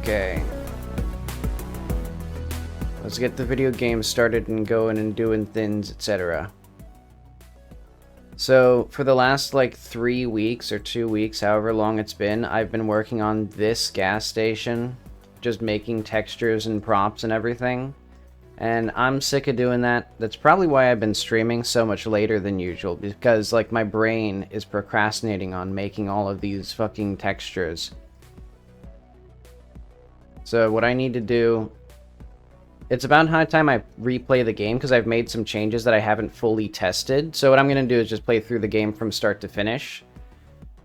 Okay. Let's get the video game started and going and doing things, etc. So, for the last like 3 weeks or 2 weeks, however long it's been, I've been working on this gas station, just making textures and props and everything. And I'm sick of doing that. That's probably why I've been streaming so much later than usual, because like my brain is procrastinating on making all of these fucking textures. So what I need to do, it's about high time I replay the game because I've made some changes that I haven't fully tested. So what I'm going to do is just play through the game from start to finish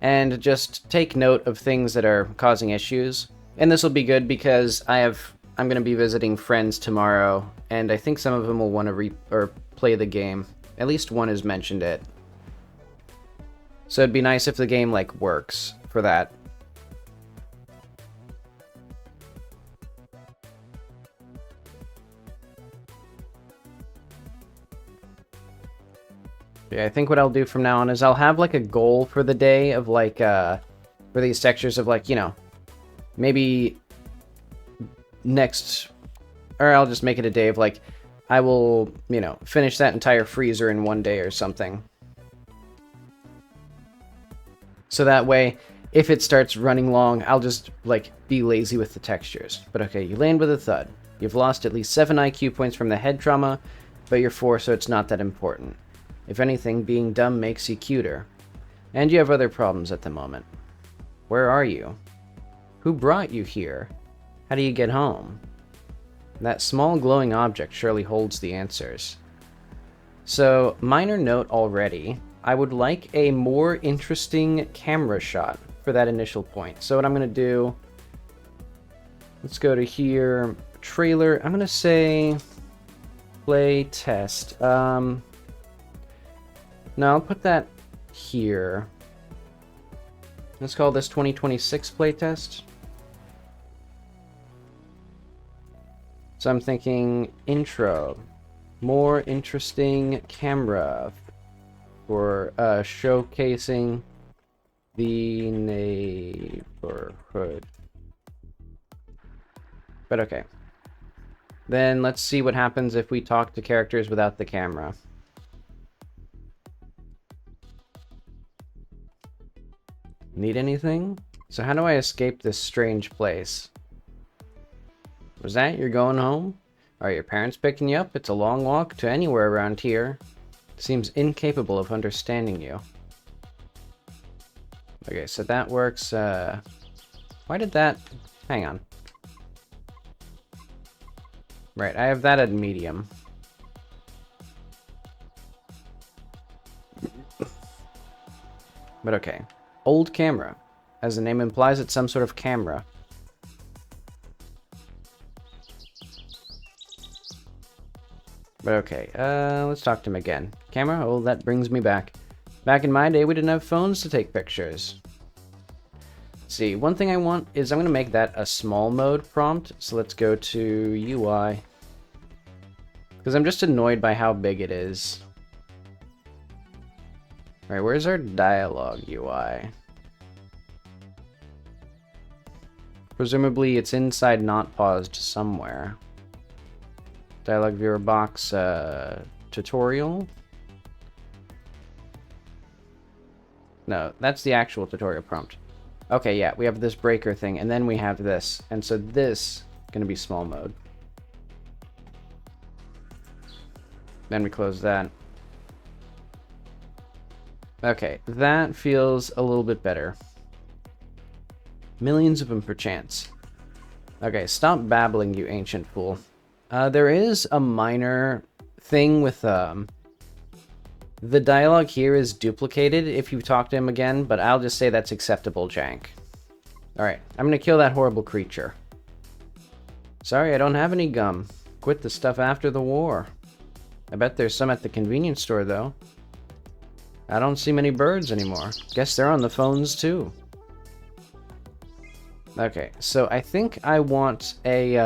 and just take note of things that are causing issues. And this will be good because I'm going to be visiting friends tomorrow, and I think some of them will want to play the game. At least one has mentioned it. So it'd be nice if the game like works for that. Yeah, I think what I'll do from now on is I'll have like a goal for the day of like for these textures of like, you know, maybe next, or I'll just make it a day of like, I will, you know, finish that entire freezer in one day or something. So that way, if it starts running long, I'll just like be lazy with the textures. But okay, you land with a thud. You've lost at least 7 IQ points from the head trauma, but you're 4, so it's not that important. If anything, being dumb makes you cuter. And you have other problems at the moment. Where are you? Who brought you here? How do you get home? That small glowing object surely holds the answers. So, minor note already, I would like a more interesting camera shot for that initial point. So what I'm going to do, let's go to here, trailer, I'm going to say play test. No, I'll put that here. Let's call this 2026 playtest. So I'm thinking intro, more interesting camera for showcasing the neighborhood. But okay. Then let's see what happens if we talk to characters without the camera. Need anything? So how do I escape this strange place? Was that you're going home? Are your parents picking you up? It's a long walk to anywhere around here. Seems incapable of understanding you. Okay, so that works. Why did that... Hang on. Right, I have that at medium. But okay. Old camera. As the name implies, it's some sort of camera. But okay, let's talk to him again. Camera? Oh, that brings me back. Back in my day, we didn't have phones to take pictures. Let's see, one thing I want is I'm going to make that a small mode prompt. So let's go to UI. Because I'm just annoyed by how big it is. Alright, where's our dialogue UI? Presumably it's inside not paused somewhere. Dialogue viewer box tutorial? No, that's the actual tutorial prompt. Okay, yeah, we have this breaker thing, and then we have this. And so this is going to be small mode. Then we close that. Okay, that feels a little bit better. Millions of them perchance. Okay, stop babbling, you ancient fool. There is a minor thing with, the dialogue here is duplicated if you talk to him again, but I'll just say that's acceptable jank. Alright, I'm gonna kill that horrible creature. Sorry, I don't have any gum. Quit the stuff after the war. I bet there's some at the convenience store, though. I don't see many birds anymore. Guess they're on the phones, too. Okay, so I think I want a,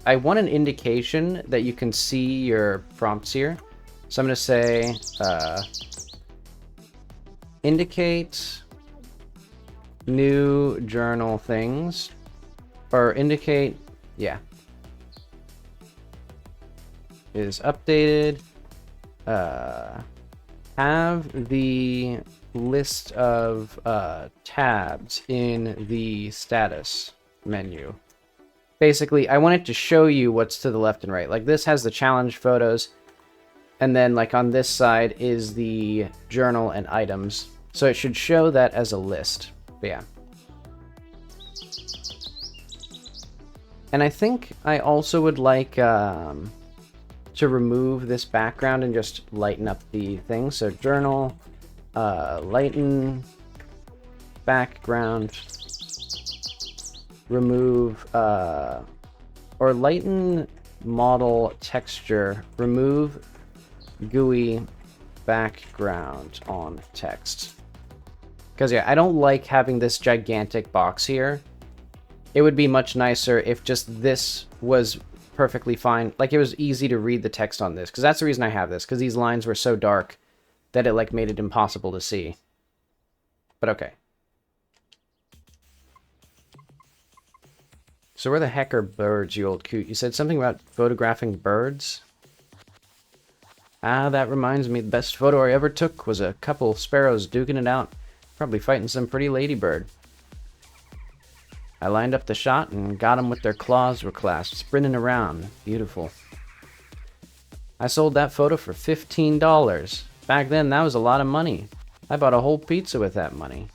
I want an indication that you can see your prompts here. So I'm going to say, indicate new journal things or indicate, yeah, is updated. Have the list of tabs in the status menu. Basically, I want it to show you what's to the left and right. Like this has the challenge photos, and then like on this side is the journal and items. So it should show that as a list. But yeah. And I think I also would like to remove this background and just lighten up the thing. So journal, lighten background, remove, or lighten model texture, remove GUI background on text. Because yeah, I don't like having this gigantic box here. It would be much nicer if just this was perfectly fine. Like it was easy to read the text on this, because that's the reason I have this, because these lines were so dark that it like made it impossible to see. But okay. So where the heck are birds, you old coot? You said something about photographing birds? Ah, that reminds me, the best photo I ever took was a couple sparrows duking it out, probably fighting some pretty ladybird. I lined up the shot and got them with their claws were clasped, sprinting around. Beautiful. I sold that photo for $15. Back then, that was a lot of money. I bought a whole pizza with that money.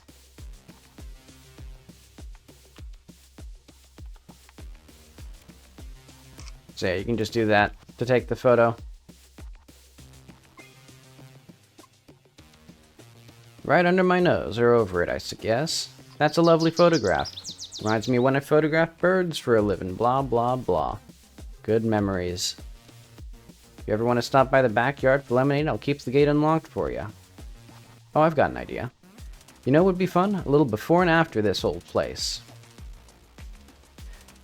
So yeah, you can just do that to take the photo. Right under my nose, or over it, I guess. That's a lovely photograph. Reminds me when I photograph birds for a living, blah, blah, blah. Good memories. If you ever want to stop by the backyard for lemonade, I'll keep the gate unlocked for you. Oh, I've got an idea. You know what would be fun? A little before and after this whole place.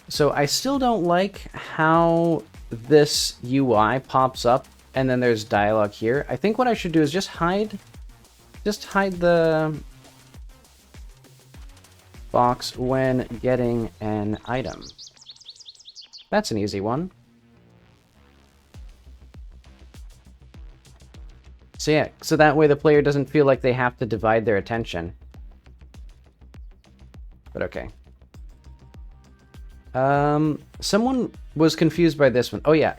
So I still don't like how this UI pops up and then there's dialogue here. I think what I should do is just hide the box when getting an item. That's an easy one. So yeah, so that way the player doesn't feel like they have to divide their attention. But okay. Someone was confused by this one. Oh yeah,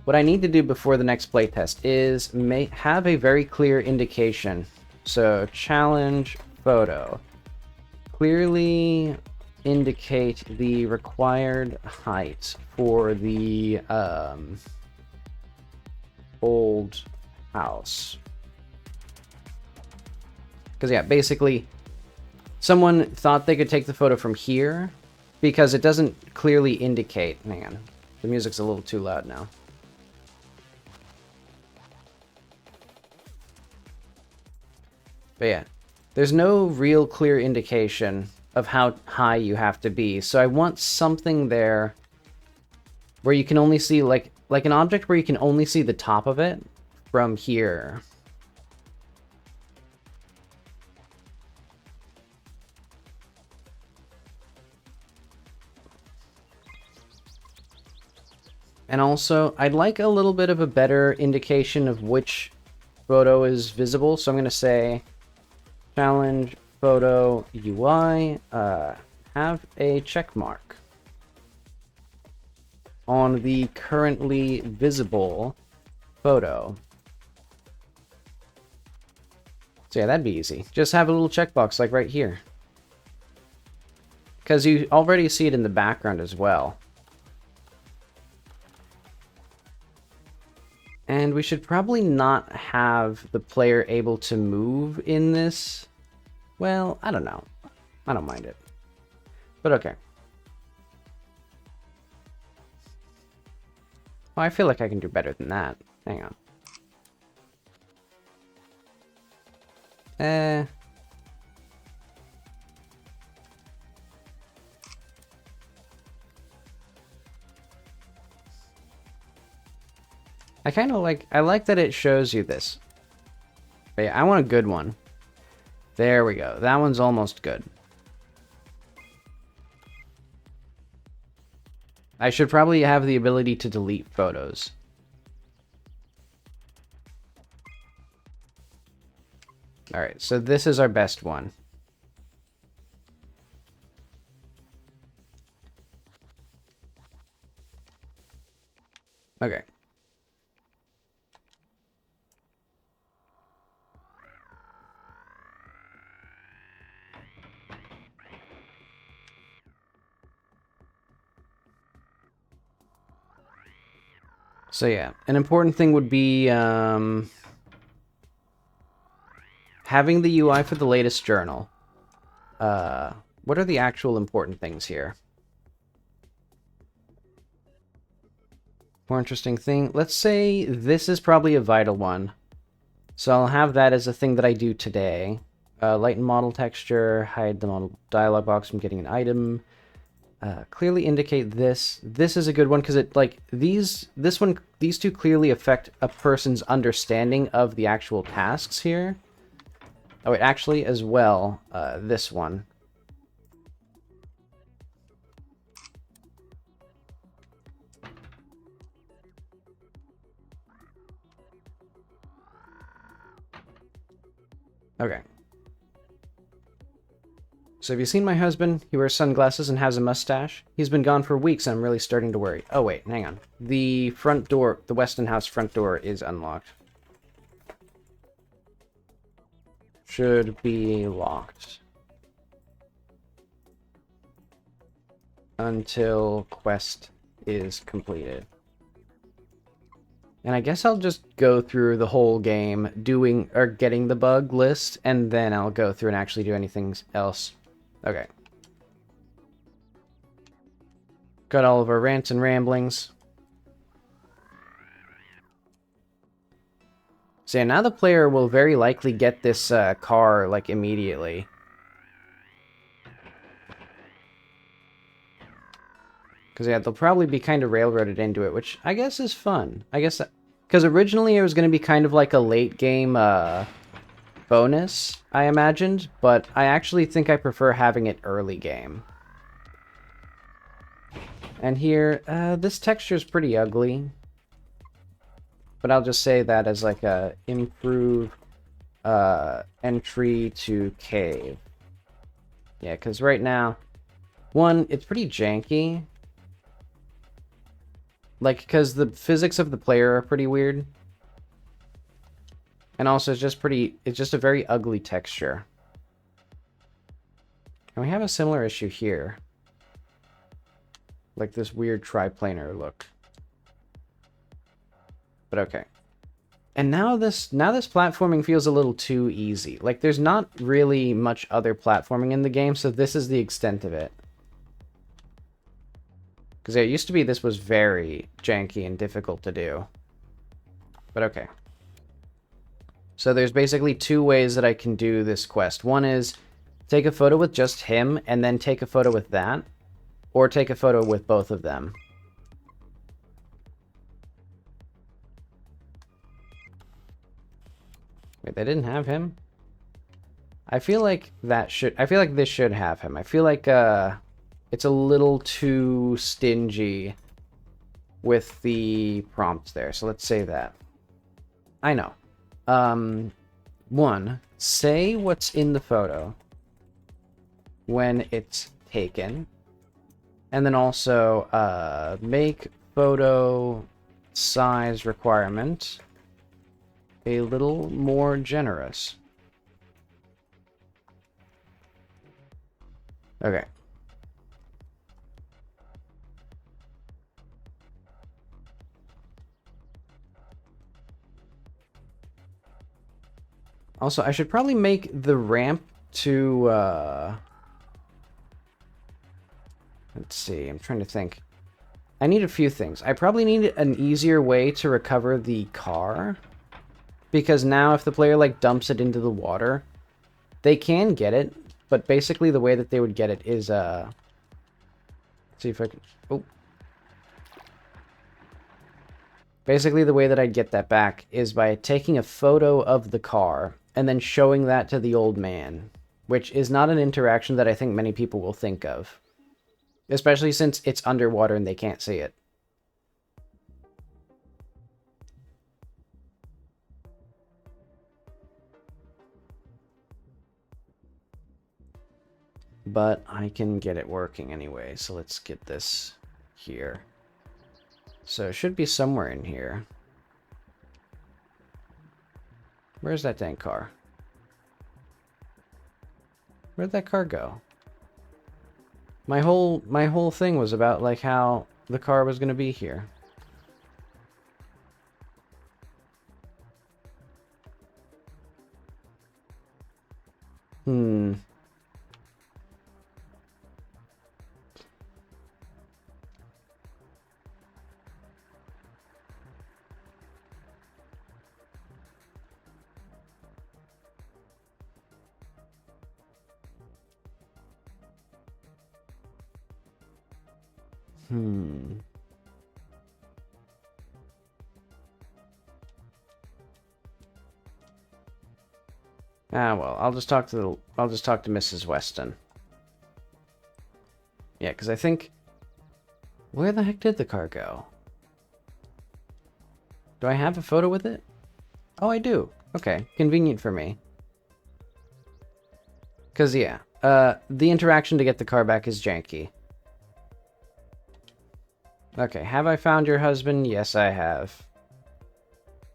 what I need to do before the next playtest is have a very clear indication. So challenge photo. Clearly indicate the required height for the old house. Because yeah, basically someone thought they could take the photo from here because it doesn't clearly indicate. Hang on, the music's a little too loud now. But yeah, there's no real clear indication of how high you have to be. So I want something there where you can only see, like an object where you can only see the top of it from here. And also, I'd like a little bit of a better indication of which photo is visible. So I'm going to say challenge photo UI, have a check mark on the currently visible photo. So yeah, that'd be easy. Just have a little checkbox like right here. Because you already see it in the background as well. And we should probably not have the player able to move in this. Well, I don't know. I don't mind it. But okay. Oh, I feel like I can do better than that. Hang on. I like that it shows you this. But yeah, I want a good one. There we go. That one's almost good. I should probably have the ability to delete photos. Alright, so this is our best one. Okay. So yeah, an important thing would be having the UI for the latest journal. What are the actual important things here? More interesting thing. Let's say this is probably a vital one. So I'll have that as a thing that I do today. Lighten model texture, hide the model dialog box from getting an item. Clearly indicate this. This is a good one because it these two clearly affect a person's understanding of the actual tasks here. Oh wait, actually as well, this one. Okay. So have you seen my husband? He wears sunglasses and has a mustache. He's been gone for weeks and I'm really starting to worry. Oh wait, hang on. The front door, the Weston House front door is unlocked. Should be locked. Until quest is completed. And I guess I'll just go through the whole game getting the bug list, and then I'll go through and actually do anything else. Okay. Got all of our rants and ramblings. So yeah, now the player will very likely get this car, like, immediately. Because, yeah, they'll probably be kind of railroaded into it, which I guess is fun. I guess, because originally it was going to be kind of like a late game bonus, I imagined, but I actually think I prefer having it early game. And here, this texture is pretty ugly. But I'll just say that as like a improve entry to cave. Yeah, because right now, one, it's pretty janky. Like, because the physics of the player are pretty weird. And also, it's just a very ugly texture. And we have a similar issue here. Like this weird triplanar look. But okay. And now this platforming feels a little too easy. Like, there's not really much other platforming in the game, so this is the extent of it. Because it used to be this was very janky and difficult to do. But okay. So there's basically two ways that I can do this quest. One is take a photo with just him, and then take a photo with that. Or take a photo with both of them. Wait, they didn't have him? I feel like this should have him. I feel like it's a little too stingy with the prompt there. So let's say that. I know. One, say what's in the photo when it's taken. And then also, make photo size requirement a little more generous. Okay. Also, I should probably make the ramp to, let's see, I'm trying to think. I need a few things. I probably need an easier way to recover the car. Because now if the player, like, dumps it into the water, they can get it. But basically the way that they would get it is, let's see if I can, oh. Basically the way that I'd get that back is by taking a photo of the car and then showing that to the old man. Which is not an interaction that I think many people will think of. Especially since it's underwater and they can't see it. But I can get it working anyway, so let's get this here. So it should be somewhere in here. Where's that dang car? Where'd that car go? My whole thing was about like how the car was gonna be here. Hmm. Ah, well, I'll just talk to Mrs. Weston. Yeah, because I think... Where the heck did the car go? Do I have a photo with it? Oh, I do. Okay, convenient for me. Because, yeah, the interaction to get the car back is janky. Okay, have I found your husband? Yes, I have.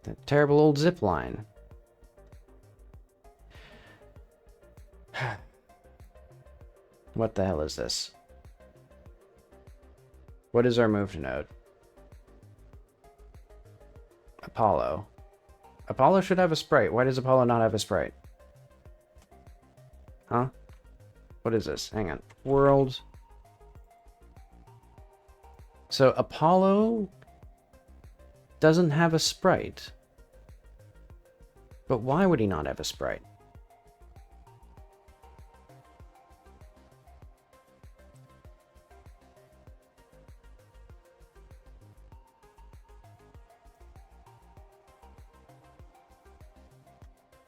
That terrible old zip line. What the hell is this? What is our move node? Apollo. Apollo should have a sprite. Why does Apollo not have a sprite? Huh? What is this? Hang on. World. So Apollo doesn't have a sprite. But why would he not have a sprite?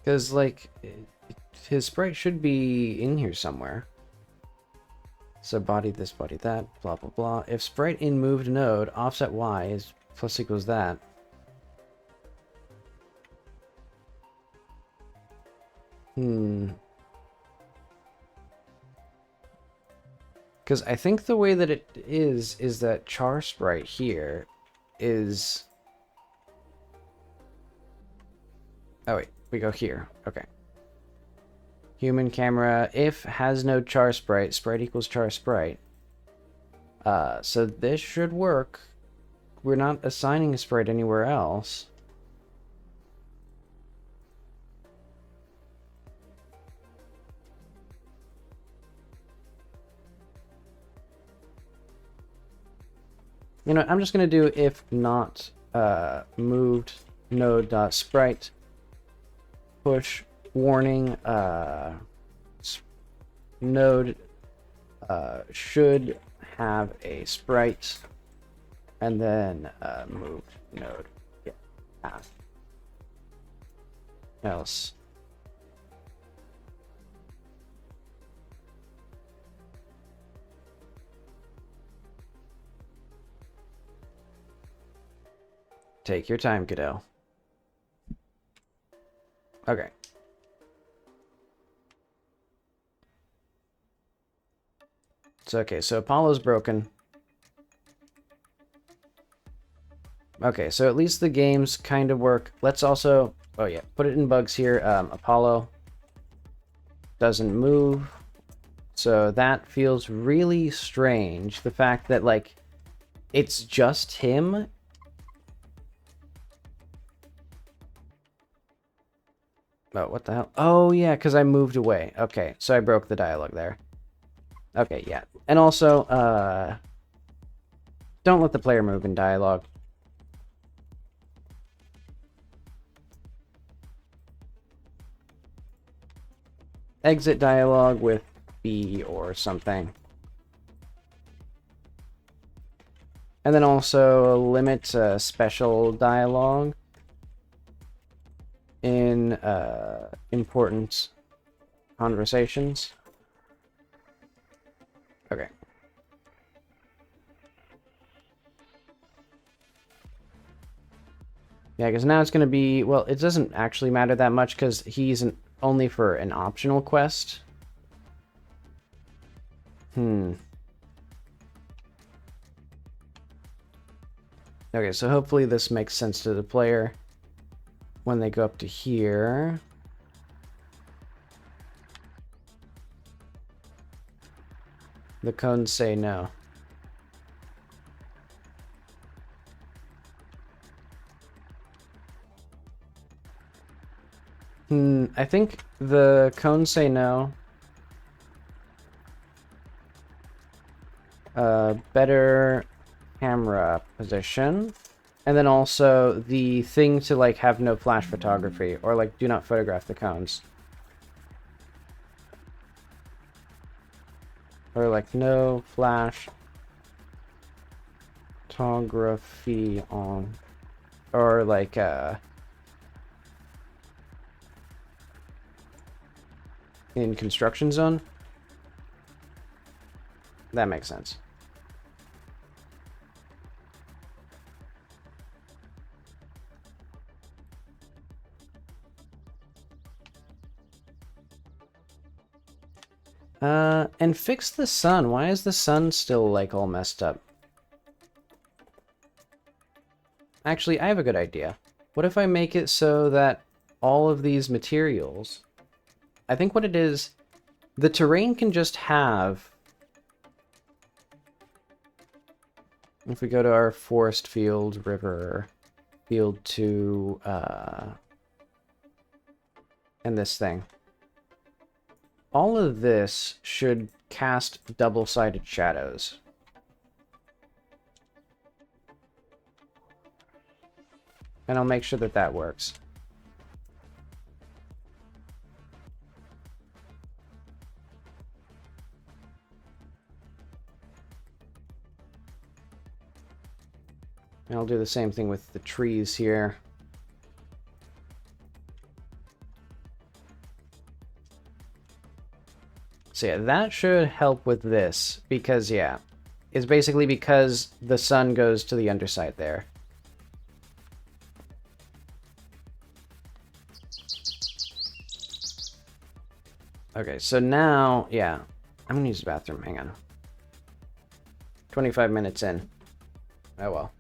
Because, like, his sprite should be in here somewhere. So body this, body that, blah, blah, blah. If sprite in moved node, offset y is plus equals that. Because I think the way that it is that char sprite here is... Oh, wait. We go here. Okay. Human camera. If has no char sprite, sprite equals char sprite. So this should work. We're not assigning a sprite anywhere else. You know, I'm just going to do if not moved node.sprite push warning node should have a sprite and then moved node path else. Take your time, Goodell. Okay. So, okay, so Apollo's broken. Okay, so at least the games kind of work. Let's also, oh yeah, put it in bugs here. Apollo doesn't move. So that feels really strange. The fact that, like, it's just him. Oh, what the hell? Oh, yeah, because I moved away. Okay, so I broke the dialogue there. Okay, yeah. And also, don't let the player move in dialogue. Exit dialogue with B or something. And then also limit special dialogue in important conversations. Okay. Yeah, because now it's going to be, well, it doesn't actually matter that much because he's only for an optional quest. Okay, so hopefully this makes sense to the player when they go up to here. The cones say no. I think the cones say no. Better camera position. And then also the thing to, like, have no flash photography, or, like, do not photograph the cones. Or, like, no flash photography on, or, like, in construction zone. That makes sense. And fix the sun. Why is the sun still, like, all messed up? Actually, I have a good idea. What if I make it so that all of these materials... I think what it is, the terrain can just have... If we go to our forest field, river, field 2, and this thing. All of this should cast double-sided shadows. And I'll make sure that that works. And I'll do the same thing with the trees here. So yeah, that should help with this, because yeah, it's basically because the sun goes to the underside there. Okay, so now, yeah, I'm gonna use the bathroom, hang on. 25 minutes in. Oh well.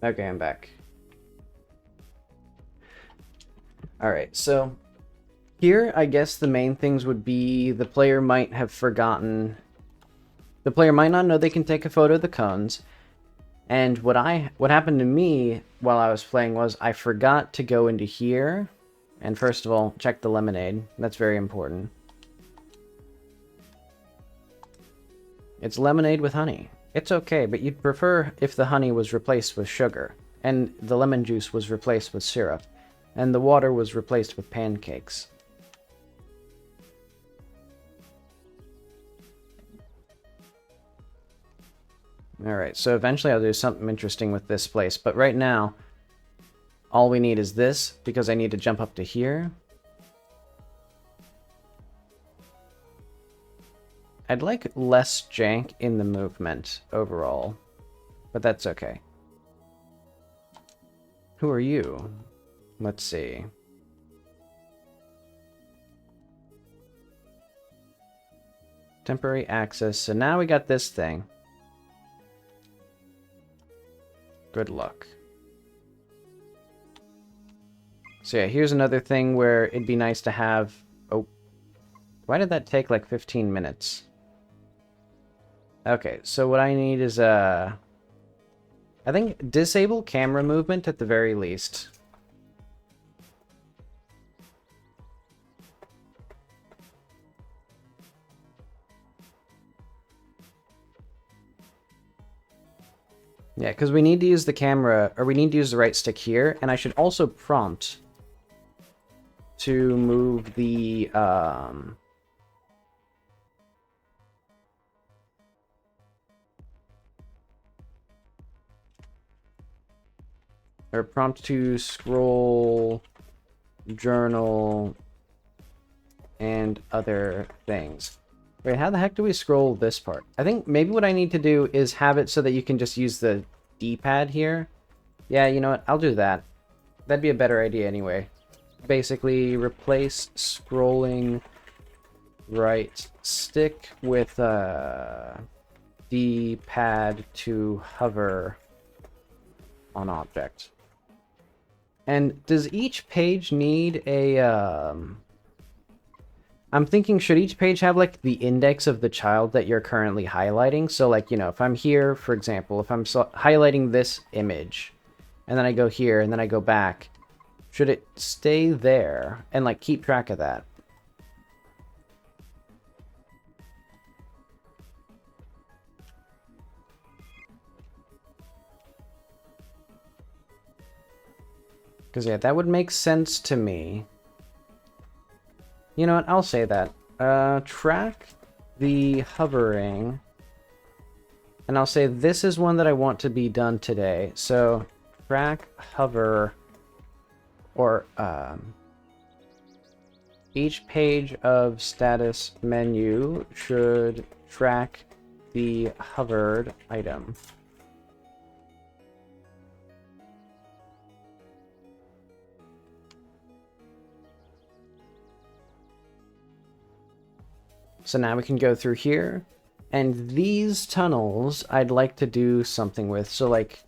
Okay, I'm back. Alright, so here, I guess the main things would be the player might have forgotten. The player might not know they can take a photo of the cones. And what happened to me while I was playing was I forgot to go into here. And first of all, check the lemonade. That's very important. It's lemonade with honey. It's okay, but you'd prefer if the honey was replaced with sugar, and the lemon juice was replaced with syrup, and the water was replaced with pancakes. Alright, so eventually I'll do something interesting with this place, but right now, all we need is this, because I need to jump up to here. I'd like less jank in the movement overall, but that's okay. Who are you? Let's see. Temporary access, so now we got this thing. Good luck. So yeah, here's another thing where it'd be nice to have... Oh, why did that take like 15 minutes? Okay, so what I need is I think disable camera movement at the very least. Yeah, because we need to use the camera, or we need to use the right stick here, and I should also prompt to move the or prompt to scroll, journal, and other things. Wait, how the heck do we scroll this part? I think maybe what I need to do is have it so that you can just use the D-pad here. Yeah, you know what? I'll do that. That'd be a better idea anyway. Basically, replace scrolling right stick with D-pad to hover on object. And does each page need a... I'm thinking, should each page have, like, the index of the child that you're currently highlighting? So, like, you know, if I'm here, for example, if I'm highlighting this image, and then I go here, and then I go back, should it stay there and, like, keep track of that? Because, yeah, that would make sense to me. You know what? I'll say that. Track the hovering. And I'll say this is one that I want to be done today. So, track hover, or each page of status menu should track the hovered item. So now we can go through here, and these tunnels I'd like to do something with. So, like,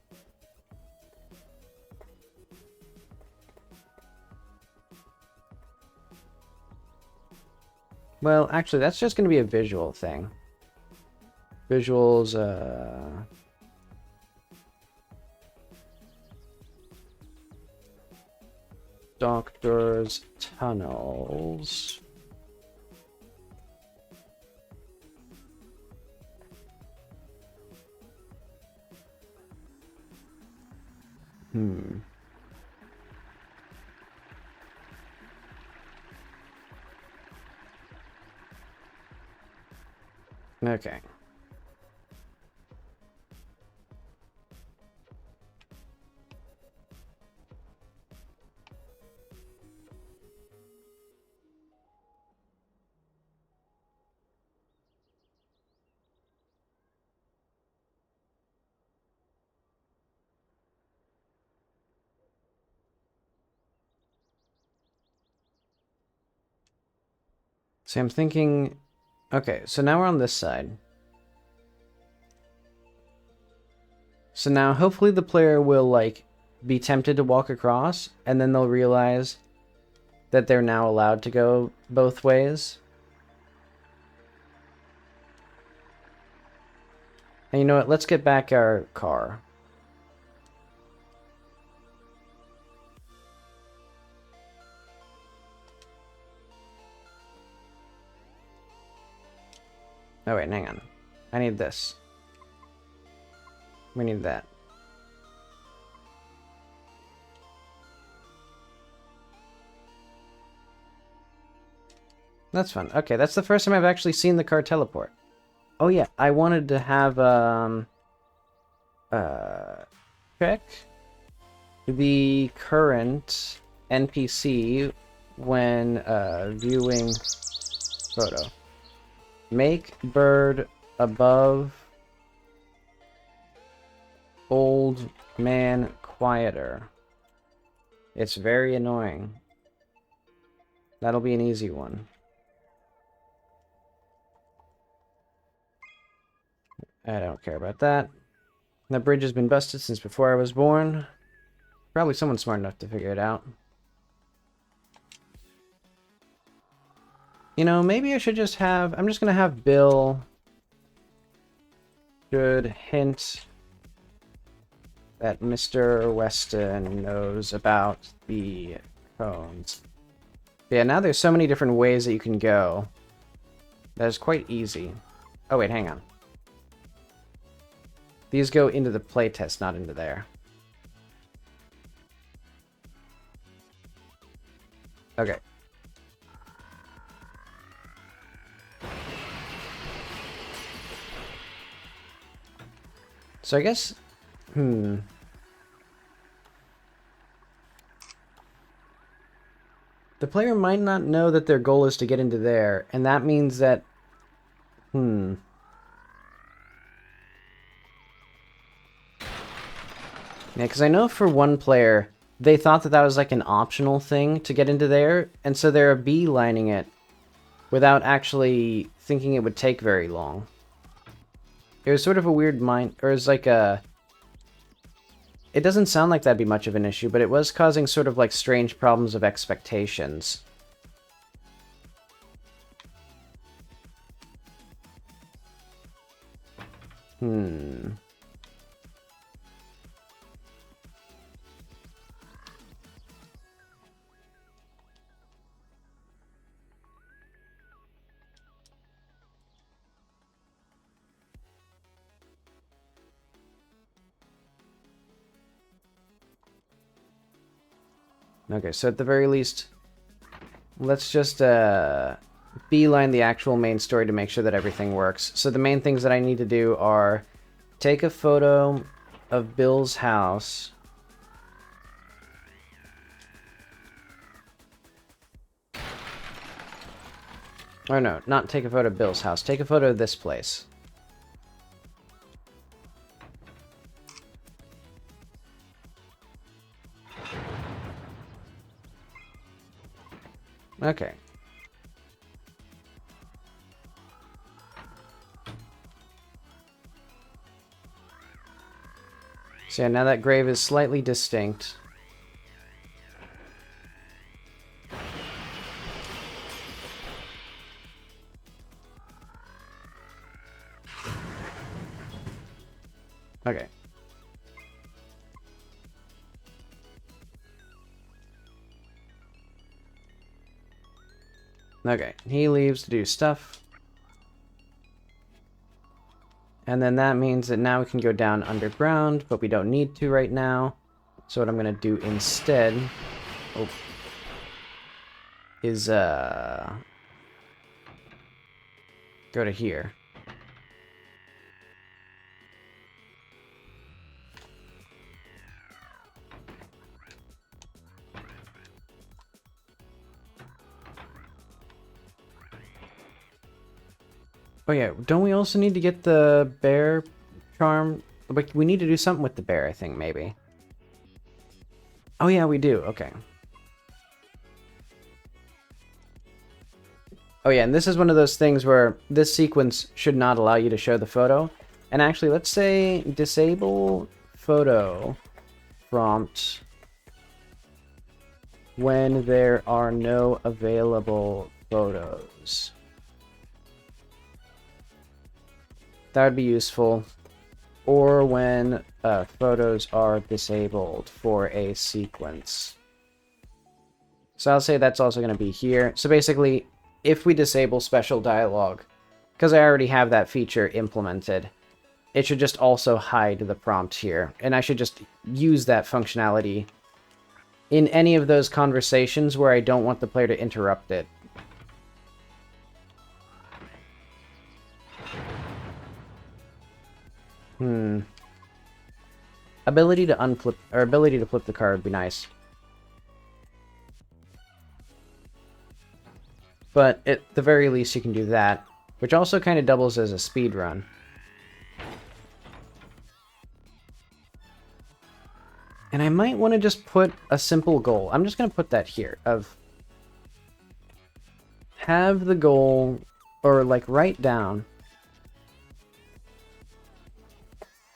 well, actually, that's just going to be a visual thing. Visuals, Doctor's tunnels. Okay. See, I'm thinking... Okay, so now we're on this side. So now hopefully the player will like be tempted to walk across, and then they'll realize that they're now allowed to go both ways. And you know what? Let's get back our car. Oh wait, hang on. I need this. We need that. That's fun. Okay, that's the first time I've actually seen the car teleport. Oh yeah, I wanted to have check the current NPC when viewing photo. Make bird above old man quieter. It's very annoying. That'll be an easy one. I don't care about that. The bridge has been busted since before I was born. Probably someone smart enough to figure it out. You know, maybe I should just have... I'm just gonna have Bill... should hint that Mr. Weston knows about the cones. Yeah, now there's so many different ways that you can go. That is quite easy. Oh wait, hang on. These go into the playtest, not into there. Okay. So I guess... The player might not know that their goal is to get into there, and that means that... Yeah, because I know for one player, they thought that that was like an optional thing to get into there, and so they're beelining it without actually thinking it would take very long. It was sort of a weird mind, or it's like a... It doesn't sound like that'd be much of an issue, but it was causing sort of like strange problems of expectations. Okay, so at the very least, let's just beeline the actual main story to make sure that everything works. So the main things that I need to do are take a photo of Bill's house. Or no, not take a photo of Bill's house. Take a photo of this place. Okay. So yeah, now that grave is slightly distinct. Okay. Okay, he leaves to do stuff. And then that means that now we can go down underground, but we don't need to right now. So what I'm going to do instead is go to here. Oh yeah, don't we also need to get the bear charm? But we need to do something with the bear, I think, maybe. Oh yeah, we do. Okay. Oh yeah, and this is one of those things where this sequence should not allow you to show the photo. And actually, let's say disable photo prompt when there are no available photos. That would be useful. Or when photos are disabled for a sequence. So I'll say that's also going to be here. So basically, if we disable special dialogue, because I already have that feature implemented, it should just also hide the prompt here. And I should just use that functionality in any of those conversations where I don't want the player to interrupt it. Ability to unflip, or ability to flip the card would be nice. But at the very least you can do that, which also kind of doubles as a speed run. And I might want to just put a simple goal. I'm just going to put that here, of have the goal, or like write down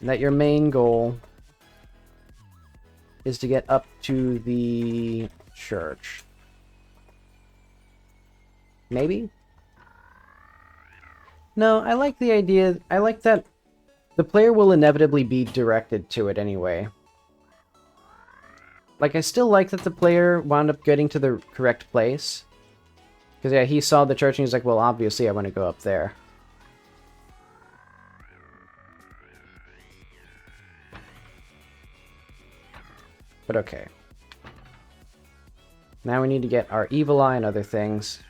that your main goal is to get up to the church. Maybe? No, I like the idea. I like that the player will inevitably be directed to it anyway. Like, I still like that the player wound up getting to the correct place. Because, yeah, he saw the church and he's like, well, obviously I want to go up there. But okay. Now we need to get our evil eye and other things.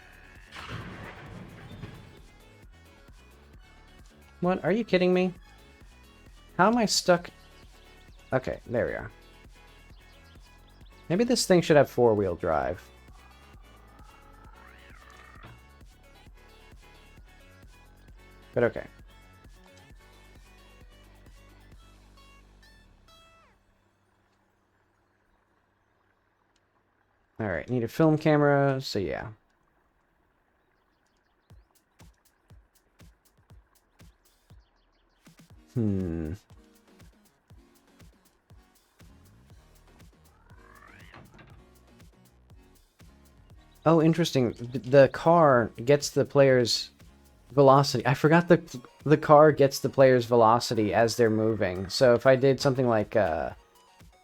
What? Are you kidding me? How am I stuck? Okay, there we are. Maybe this thing should have four-wheel drive. But okay. Alright, need a film camera, so yeah. Oh, interesting. The car gets the player's velocity. I forgot the car gets the player's velocity as they're moving. So if I did something like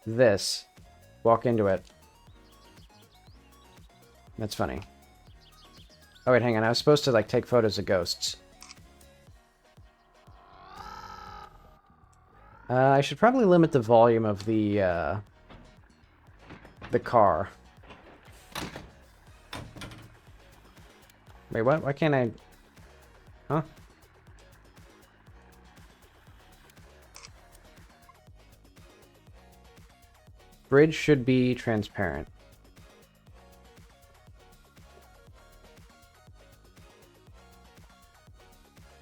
this, walk into it. That's funny. Oh wait, hang on. I was supposed to like take photos of ghosts. I should probably limit the volume of the car. Wait, what? Why can't I... Huh? Bridge should be transparent.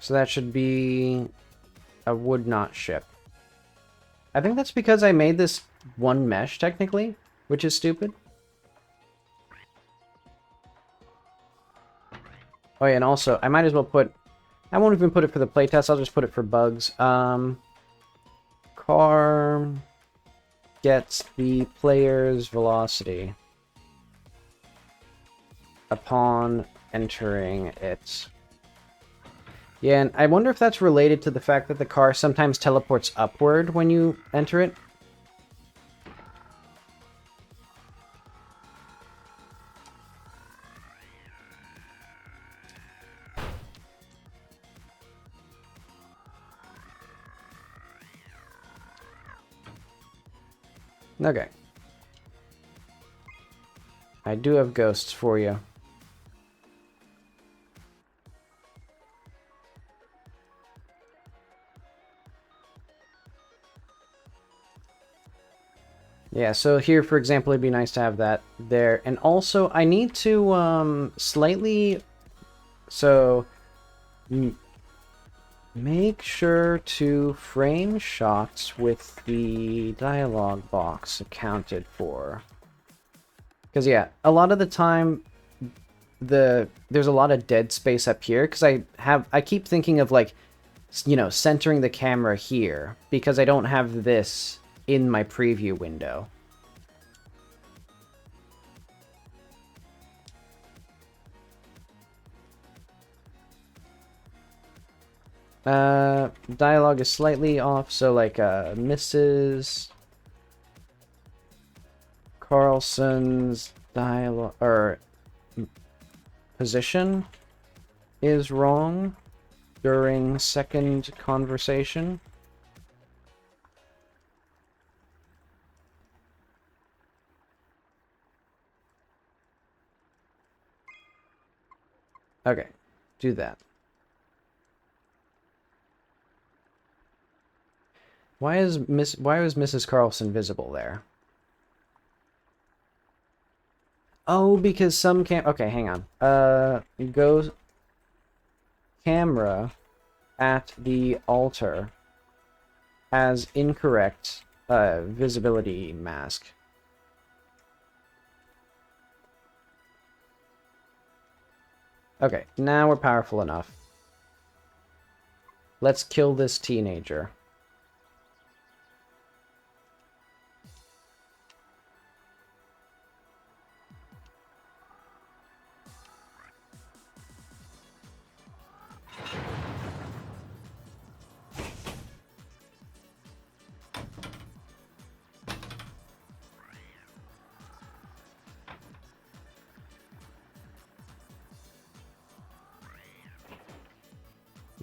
So that should be a would not ship. I think that's because I made this one mesh, technically, which is stupid. Oh yeah, and also, I might as well put... I won't even put it for the playtest, I'll just put it for bugs. Car gets the player's velocity upon entering it. Yeah, and I wonder if that's related to the fact that the car sometimes teleports upward when you enter it. Okay. I do have ghosts for you. Yeah, so here, for example, it'd be nice to have that there. And also, I need to slightly... So, make sure to frame shots with the dialogue box accounted for. Because, yeah, a lot of the time, there's a lot of dead space up here. Because I keep thinking of, like, you know, centering the camera here. Because I don't have this in my preview window. Dialogue is slightly off, so like Mrs. Carlson's dialogue or position is wrong during second conversation. Okay, do that. Why was Mrs. Carlson visible there? Oh, because some okay, hang on. Go camera at the altar has incorrect visibility mask. Okay, now we're powerful enough. Let's kill this teenager.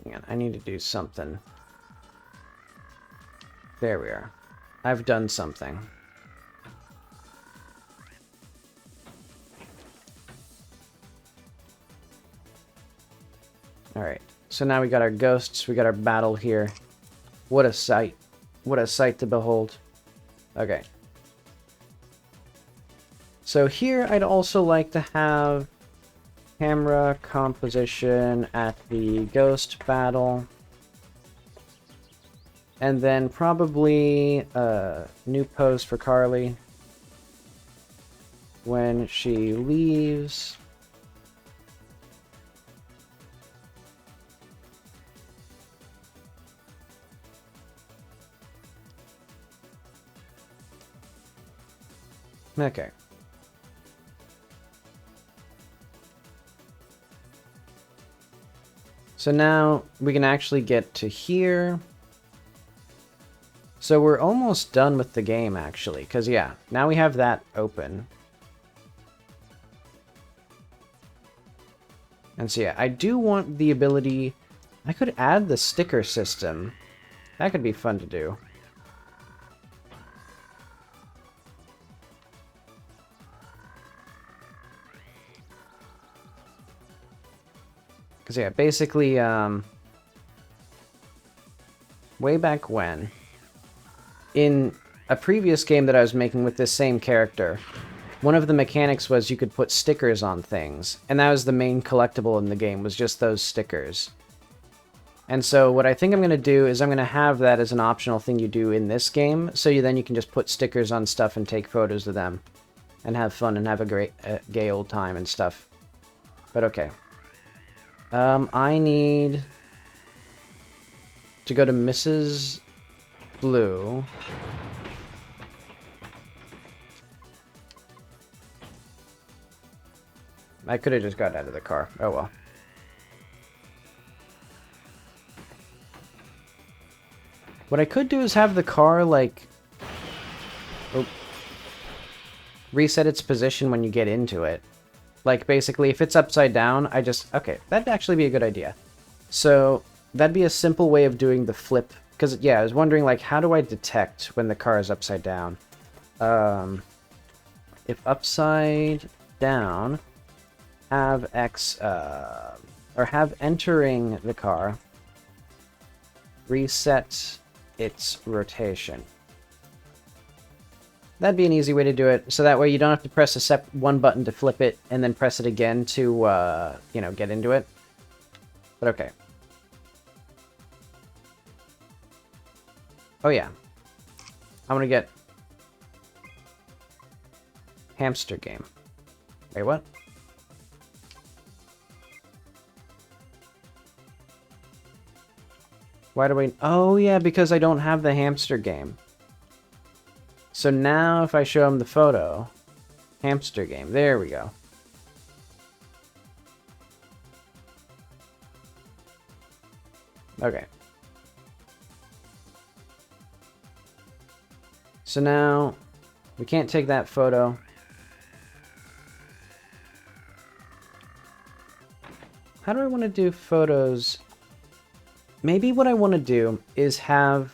Hang on, I need to do something. There we are. I've done something. Alright, so now we got our ghosts, we got our battle here. What a sight. What a sight to behold. Okay. So here I'd also like to have camera composition at the ghost battle. And then probably a new pose for Carly when she leaves. Okay. So now we can actually get to here. So we're almost done with the game, actually, because, yeah, now we have that open. And so, yeah, I do want the ability... I could add the sticker system. That could be fun to do. Because, yeah, basically, way back when, in a previous game that I was making with this same character, one of the mechanics was you could put stickers on things, and that was the main collectible in the game, was just those stickers. And so what I think I'm going to do is I'm going to have that as an optional thing you do in this game, so then you can just put stickers on stuff and take photos of them, and have fun and have a great gay old time and stuff. But okay. I need to go to Mrs. Blue. I could have just got out of the car. Oh well. What I could do is have the car, like... Oh, reset its position when you get into it. Like, basically, if it's upside down, I just... Okay, that'd actually be a good idea. So, that'd be a simple way of doing the flip. Because, yeah, I was wondering, like, how do I detect when the car is upside down? If upside down, have X... or have entering the car reset its rotation. That'd be an easy way to do it, so that way you don't have to press one button to flip it, and then press it again to, you know, get into it. But okay. Oh yeah. I'm gonna get... Hamster game. Wait, what? Why do I... Oh yeah, because I don't have the hamster game. So now if I show him the photo, hamster game, there we go. Okay. So now we can't take that photo. How do I want to do photos? Maybe what I want to do is have...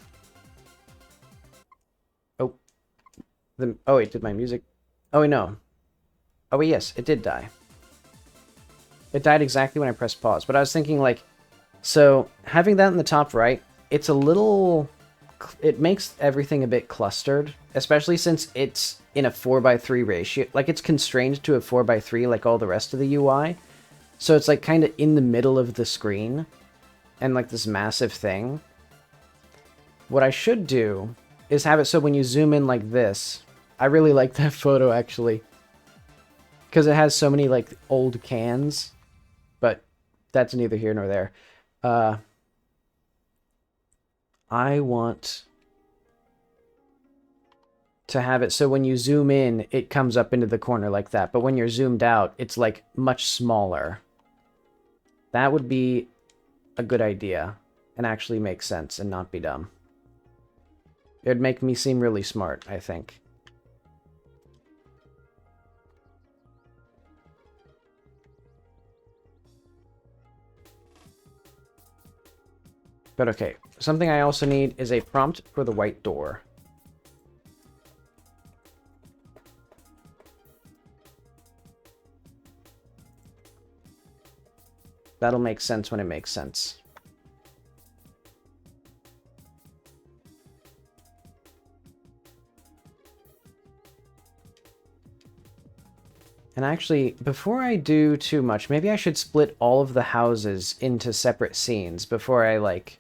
Oh. Oh, wait, did my music... Oh, wait, no. Oh, wait, yes, it did die. It died exactly when I pressed pause. But I was thinking, like... So, having that in the top right, it's a little... It makes everything a bit clustered. Especially since it's in a 4:3 ratio. Like, it's constrained to a 4:3 like all the rest of the UI. So it's like kind of in the middle of the screen and like this massive thing. What I should do is have it so when you zoom in like this, I really like that photo actually because it has so many like old cans, but that's neither here nor there. I want to have it so when you zoom in, it comes up into the corner like that. But when you're zoomed out, it's like much smaller. That would be a good idea and actually make sense and not be dumb. It would make me seem really smart, I think. But okay, something I also need is a prompt for the white door. That'll make sense when it makes sense. And actually, before I do too much, maybe I should split all of the houses into separate scenes before I, like,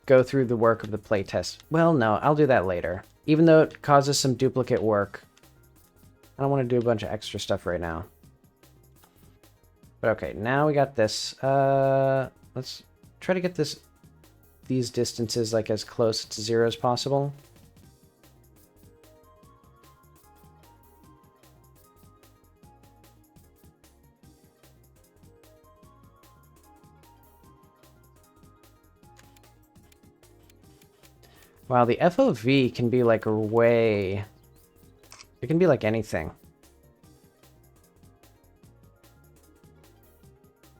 go through the work of the playtest. Well, no, I'll do that later. Even though it causes some duplicate work. I don't want to do a bunch of extra stuff right now. But okay, now we got this. Let's try to get these distances like as close to 0 as possible. Wow, the FOV can be like way... It can be like anything.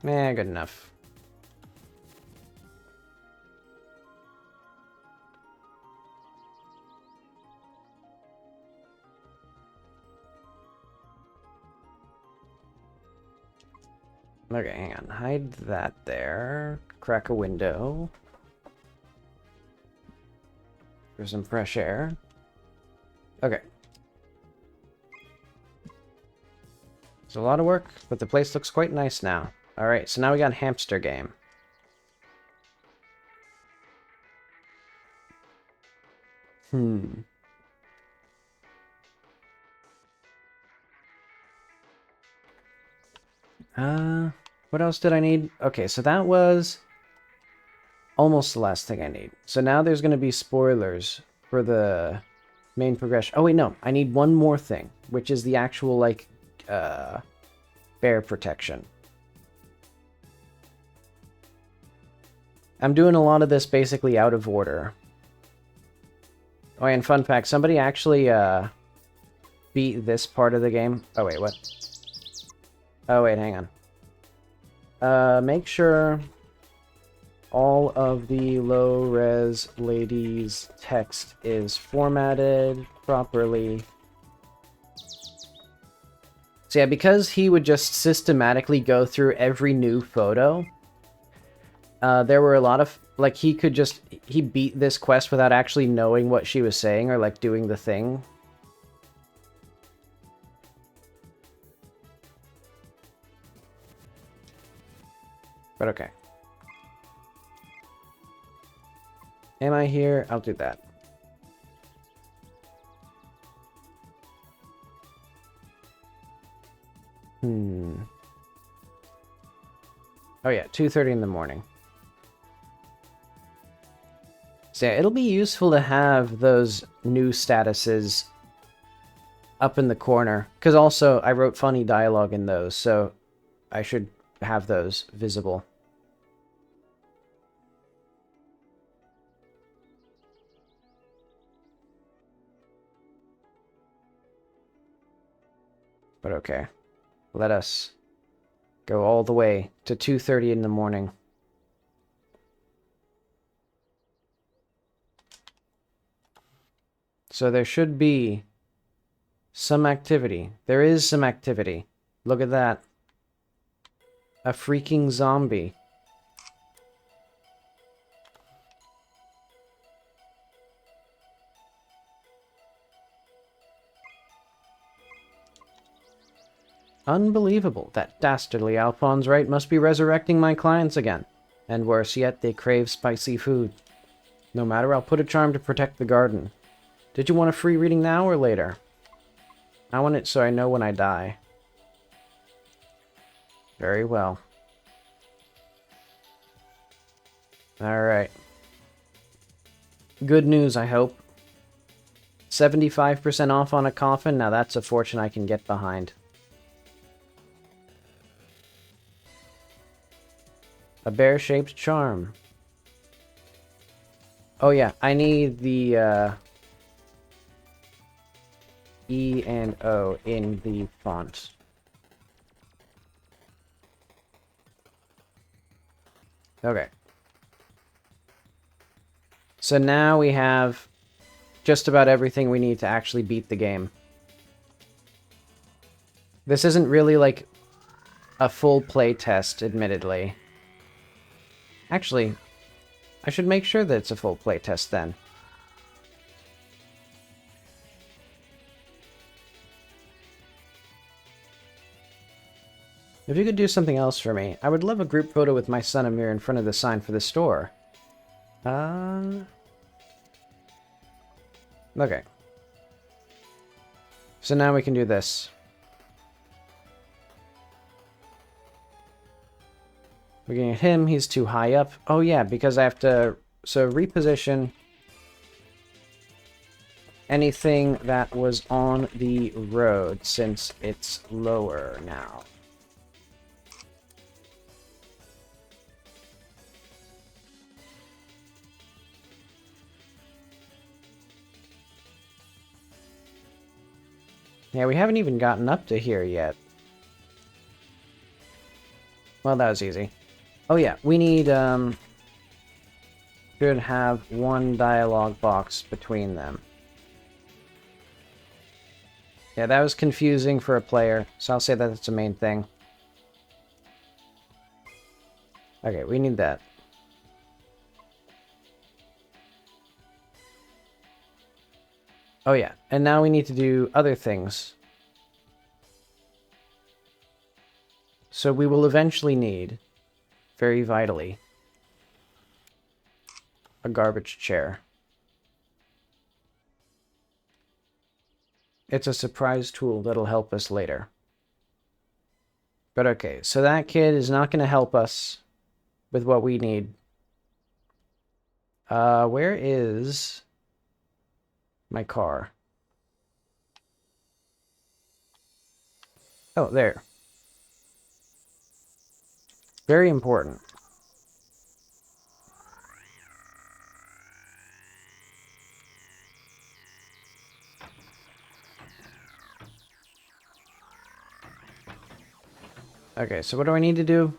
Eh, good enough. Okay, hang on. Hide that there. Crack a window. For some fresh air. Okay. It's a lot of work, but the place looks quite nice now. Alright, so now we got hamster game. What else did I need? Okay, so that was almost the last thing I need. So now there's going to be spoilers for the main progression. Oh, wait, no. I need one more thing, which is the actual, like, bear protection. I'm doing a lot of this basically out of order. Oh, and fun fact, somebody actually, beat this part of the game. Oh, wait, what? Oh, wait, hang on. Make sure all of the low-res ladies' text is formatted properly. So yeah, because he would just systematically go through every new photo, there were a lot of, like, he beat this quest without actually knowing what she was saying or, like, doing the thing. But okay. Am I here? I'll do that. Oh yeah, 2:30 in the morning. So yeah, it'll be useful to have those new statuses up in the corner. Because also, I wrote funny dialogue in those, so I should have those visible. But okay. Let us go all the way to 2:30 in the morning. So there should be some activity. There is some activity. Look at that. A freaking zombie. Unbelievable. That dastardly Alphonse Wright must be resurrecting my clients again. And worse yet, they crave spicy food. No matter, I'll put a charm to protect the garden. Did you want a free reading now or later? I want it so I know when I die. Very well. Alright. Good news, I hope. 75% off on a coffin? Now that's a fortune I can get behind. A bear-shaped charm. Oh yeah, I need the E and O in the font. Okay. So now we have just about everything we need to actually beat the game. This isn't really like a full play test, admittedly. Actually, I should make sure that it's a full play test then. If you could do something else for me, I would love a group photo with my son Amir in front of the sign for the store. Okay. So now we can do this. We can get him, he's too high up. Oh yeah, because I have to... So reposition anything that was on the road, since it's lower now. Yeah, we haven't even gotten up to here yet. Well, that was easy. Oh yeah, we need, should have one dialogue box between them. Yeah, that was confusing for a player, so I'll say that that's the main thing. Okay, we need that. Oh yeah, and now we need to do other things. So we will eventually need, very vitally, a garbage chair. It's a surprise tool that'll help us later. But okay, so that kid is not going to help us with what we need. Where is my car? Oh, there. Very important. Okay, so what do I need to do?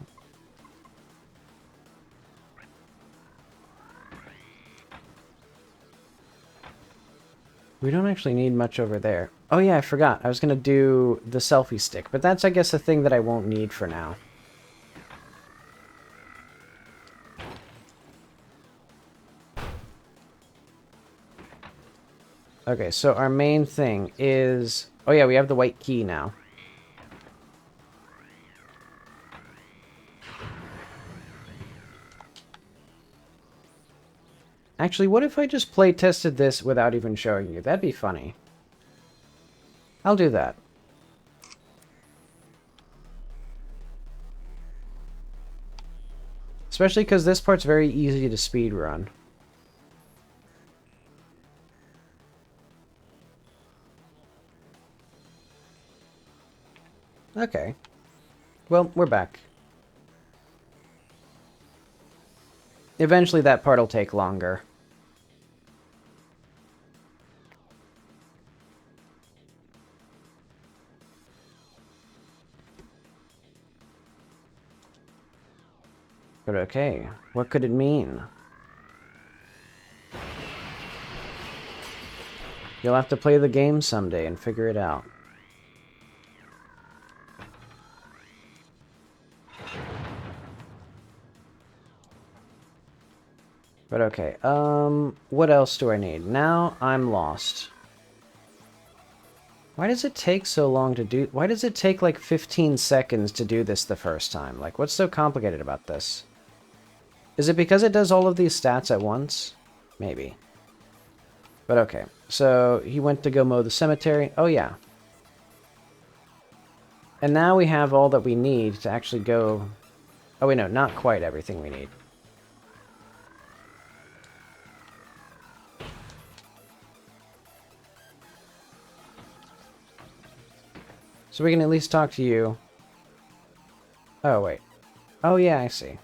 We don't actually need much over there. Oh yeah, I forgot. I was going to do the selfie stick, but that's, I guess, a thing that I won't need for now. Okay, so our main thing is... Oh yeah, we have the white key now. Actually, what if I just play tested this without even showing you? That'd be funny. I'll do that. Especially because this part's very easy to speedrun. Okay. Well, we're back. Eventually that part will take longer. But okay, what could it mean? You'll have to play the game someday and figure it out. But okay, what else do I need? Now I'm lost. Why does it take so long to do... Why does it take like 15 seconds to do this the first time? Like, what's so complicated about this? Is it because it does all of these stats at once? Maybe. But okay, so he went to go mow the cemetery. Oh yeah. And now we have all that we need to actually go... Oh wait, no, not quite everything we need. So we can at least talk to you. Oh, wait. Oh, yeah, I see.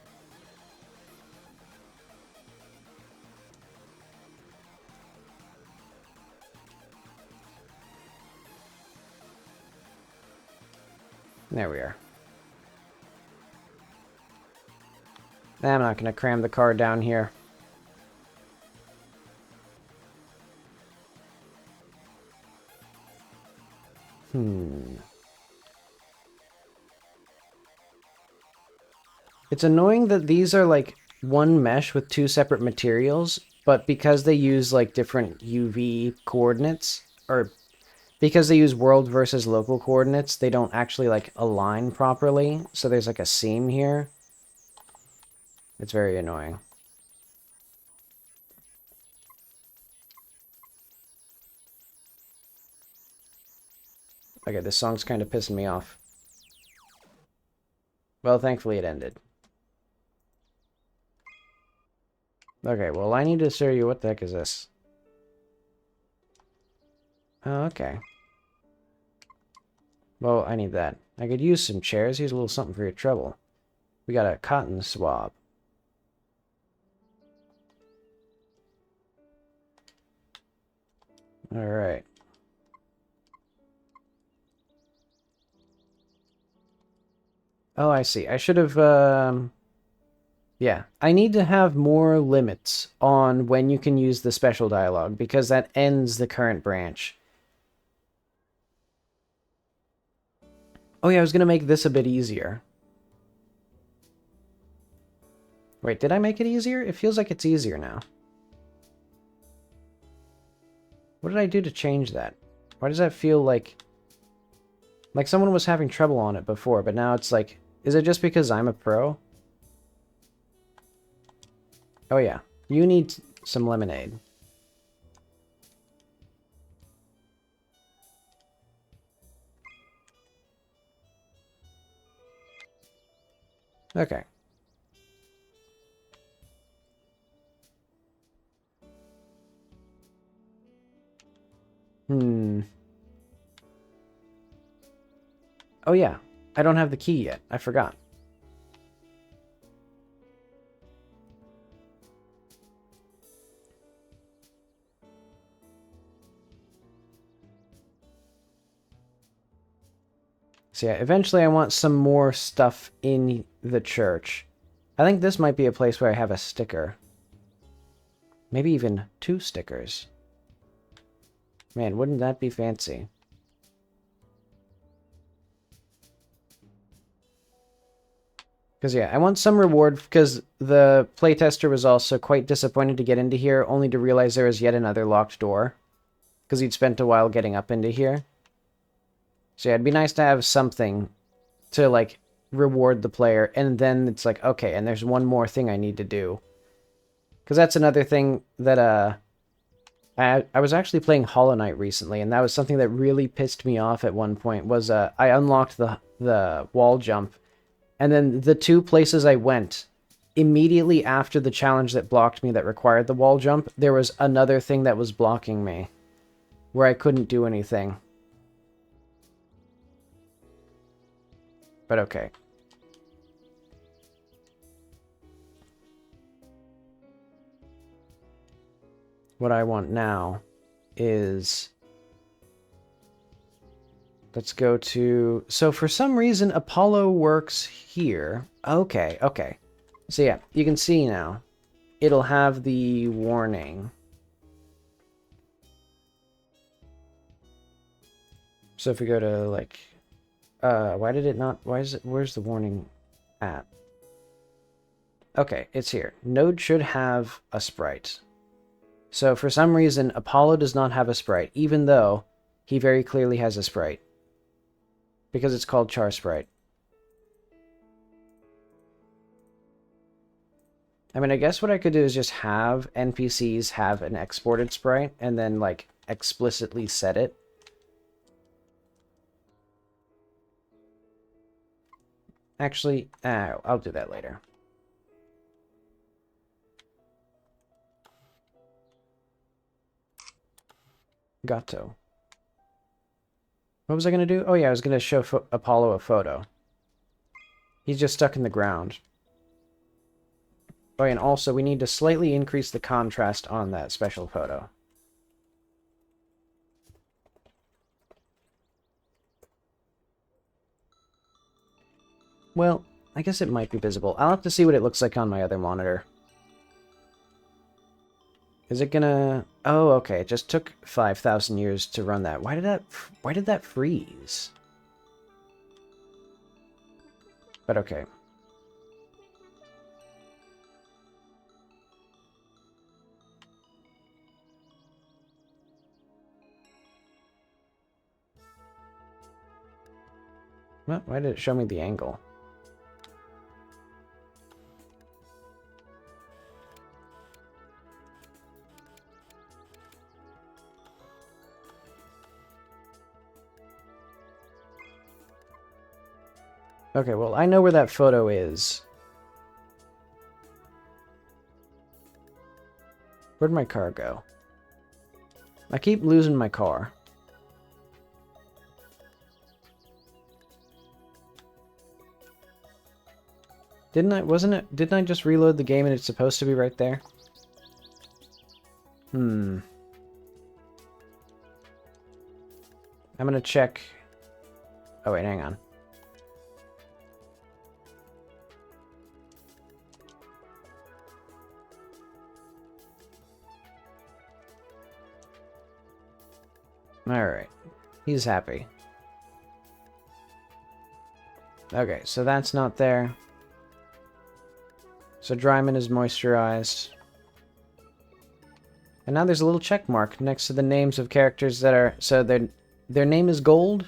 There we are. I'm not going to cram the car down here. It's annoying that these are like one mesh with two separate materials, but because they use like different UV coordinates, or because they use world versus local coordinates, they don't actually like align properly. So there's like a seam here. It's very annoying. Okay, this song's kind of pissing me off. Well, thankfully it ended. Okay, well, I need to show you what the heck is this. Oh, okay. Well, I need that. I could use some chairs. Here's a little something for your trouble. We got a cotton swab. Alright. Oh, I see. I should have, yeah. I need to have more limits on when you can use the special dialogue, because that ends the current branch. Oh yeah, I was gonna make this a bit easier. Wait, did I make it easier? It feels like it's easier now. What did I do to change that? Why does that feel like someone was having trouble on it before, but now it's like... Is it just because I'm a pro? Oh yeah, you need some lemonade. Okay. Oh yeah, I don't have the key yet. I forgot. So yeah, eventually I want some more stuff in the church. I think this might be a place where I have a sticker. Maybe even 2 stickers. Man, wouldn't that be fancy? Because yeah, I want some reward, because the playtester was also quite disappointed to get into here, only to realize there was yet another locked door. Because he'd spent a while getting up into here. So yeah, it'd be nice to have something to, like, reward the player, and then it's like, okay, and there's one more thing I need to do. Because that's another thing that, I was actually playing Hollow Knight recently, and that was something that really pissed me off at one point, was, I unlocked the wall jump, and then the 2 places I went, immediately after the challenge that blocked me that required the wall jump, there was another thing that was blocking me, where I couldn't do anything. But okay. What I want now is... Let's go to... So for some reason, Apollo works here. Okay, okay. So yeah, you can see now. It'll have the warning. So if we go to, like... why did it not... Why is it... Where's the warning at? Okay, it's here. Node should have a sprite. So for some reason, Apollo does not have a sprite, even though he very clearly has a sprite. Because it's called char sprite. I mean, I guess what I could do is just have NPCs have an exported sprite, and then, like, explicitly set it. Actually, I'll do that later. Gato. What was I going to do? Oh yeah, I was going to show Apollo a photo. He's just stuck in the ground. Oh, and also we need to slightly increase the contrast on that special photo. Well, I guess it might be visible. I'll have to see what it looks like on my other monitor. Is it gonna... Oh, okay. It just took 5,000 years to run that. Why did that freeze? But okay. What? Why did it show me the angle? Okay, well, I know where that photo is. Where'd my car go? I keep losing my car. Didn't I just reload the game and it's supposed to be right there? I'm gonna check... Oh wait, hang on. Alright. He's happy. Okay, so that's not there. So Dryman is moisturized. And now there's a little check mark next to the names of characters that are... So their name is gold.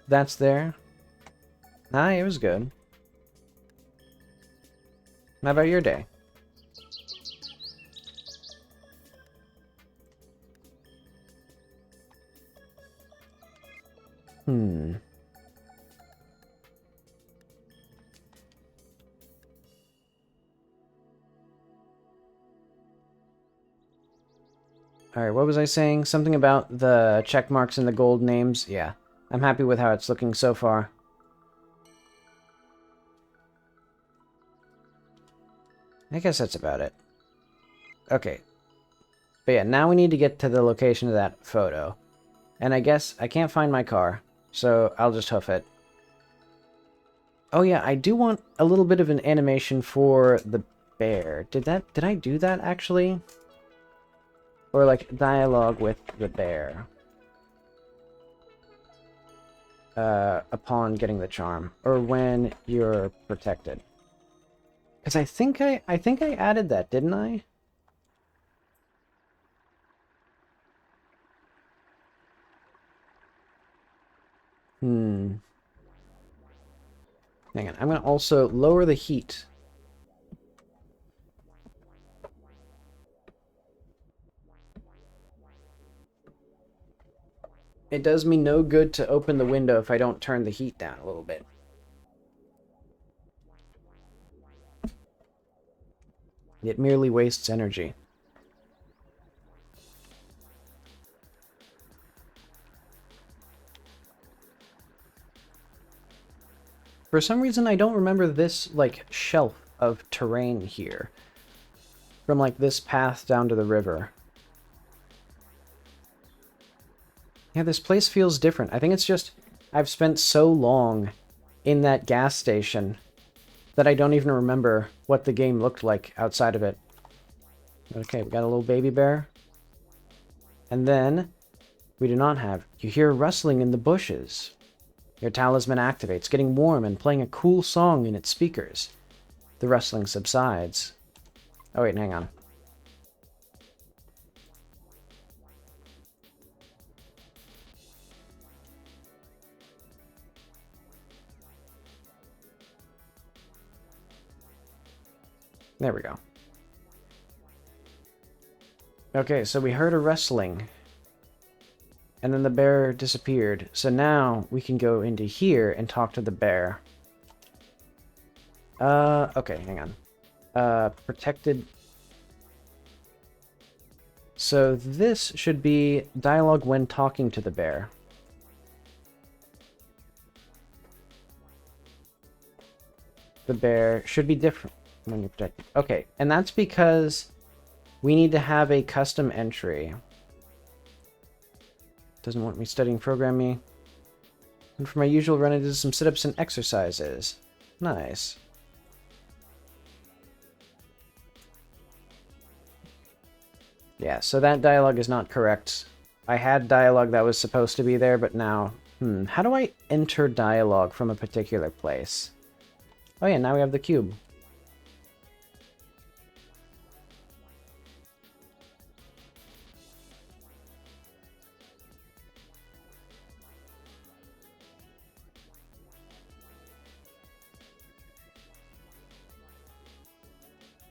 That's there. Ah, it was good. How about your day? Alright, what was I saying? Something about the check marks and the gold names? Yeah. I'm happy with how it's looking so far. I guess that's about it. Okay. But yeah, now we need to get to the location of that photo. And I guess I can't find my car, so I'll just hoof it. Oh yeah, I do want a little bit of an animation for the bear. Did I do that actually? Or like dialogue with the bear. Upon getting the charm. Or when you're protected. Because I think I added that, didn't I? Hang on, I'm going to also lower the heat. It does me no good to open the window if I don't turn the heat down a little bit. It merely wastes energy. For some reason, I don't remember this, like, shelf of terrain here. From, like, this path down to the river. Yeah, this place feels different. I think it's just I've spent so long in that gas station that I don't even remember what the game looked like outside of it. Okay, we got a little baby bear. And then we do not have... You hear rustling in the bushes. Your talisman activates, getting warm and playing a cool song in its speakers. The rustling subsides. Oh wait, hang on. There we go. Okay, so we heard a rustling. And then the bear disappeared. So now we can go into here and talk to the bear. Okay, hang on. Protected. So this should be dialogue when talking to the bear. The bear should be different when you're protected. Okay, and that's because we need to have a custom entry. Doesn't want me studying programming. And for my usual run, I did some sit-ups and exercises. Nice. Yeah, so that dialogue is not correct. I had dialogue that was supposed to be there, but now... how do I enter dialogue from a particular place? Oh yeah, now we have the cube.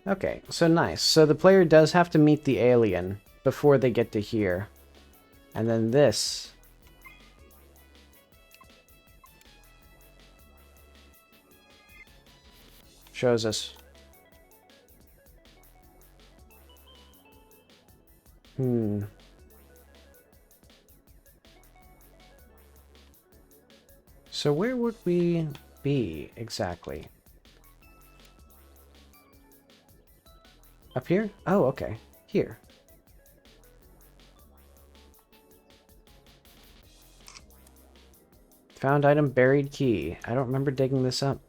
Okay, so nice. So the player does have to meet the alien before they get to here. And then this... shows us... So where would we be, exactly? Up here? Oh, okay. Here. Found item, buried key. I don't remember digging this up.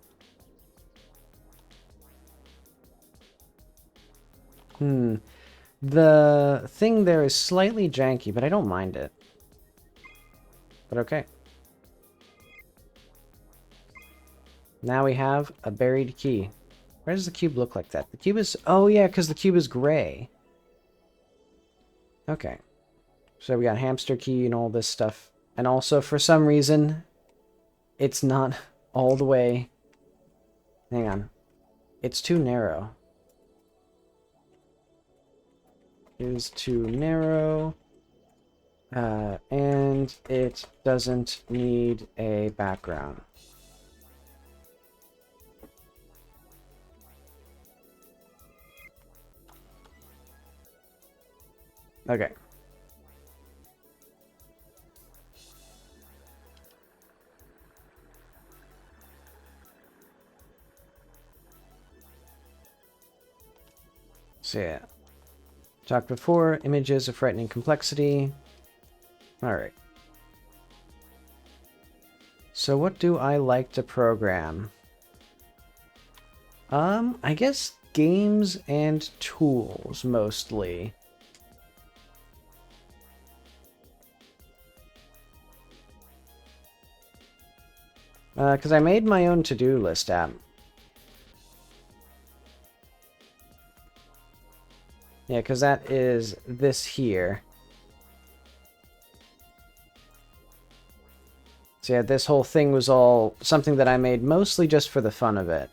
The thing there is slightly janky, but I don't mind it. But okay. Now we have a buried key. Why does the cube look like that? The cube is... Oh, yeah, because the cube is gray. Okay. So we got hamster key and all this stuff. And also, for some reason, it's not all the way... Hang on. It's too narrow. It is too narrow. And it doesn't need a background. Okay. So yeah. Talked before, images of frightening complexity. Alright. So what do I like to program? I guess games and tools, mostly. Because I made my own to-do list app. Yeah, because that is this here. So yeah, this whole thing was all something that I made mostly just for the fun of it.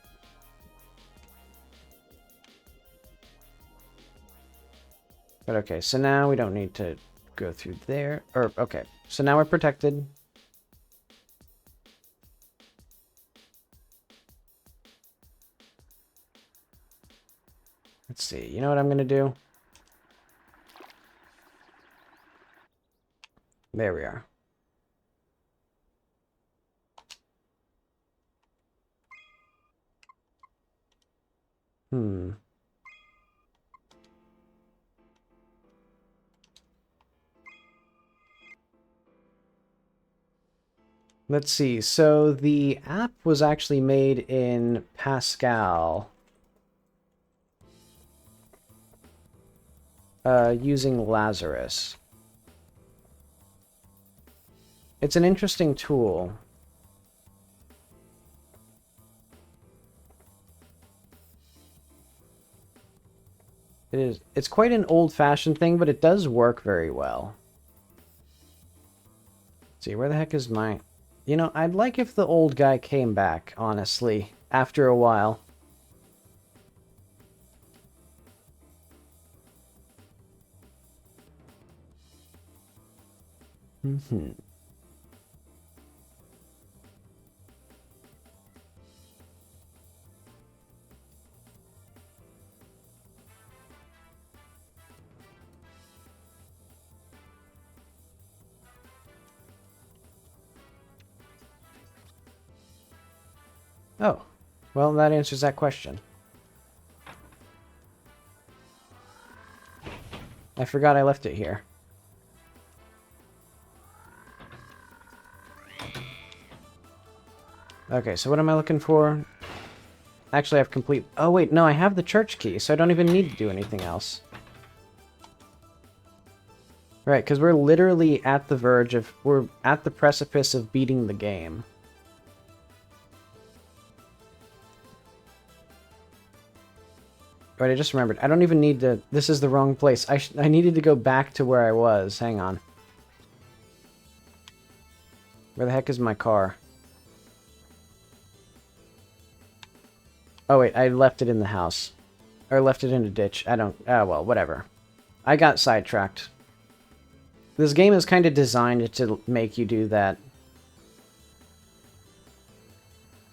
But okay, so now we don't need to go through there. Or, okay, so now we're protected. Let's see, you know what I'm going to do? There we are. Hmm. Let's see. So the app was actually made in Pascal. Using Lazarus. It's an interesting tool. It is. It's quite an old-fashioned thing, but it does work very well. Let's see, where the heck is my... You know, I'd like if the old guy came back, honestly, after a while. Mm-hmm. Oh, well, that answers that question. I forgot I left it here. Okay, so what am I looking for? Actually, I've complete... Oh, wait, no, I have the church key, so I don't even need to do anything else. Right, because we're literally at the verge of... We're at the precipice of beating the game. Right, I just remembered. I don't even need to... This is the wrong place. I needed to go back to where I was. Hang on. Where the heck is my car? Oh, wait, I left it in the house. Or left it in a ditch. I don't... Oh, well, whatever. I got sidetracked. This game is kind of designed to make you do that.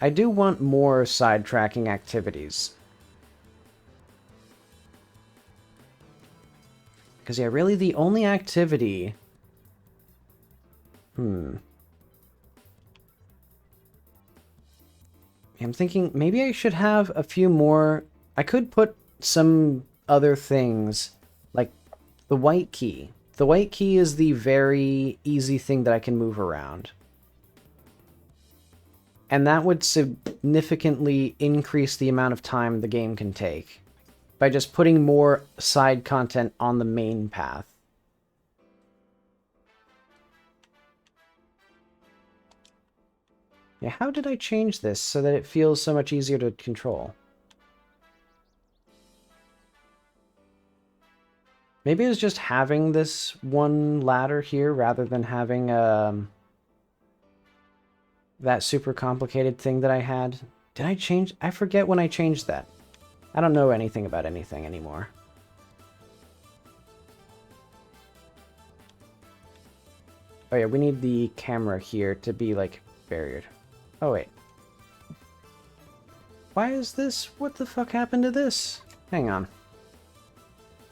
I do want more sidetracking activities. Because, yeah, really the only activity... I'm thinking maybe I should have a few more... I could put some other things, like the white key. The white key is the very easy thing that I can move around. And that would significantly increase the amount of time the game can take by just putting more side content on the main path. Yeah, how did I change this so that it feels so much easier to control? Maybe it was just having this one ladder here rather than having that super complicated thing that I had. Did I change? I forget when I changed that. I don't know anything about anything anymore. Oh yeah, we need the camera here to be, like, barriered. Oh wait. Why is this? What the fuck happened to this? Hang on.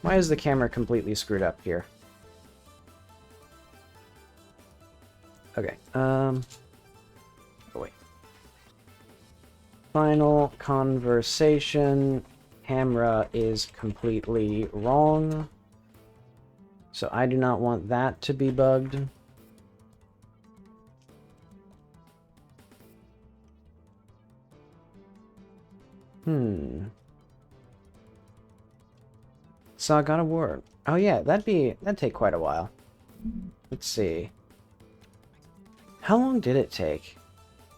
Why is the camera completely screwed up here? Okay, oh wait. Final conversation. Camera is completely wrong. So I do not want that to be bugged. Saw God of War. Oh yeah, that'd take quite a while. Let's see. How long did it take?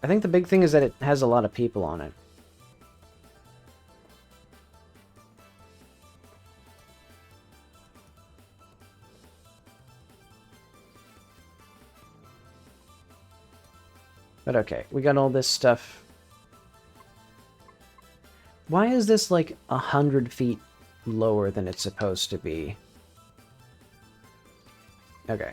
I think the big thing is that it has a lot of people on it. But okay, we got all this stuff. Why is this like 100 feet lower than it's supposed to be? Okay.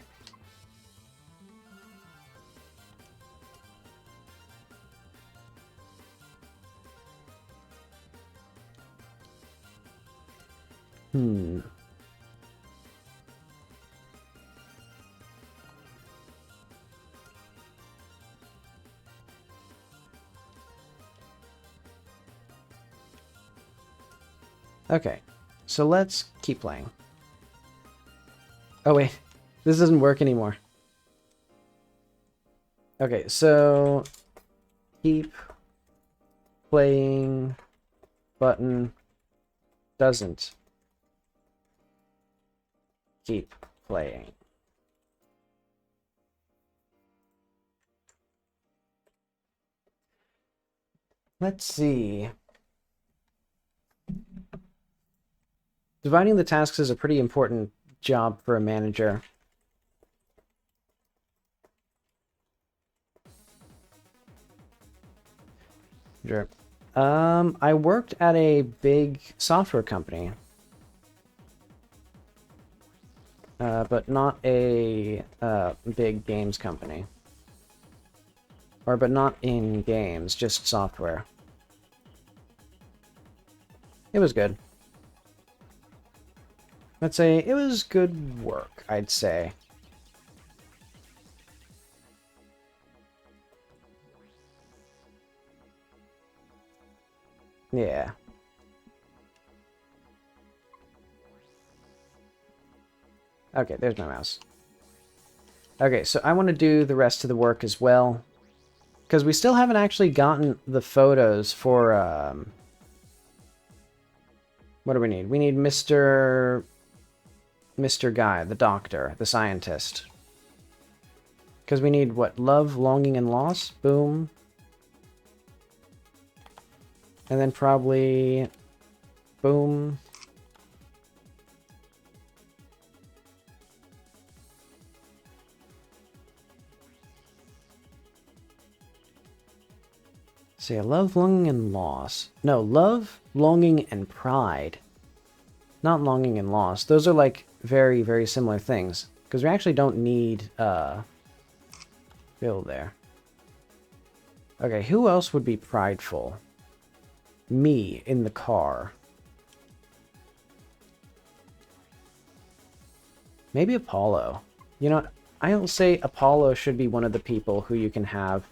Okay, so let's keep playing. Oh wait, this doesn't work anymore. Okay, so keep playing button doesn't keep playing. Let's see. Dividing the tasks is a pretty important job for a manager. Sure. I worked at a big software company. But not a big games company. But not in games, just software. It was good. I'd say it was good work, I'd say. Yeah. Okay, there's my mouse. Okay, so I want to do the rest of the work as well. Because we still haven't actually gotten the photos for, what do we need? We need Mr. Guy, the doctor, the scientist. Because we need, what, love, longing, and loss? Boom. And then probably... boom. Say, love, longing, and loss. No, love, longing, and pride. Not longing and loss. Those are, like, very, very similar things. Because we actually don't need, Bill there. Okay, who else would be prideful? Me, in the car. Maybe Apollo. You know, I'll say Apollo should be one of the people who you can have.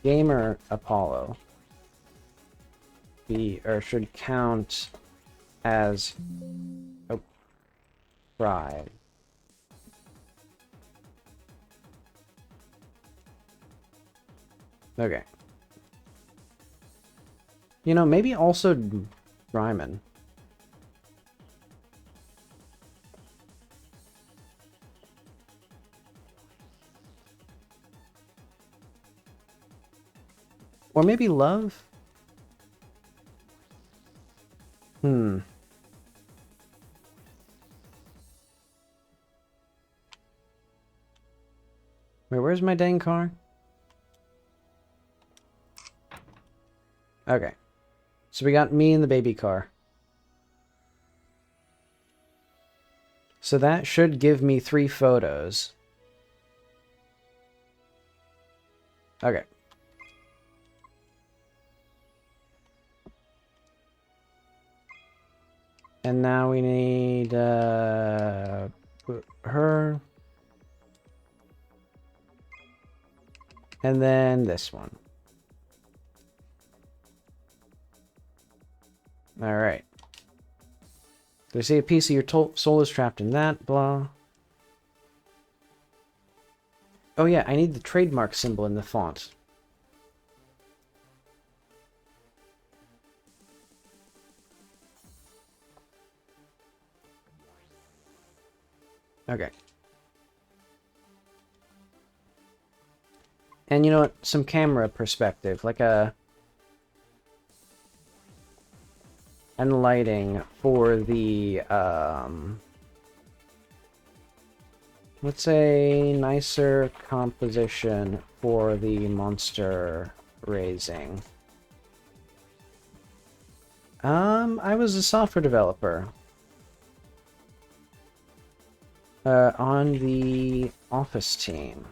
Gamer Apollo should count as pride. Okay. You know, maybe also Ryman. Or maybe love? Wait, where's my dang car? Okay. So we got me in the baby car. So that should give me 3 photos. Okay. And now we need her. And then this one. Alright. Do I see a piece of your soul is trapped in that? Blah. Oh yeah, I need the trademark symbol in the font. Okay. And you know what? Some camera perspective, like and lighting for the, let's say nicer composition for the monster raising. I was a software developer. On the Office team.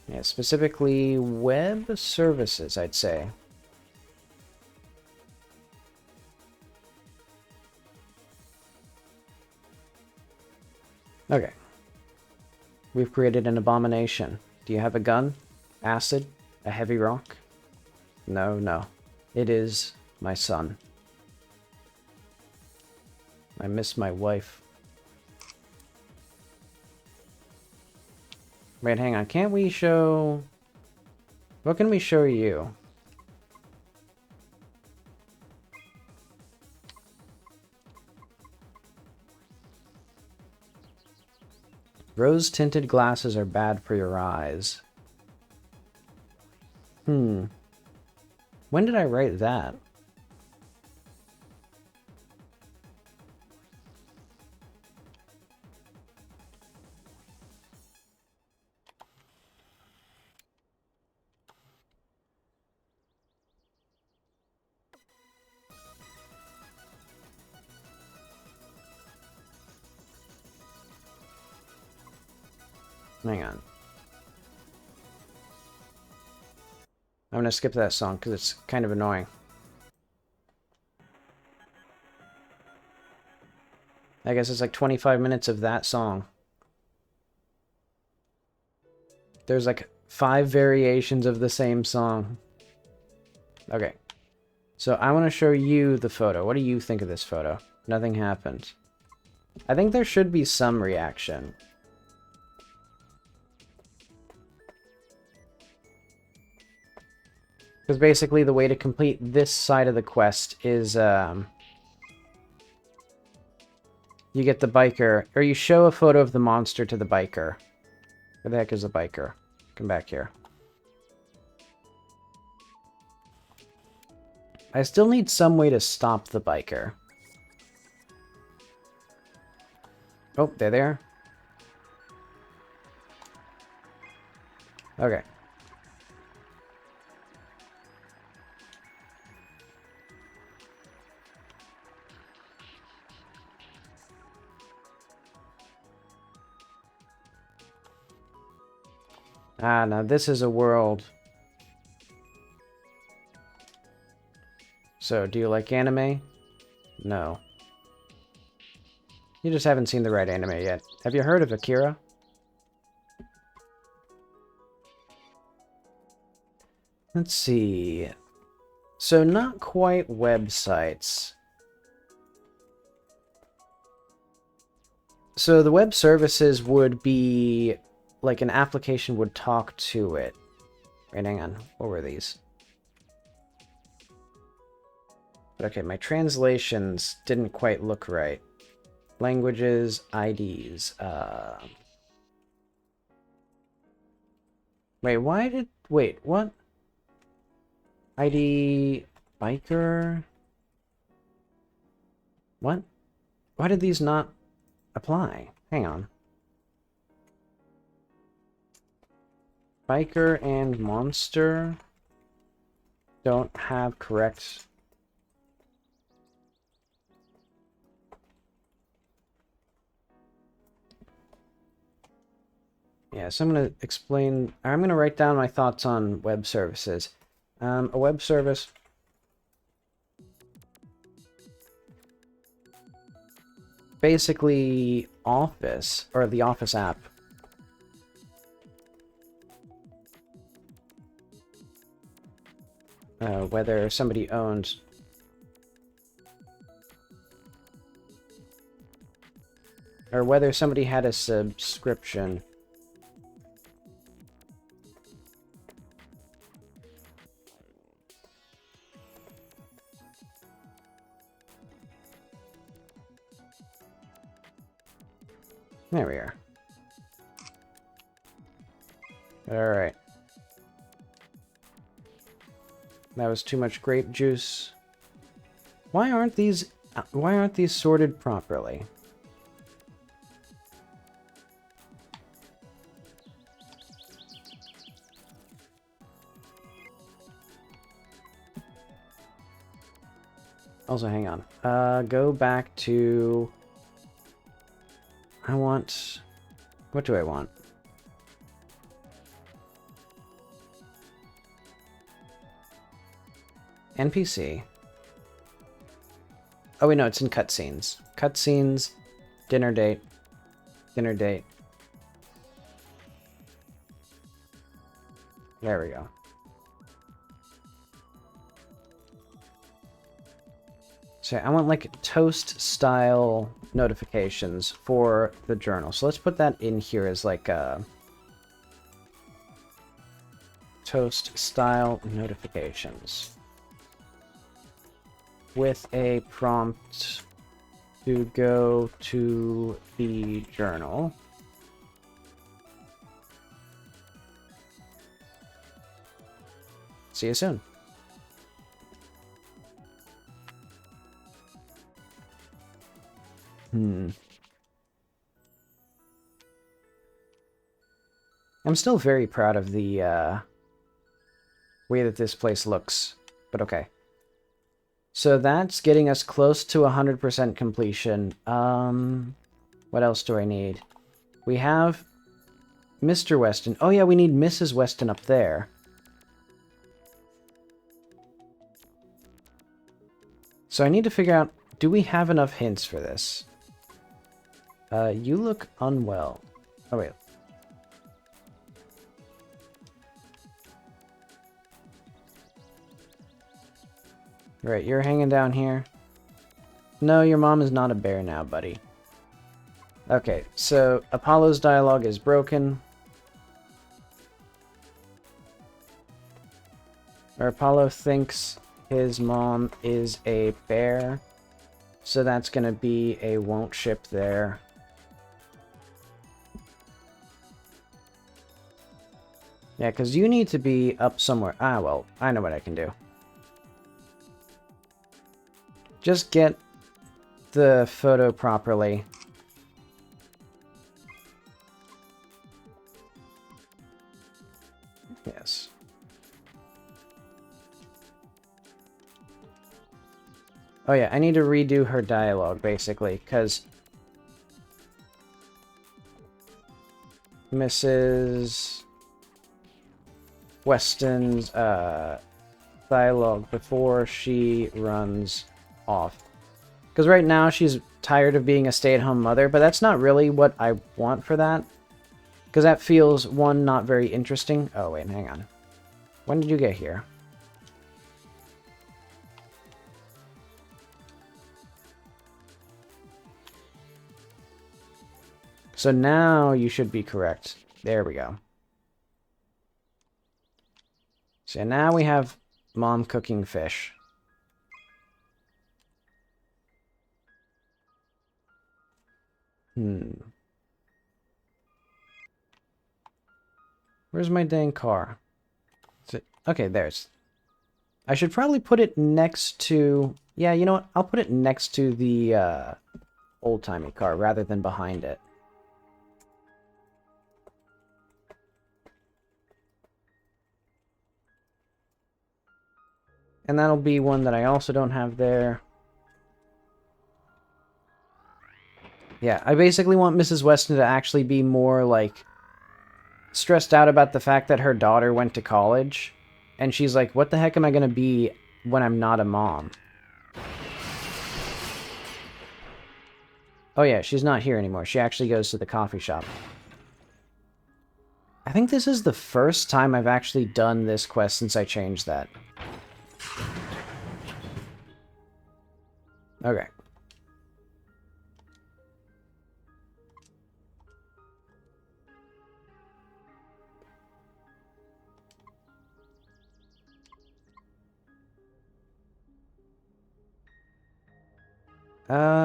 Yeah, specifically web services, I'd say. Okay. We've created an abomination. Do you have a gun? Acid? A heavy rock? No, no. It is my son. I miss my wife. Wait, hang on. Can't we show... What can we show you? Rose-tinted glasses are bad for your eyes. When did I write that? Hang on. I'm gonna skip that song because it's kind of annoying. I guess it's like 25 minutes of that song. There's like 5 variations of the same song. Okay. So I want to show you the photo. What do you think of this photo? Nothing happened. I think there should be some reaction. Because basically the way to complete this side of the quest is, you get the biker, or you show a photo of the monster to the biker. Where the heck is the biker? Come back here. I still need some way to stop the biker. Oh, they're there. Okay. Ah, now this is a world. So, do you like anime? No. You just haven't seen the right anime yet. Have you heard of Akira? Let's see. So, not quite websites. So, the web services would be... like an application would talk to it. Wait, hang on. What were these? Okay, my translations didn't quite look right. Languages, IDs. Wait, why did... Wait, what? ID... Biker... What? Why did these not apply? Hang on. Biker and monster don't have correct... Yeah, so I'm going to explain... I'm going to write down my thoughts on web services. A web service... basically Office, or the Office app. Whether somebody owns... or whether somebody had a subscription. There we are. Alright. That was too much grape juice. Why aren't these sorted properly? Also, hang on. Go back to... I want... What do I want? NPC. Oh wait, no, it's in cutscenes. Cutscenes, dinner date, dinner date. There we go. So I want like toast style notifications for the journal. So let's put that in here as like a toast style notifications with a prompt to go to the journal. See you soon. I'm still very proud of the way that this place looks, but okay. So that's getting us close to 100% completion. What else do I need? We have Mr. Weston. Oh yeah, we need Mrs. Weston up there. So I need to figure out, do we have enough hints for this? You look unwell. Oh wait. Right, you're hanging down here. No, your mom is not a bear now, buddy. Okay, so Apollo's dialogue is broken. Or Apollo thinks his mom is a bear. So that's going to be a won't ship there. Yeah, because you need to be up somewhere. Ah, well, I know what I can do. Just get the photo properly. Yes. Oh yeah, I need to redo her dialogue, basically, because Mrs. Weston's dialogue before she runs off. Because right now she's tired of being a stay-at-home mother, but that's not really what I want for that. Because that feels, one, not very interesting. Oh, wait, hang on. When did you get here? So now you should be correct. There we go. So now we have mom cooking fish. Where's my dang car? Okay, there's. I should probably put it next to... Yeah, you know what? I'll put it next to the old-timey car rather than behind it. And that'll be one that I also don't have there. Yeah, I basically want Mrs. Weston to actually be more, like, stressed out about the fact that her daughter went to college. And she's like, what the heck am I going to be when I'm not a mom? Oh yeah, she's not here anymore. She actually goes to the coffee shop. I think this is the first time I've actually done this quest since I changed that. Okay.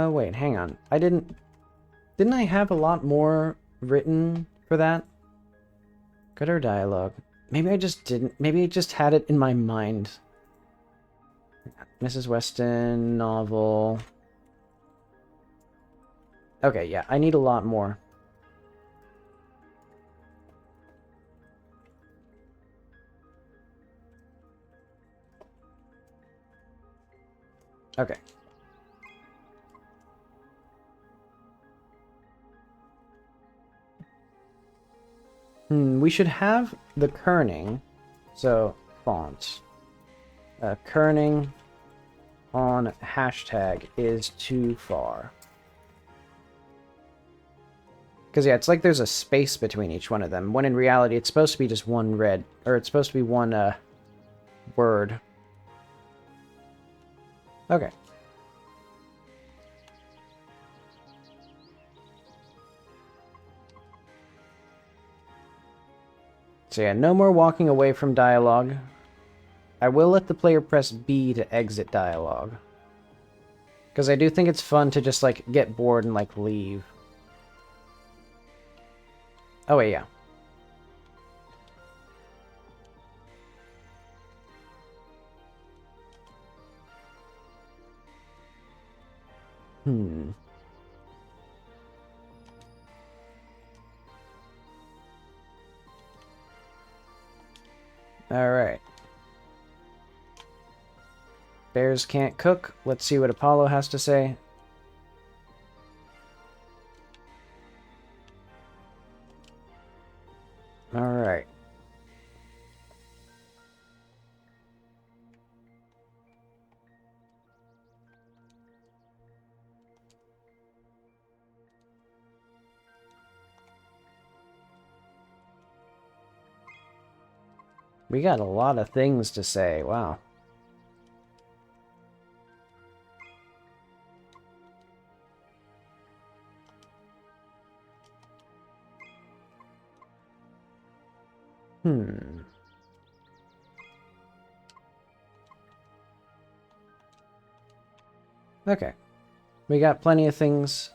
Wait, hang on. Didn't I have a lot more written for that? Good or dialogue? Maybe I just didn't. Maybe I just had it in my mind. Mrs. Weston, novel. Okay, yeah, I need a lot more. Okay. We should have the kerning. So, font. Kerning on hashtag is too far. Because, yeah, it's like there's a space between each one of them, when in reality it's supposed to be just one red, or it's supposed to be one, word. Okay. So yeah, no more walking away from dialogue. I will let the player press B to exit dialogue. Because I do think it's fun to just, like, get bored and, like, leave. Oh, wait, yeah. Alright. Bears can't cook. Let's see what Apollo has to say. Alright. We got a lot of things to say. Wow. Okay. We got plenty of things.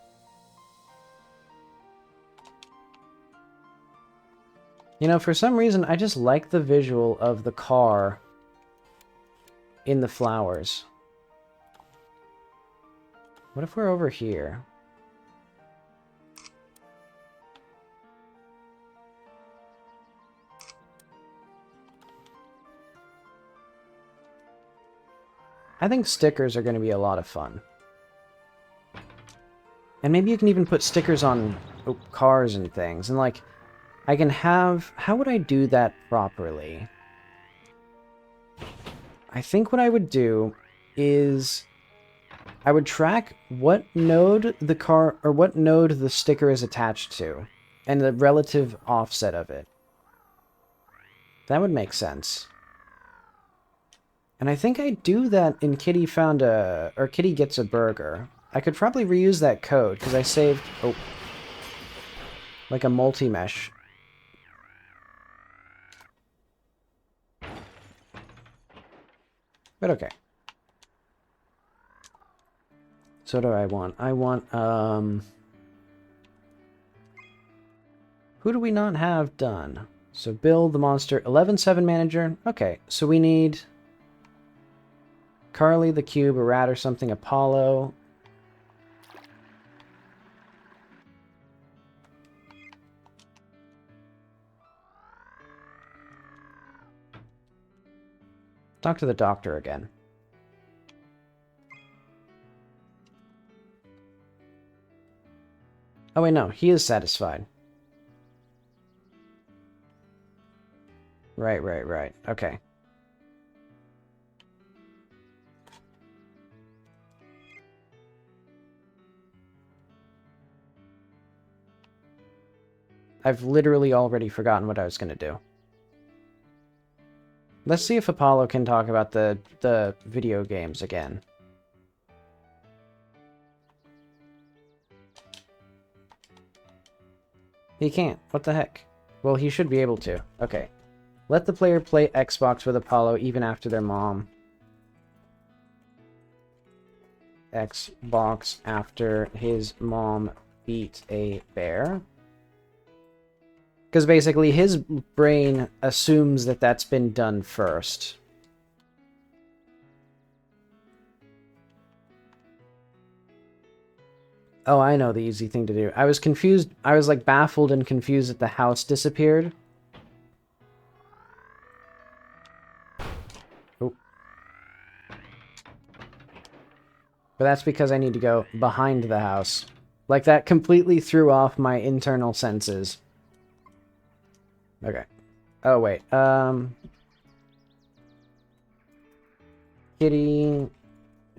You know, for some reason, I just like the visual of the car in the flowers. What if we're over here? I think stickers are going to be a lot of fun. And maybe you can even put stickers on cars and things. And, like, I can have... How would I do that properly? I think what I would do is... I would track what node the car... Or what node the sticker is attached to. And the relative offset of it. That would make sense. And I think I do that in Kitty Found a... Or Kitty Gets a Burger. I could probably reuse that code, because I saved... Oh. Like a multi-mesh. But okay. So what do I want? I want, who do we not have done? So Bill the monster, 11-7 manager. Okay, so we need Carly the cube, a rat or something, Apollo. Talk to the doctor again. Oh wait, no, he is satisfied. Right. Okay. I've literally already forgotten what I was going to do. Let's see if Apollo can talk about the video games again. He can't. What the heck? Well, he should be able to. Okay. Let the player play Xbox with Apollo even after their mom. Xbox after his mom beat a bear. Because basically his brain assumes that that's been done first. Oh, I know the easy thing to do. I was confused. I was like baffled and confused that the house disappeared. Oh. But that's because I need to go behind the house. Like, that completely threw off my internal senses. Okay. Oh, wait. Kitty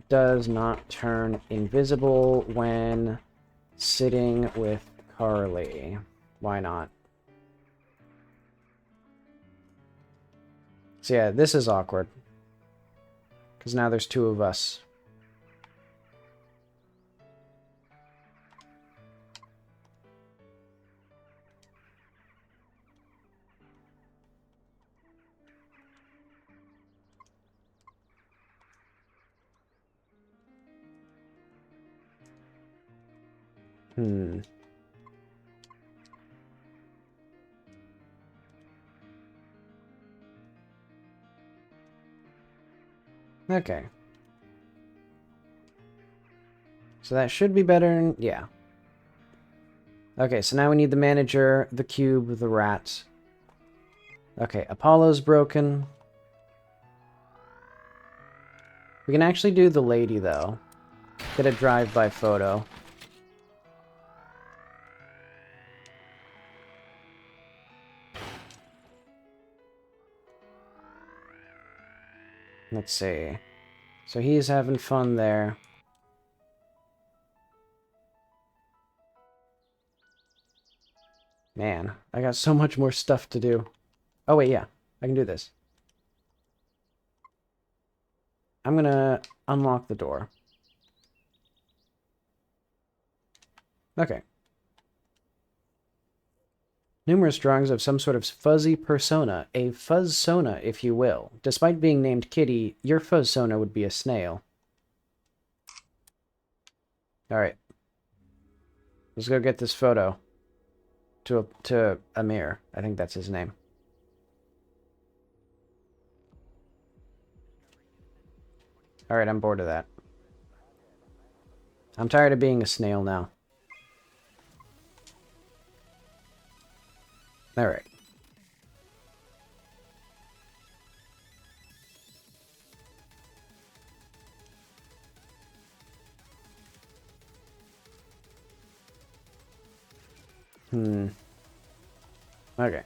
does not turn invisible when sitting with Carly. Why not? So yeah, this is awkward. Because now there's two of us. Hmm. Okay. So that should be better. Yeah. Okay, so now we need the manager, the cube, the rat. Okay, Apollo's broken. We can actually do the lady, though. Get a drive-by photo. Let's see. So he's having fun there. Man, I got so much more stuff to do. Oh, wait, yeah. I can do this. I'm gonna unlock the door. Okay. Numerous drawings of some sort of fuzzy persona, a fuzzsona, if you will. Despite being named Kitty, your fuzzsona would be a snail. Alright. Let's go get this photo. To Amir. I think that's his name. Alright, I'm bored of that. I'm tired of being a snail now. Alright. Okay.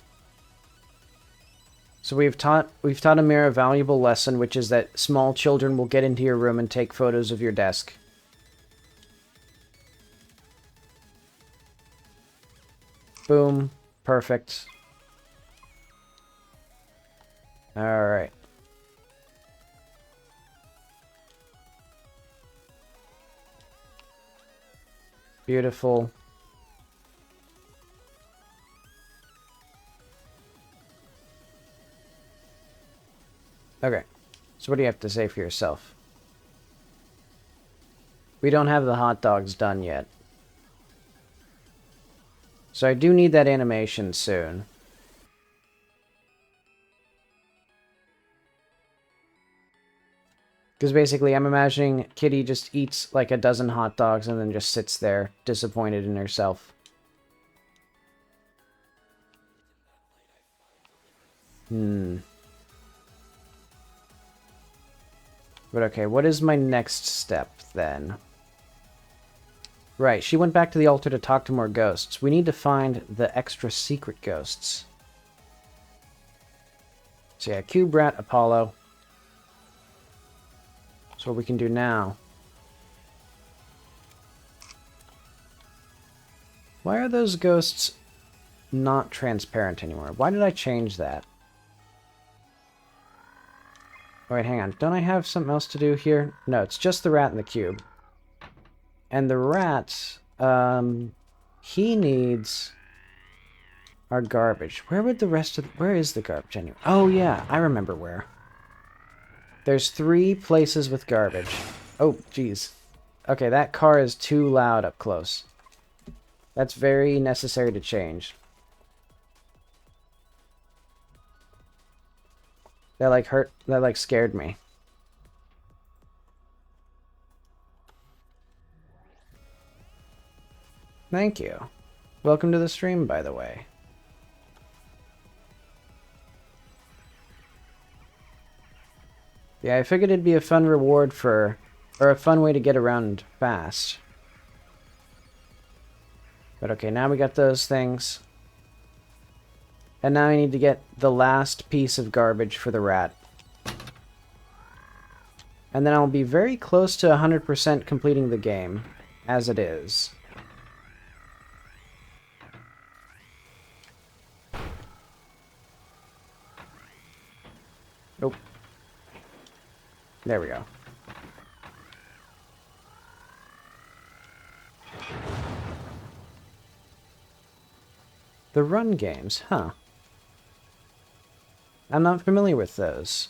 So we've taught Amir a valuable lesson, which is that small children will get into your room and take photos of your desk. Boom. Perfect. Alright. Beautiful. Okay. So what do you have to say for yourself? We don't have the hot dogs done yet. So I do need that animation soon. Because basically I'm imagining Kitty just eats like a dozen hot dogs and then just sits there disappointed in herself. But okay, what is my next step then? Right, she went back to the altar to talk to more ghosts. We need to find the extra secret ghosts. So yeah, Cube Rat, Apollo. So what we can do now. Why are those ghosts not transparent anymore? Why did I change that? Oh, wait, hang on. Don't I have something else to do here? No, it's just the rat and the cube. And the rat, he needs our garbage. Where would the rest of... Where is the garbage anyway? Oh, yeah, I remember where. There's 3 places with garbage. Oh, jeez. Okay, that car is too loud up close. That's very necessary to change. That, like, hurt... That, like, scared me. Thank you. Welcome to the stream, by the way. Yeah, I figured it'd be a fun reward for... Or a fun way to get around fast. But okay, now we got those things. And now I need to get the last piece of garbage for the rat. And then I'll be very close to 100% completing the game, as it is. Nope. There we go. The run games, huh? I'm not familiar with those.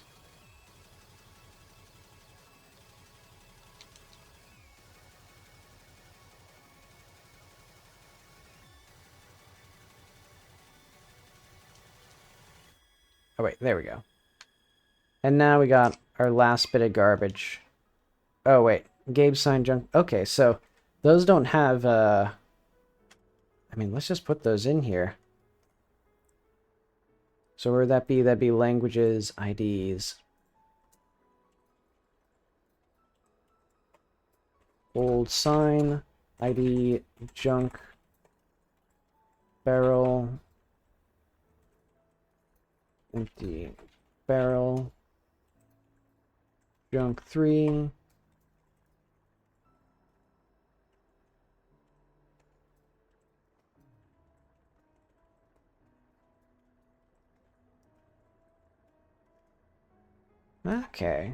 Oh, wait, there we go. And now we got our last bit of garbage. Oh, wait. Gabe sign junk. Okay, so those don't have, I mean, let's just put those in here. So where would that be? That'd be languages, IDs. Old sign, ID, junk, barrel, empty barrel, junk 3. Okay.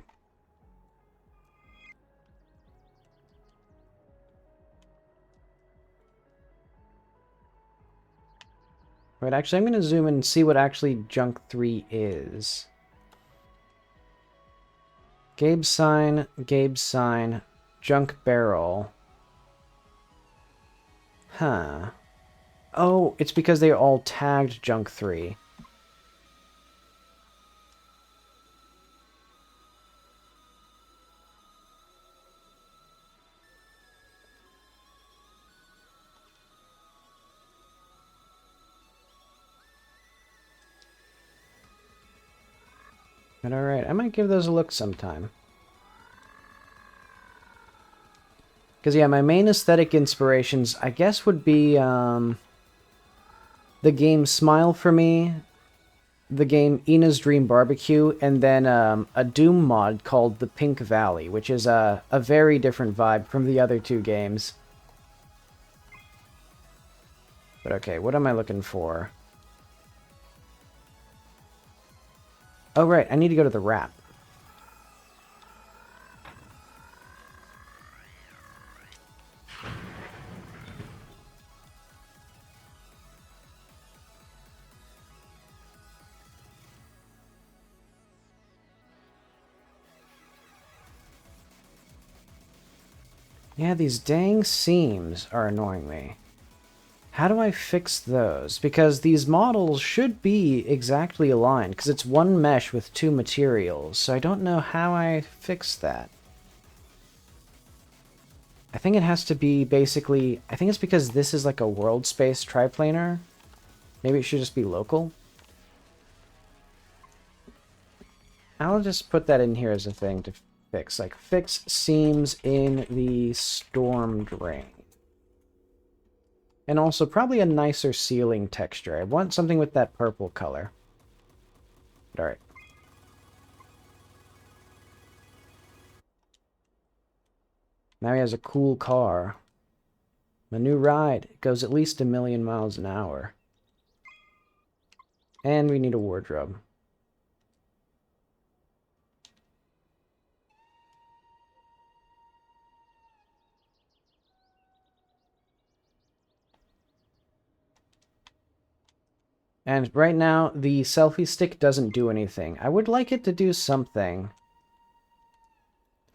Right, actually, I'm going to zoom in and see what actually junk 3 is. Gabe sign, junk barrel. Huh. Oh, it's because they all tagged junk 3. But alright, I might give those a look sometime. Because, yeah, my main aesthetic inspirations, I guess, would be the game Smile for Me, the game Ina's Dream Barbecue, and then a Doom mod called The Pink Valley, which is a very different vibe from the other two games. But okay, what am I looking for? Oh, right, I need to go to the wrap. Yeah, these dang seams are annoying me. How do I fix those? Because these models should be exactly aligned, because it's one mesh with two materials, so I don't know how I fix that. I think it has to be basically... I think it's because this is like a world space triplanar. Maybe it should just be local. I'll just put that in here as a thing to fix. Like, fix seams in the storm drain. And also probably a nicer ceiling texture. I want something with that purple color. Alright. Now he has a cool car. A new ride. It goes at least 1,000,000 miles an hour. And we need a wardrobe. And right now, the selfie stick doesn't do anything. I would like it to do something.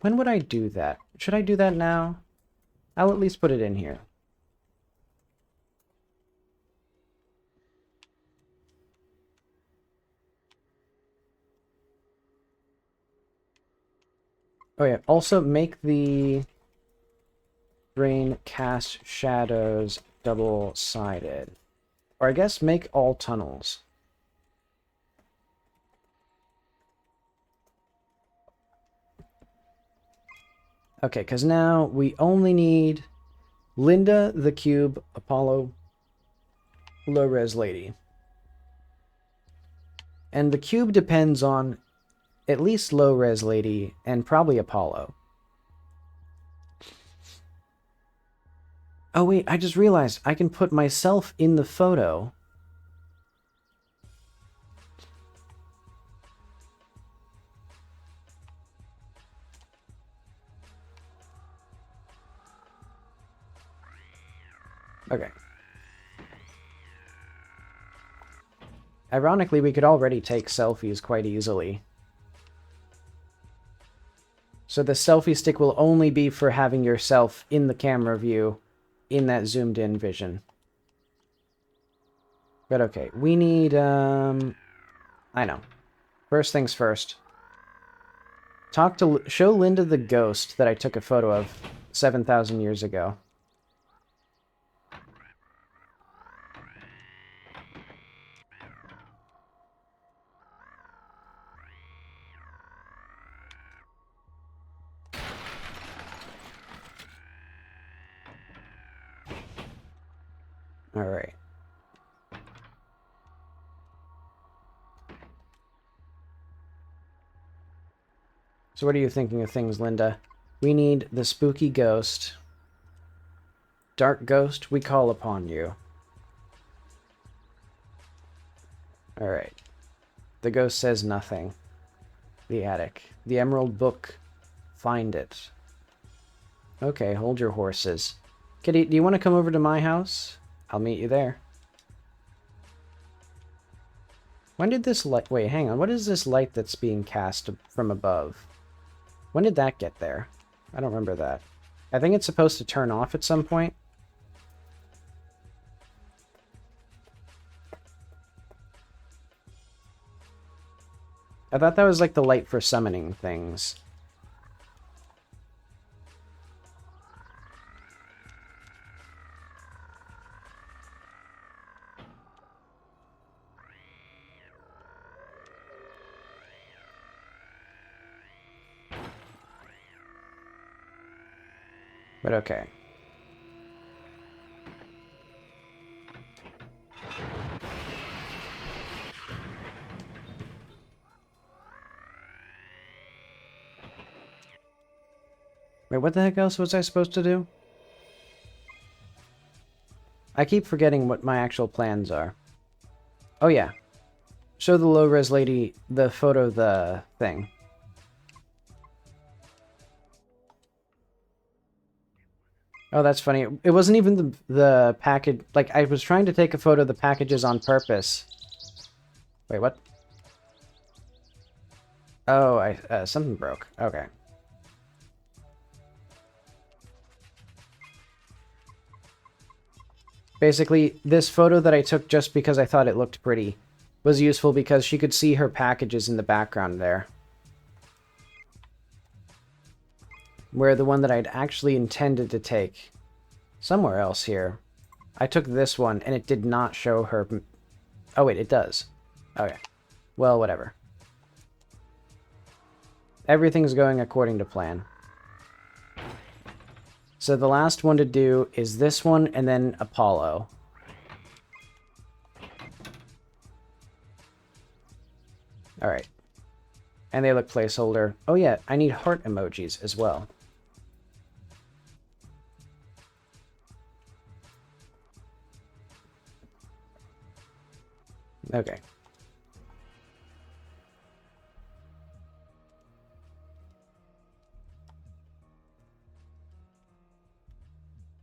When would I do that? Should I do that now? I'll at least put it in here. Oh yeah, also make the drain cast shadows double-sided. Or I guess make all tunnels. Okay, because now we only need Linda, the cube, Apollo, low-res lady. And the cube depends on at least low-res lady and probably Apollo. Oh wait, I just realized I can put myself in the photo. Okay. Ironically, we could already take selfies quite easily. So the selfie stick will only be for having yourself in the camera view in that zoomed in vision. But okay, we need, I know. First things first. Show Linda the ghost that I took a photo of 7,000 years ago. All right. So what are you thinking of things, Linda? We need the spooky ghost. Dark ghost, we call upon you. All right. The ghost says nothing. The attic. The emerald book. Find it. Okay, hold your horses. Kitty, do you want to come over to my house? I'll meet you there. When did this light... Wait, hang on. What is this light that's being cast from above? When did that get there? I don't remember that. I think it's supposed to turn off at some point. I thought that was like the light for summoning things. But okay. Wait, what the heck else was I supposed to do? I keep forgetting what my actual plans are. Oh yeah. Show the low-res lady the photo of the thing. Oh, that's funny. It wasn't even the package... Like, I was trying to take a photo of the packages on purpose. Wait, what? Oh, something broke. Okay. Basically, this photo that I took just because I thought it looked pretty was useful because she could see her packages in the background there. Where the one that I'd actually intended to take somewhere else here, I took this one and it did not show her... Oh wait, it does. Okay. Well, whatever. Everything's going according to plan. So the last one to do is this one and then Apollo. Alright. And they look placeholder. Oh yeah, I need heart emojis as well. Okay.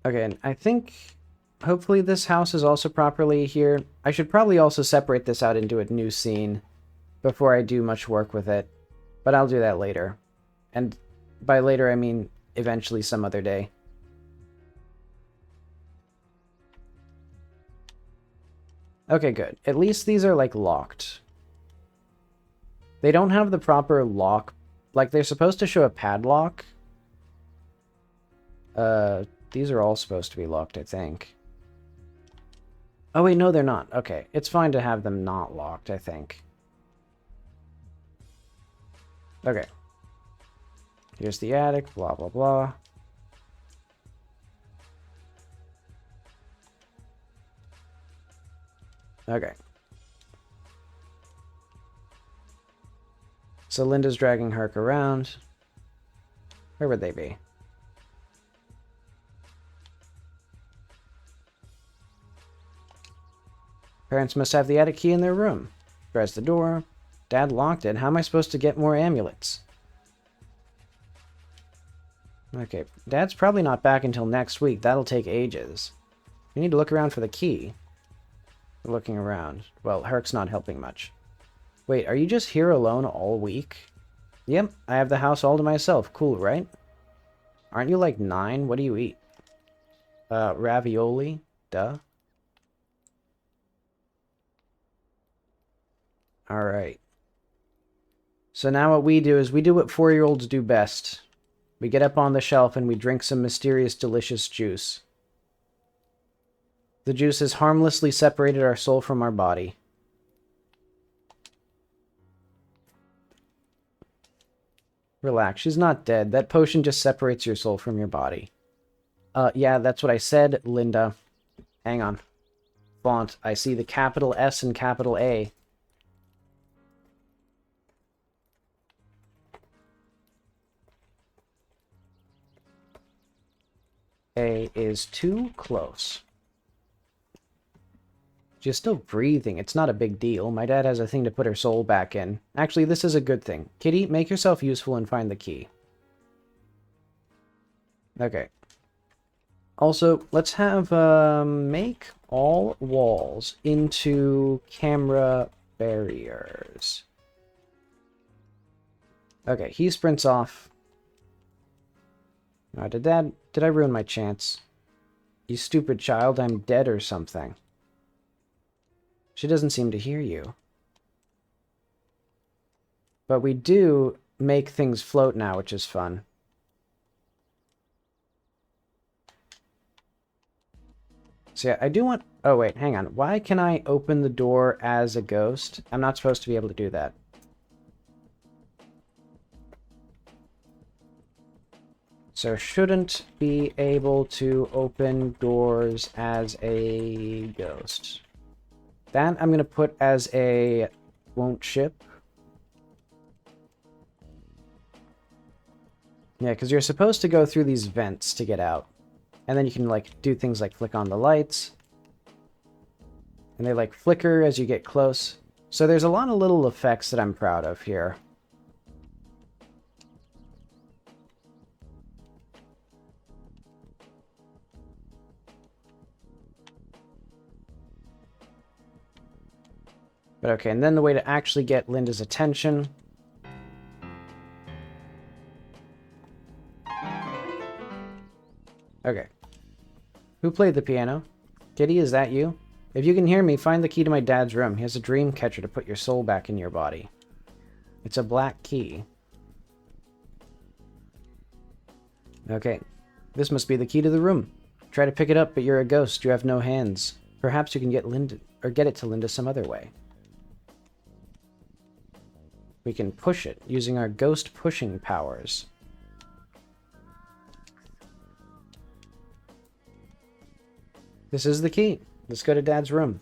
Okay, and I think hopefully this house is also properly here. I should probably also separate this out into a new scene before I do much work with it, but I'll do that later. And by later, I mean eventually some other day. Okay, good. At least these are, like, locked. They don't have the proper lock. Like, they're supposed to show a padlock. These are all supposed to be locked, I think. Oh, wait, no, they're not. Okay, it's fine to have them not locked, I think. Okay. Here's the attic, blah, blah, blah. Okay. So Linda's dragging Herc around. Where would they be? Parents must have the attic key in their room. Tries the door. Dad locked it. How am I supposed to get more amulets? Okay, Dad's probably not back until next week. That'll take ages. We need to look around for the key. We're looking around. Well, Herc's not helping much. Wait, are you just here alone all week? Yep, I have the house all to myself. Cool, right? Aren't you like 9? What do you eat? Ravioli? Duh. Alright. So now what we do is we do what 4-year-olds do best. We get up on the shelf and we drink some mysterious, delicious juice. The juice has harmlessly separated our soul from our body. Relax, she's not dead. That potion just separates your soul from your body. Yeah, that's what I said, Linda. Hang on. Font, I see the capital S and capital A. A is too close. She's still breathing. It's not a big deal. My dad has a thing to put her soul back in. Actually, this is a good thing. Kitty, make yourself useful and find the key. Okay. Also, let's have, make all walls into camera barriers. Okay, he sprints off. Did I ruin my chance? You stupid child, I'm dead or something. She doesn't seem to hear you. But we do make things float now, which is fun. So yeah, I do want... Oh, wait, hang on. Why can I open the door as a ghost? I'm not supposed to be able to do that. So shouldn't be able to open doors as a ghost. That I'm going to put as a won't ship. Yeah, because you're supposed to go through these vents to get out. And then you can, like, do things like flick on the lights. And they, like, flicker as you get close. So there's a lot of little effects that I'm proud of here. But okay, and then the way to actually get Linda's attention... Okay. Who played the piano? Kitty, is that you? If you can hear me, find the key to my dad's room. He has a dream catcher to put your soul back in your body. It's a black key. Okay. This must be the key to the room. Try to pick it up, but you're a ghost. You have no hands. Perhaps you can get Linda, or get it to Linda some other way. We can push it using our ghost pushing powers. This is the key. Let's go to Dad's room.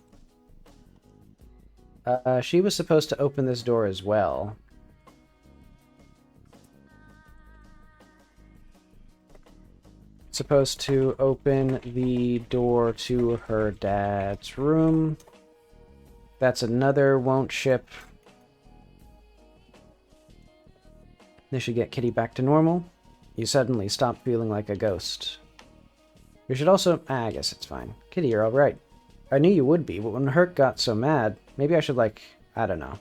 She was supposed to open this door as well. Supposed to open the door to her dad's room. That's another won't ship. This should get Kitty back to normal. You suddenly stop feeling like a ghost. You should also... I guess it's fine. Kitty, you're alright. I knew you would be, but when Herc got so mad, maybe I should, like... I don't know.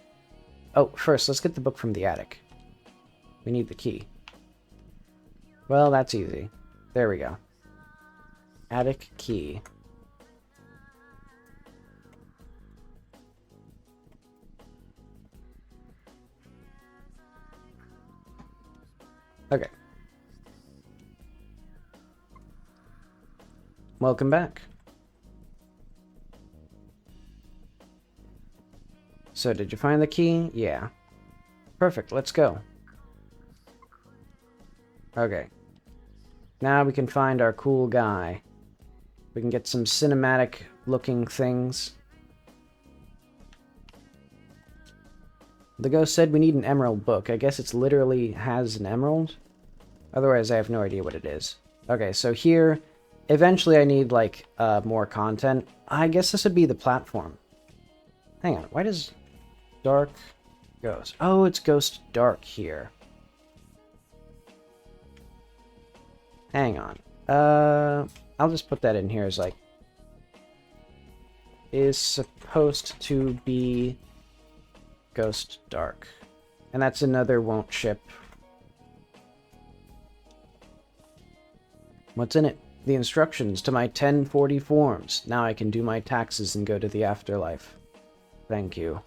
Oh, first, let's get the book from the attic. We need the key. Well, that's easy. There we go. Attic key. Okay. Welcome back. So, did you find the key? Yeah. Perfect, let's go. Okay. Now we can find our cool guy. We can get some cinematic looking things. The ghost said we need an emerald book. I guess it's literally has an emerald. Otherwise, I have no idea what it is. Okay, so here, eventually I need, like, more content. I guess this would be the platform. Hang on, why does dark ghost? Oh, it's ghost dark here. Hang on. I'll just put that in here as, like, is supposed to be ghost dark. And that's another won't ship. What's in it? The instructions to my 1040 forms. Now I can do my taxes and go to the afterlife. Thank you.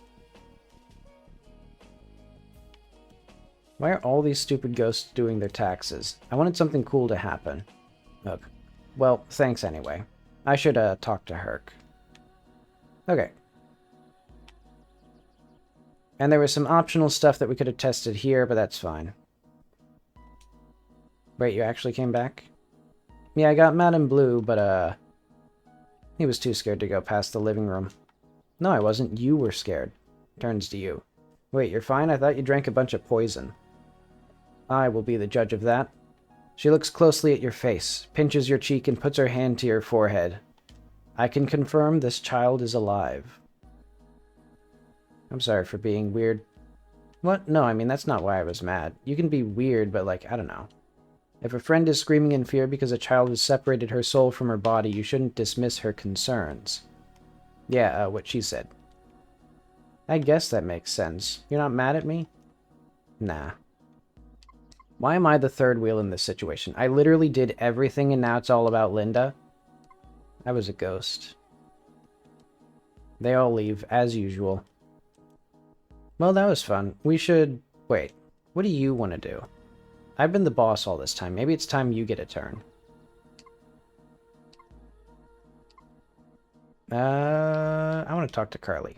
Why are all these stupid ghosts doing their taxes? I wanted something cool to happen. Okay. Well, thanks anyway. I should, talk to Herc. Okay. And there was some optional stuff that we could have tested here, but that's fine. Wait, you actually came back? Yeah, I got Madame Blue, but, he was too scared to go past the living room. No, I wasn't. You were scared. Turns to you. Wait, you're fine? I thought you drank a bunch of poison. I will be the judge of that. She looks closely at your face, pinches your cheek, and puts her hand to your forehead. I can confirm this child is alive. I'm sorry for being weird. What? No, I mean, that's not why I was mad. You can be weird, but, like, I don't know. If a friend is screaming in fear because a child has separated her soul from her body, you shouldn't dismiss her concerns. Yeah, what she said. I guess that makes sense. You're not mad at me? Nah. Why am I the third wheel in this situation? I literally did everything and now it's all about Linda? I was a ghost. They all leave, as usual. Well, that was fun. We should... Wait, what do you want to do? I've been the boss all this time. Maybe it's time you get a turn. I want to talk to Carly.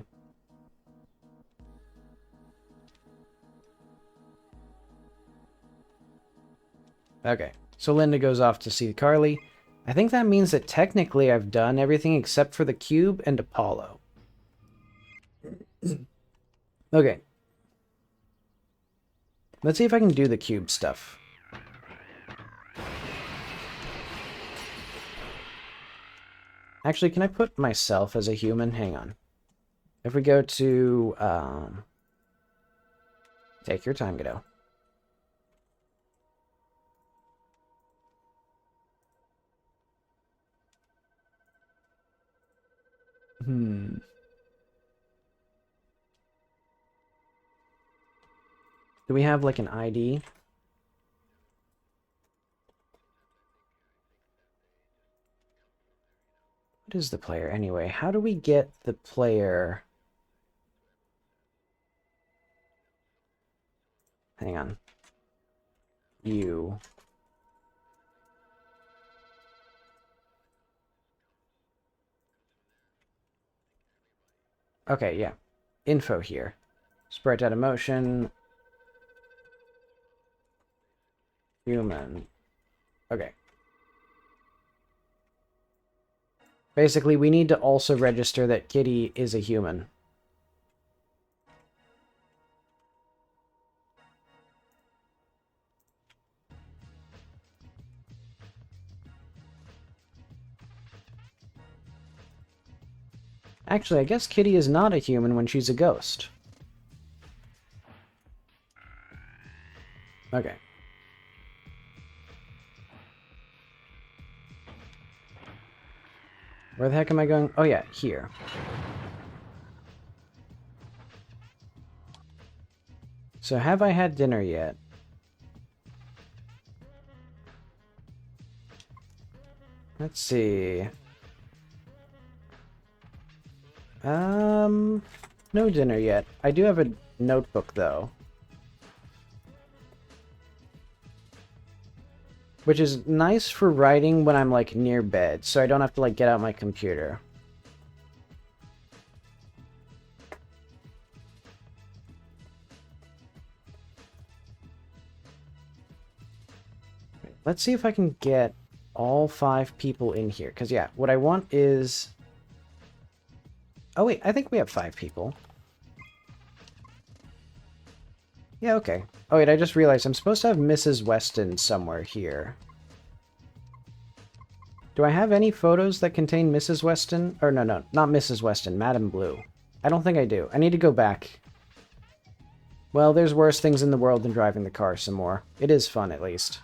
Okay, so Linda goes off to see Carly. I think that means that technically I've done everything except for the cube and Apollo. Okay. Let's see if I can do the cube stuff. Actually, can I put myself as a human? Hang on. If we go to... Take your time, Godot. Do we have, like, an ID? What is the player, anyway? How do we get the player... Hang on. You. Okay, yeah. Info here. Sprite out of motion. Human. Okay. Basically, we need to also register that Kitty is a human. Actually, I guess Kitty is not a human when she's a ghost. Okay. Where the heck am I going? Oh yeah, here. So have I had dinner yet? Let's see. No dinner yet. I do have a notebook though. Which is nice for writing when I'm, like, near bed, so I don't have to, like, get out my computer. Let's see if I can get all 5 people in here. Because, yeah, what I want is... Oh, wait, I think we have 5 people. Yeah, okay. Oh, wait, I just realized I'm supposed to have Mrs. Weston somewhere here. Do I have any photos that contain Mrs. Weston? Or no, not Mrs. Weston, Madame Blue. I don't think I do. I need to go back. Well, there's worse things in the world than driving the car some more. It is fun, at least.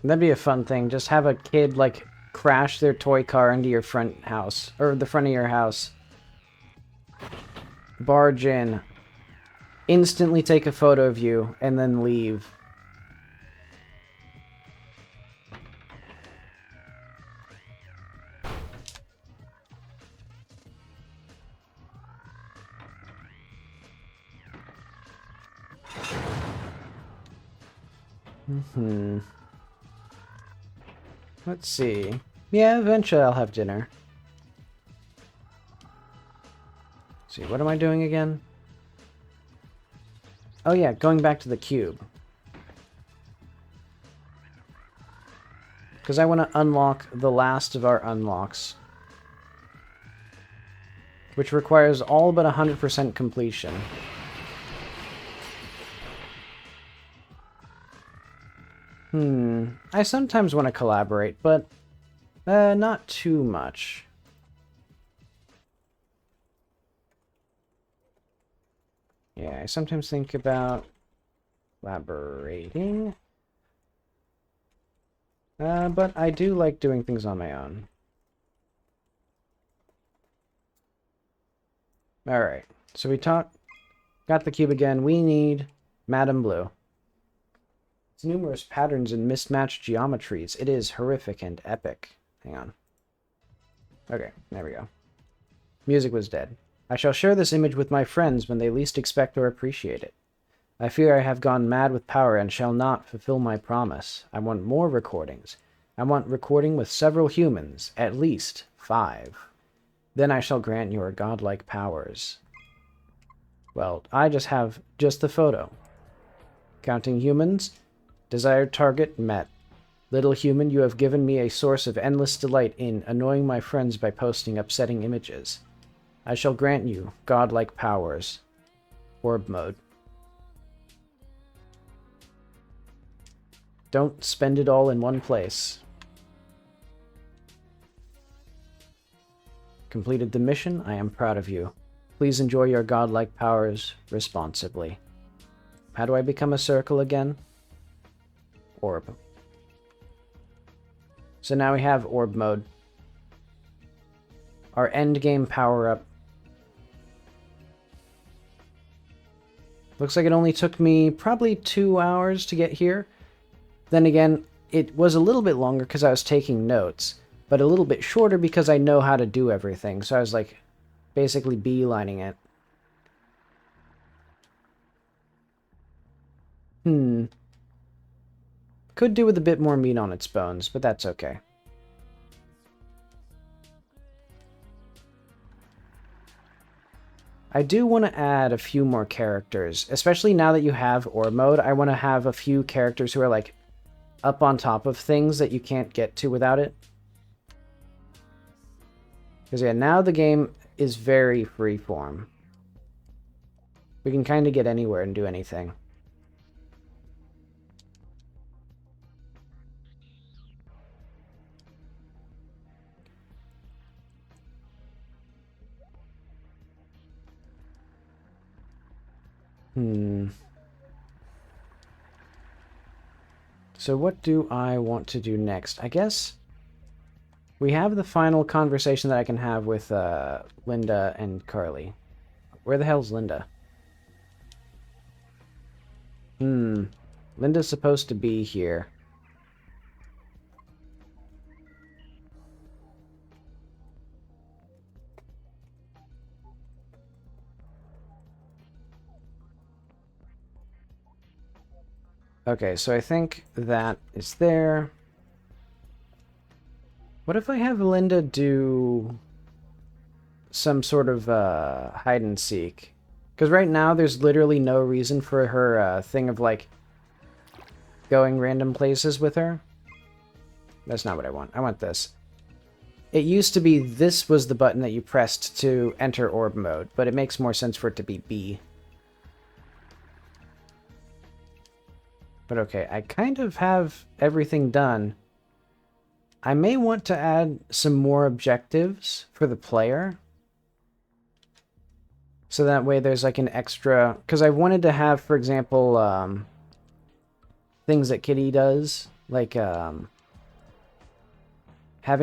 That'd be a fun thing. Just have a kid, like, crash their toy car into your front house. Or the front of your house. barge in, instantly take a photo of you, and then leave. Let's see. Yeah, eventually I'll have dinner. Let's see, what am I doing again? Oh yeah, going back to the cube. Because I want to unlock the last of our unlocks. Which requires all but 100% completion. I sometimes want to collaborate, but not too much. Yeah, I sometimes think about collaborating. But I do like doing things on my own. Alright, so we got the cube again. We need Madame Blue. Its numerous patterns and mismatched geometries. It is horrific and epic. Hang on. Okay, there we go. Music was dead. I shall share this image with my friends when they least expect or appreciate it. I fear I have gone mad with power and shall not fulfill my promise. I want more recordings. I want recording with several humans, at least 5. Then I shall grant your godlike powers. Well, I just have the photo. Counting humans, desired target met. Little human, you have given me a source of endless delight in annoying my friends by posting upsetting images. I shall grant you godlike powers. Orb mode. Don't spend it all in one place. Completed the mission. I am proud of you. Please enjoy your godlike powers responsibly. How do I become a circle again? Orb. So now we have orb mode. Our endgame power-up. Looks like it only took me probably 2 hours to get here. Then again, it was a little bit longer because I was taking notes, but a little bit shorter because I know how to do everything. So I was like, basically beelining it. Could do with a bit more meat on its bones, but that's okay. I do want to add a few more characters, especially now that you have orb mode. I want to have a few characters who are like up on top of things that you can't get to without it. Because yeah, now the game is very freeform. We can kind of get anywhere and do anything. So what do I want to do next? I guess we have the final conversation that I can have with Linda and Carly. Where the hell's Linda? Linda's supposed to be here. Okay, so I think that is there. What if I have Linda do some sort of hide and seek? Because right now there's literally no reason for her thing of like going random places with her. That's not what I want. I want this. It used to be this was the button that you pressed to enter orb mode, but it makes more sense for it to be B. But okay, I kind of have everything done. I may want to add some more objectives for the player. So that way there's like an extra... Because I wanted to have, for example, things that Kitty does. Like having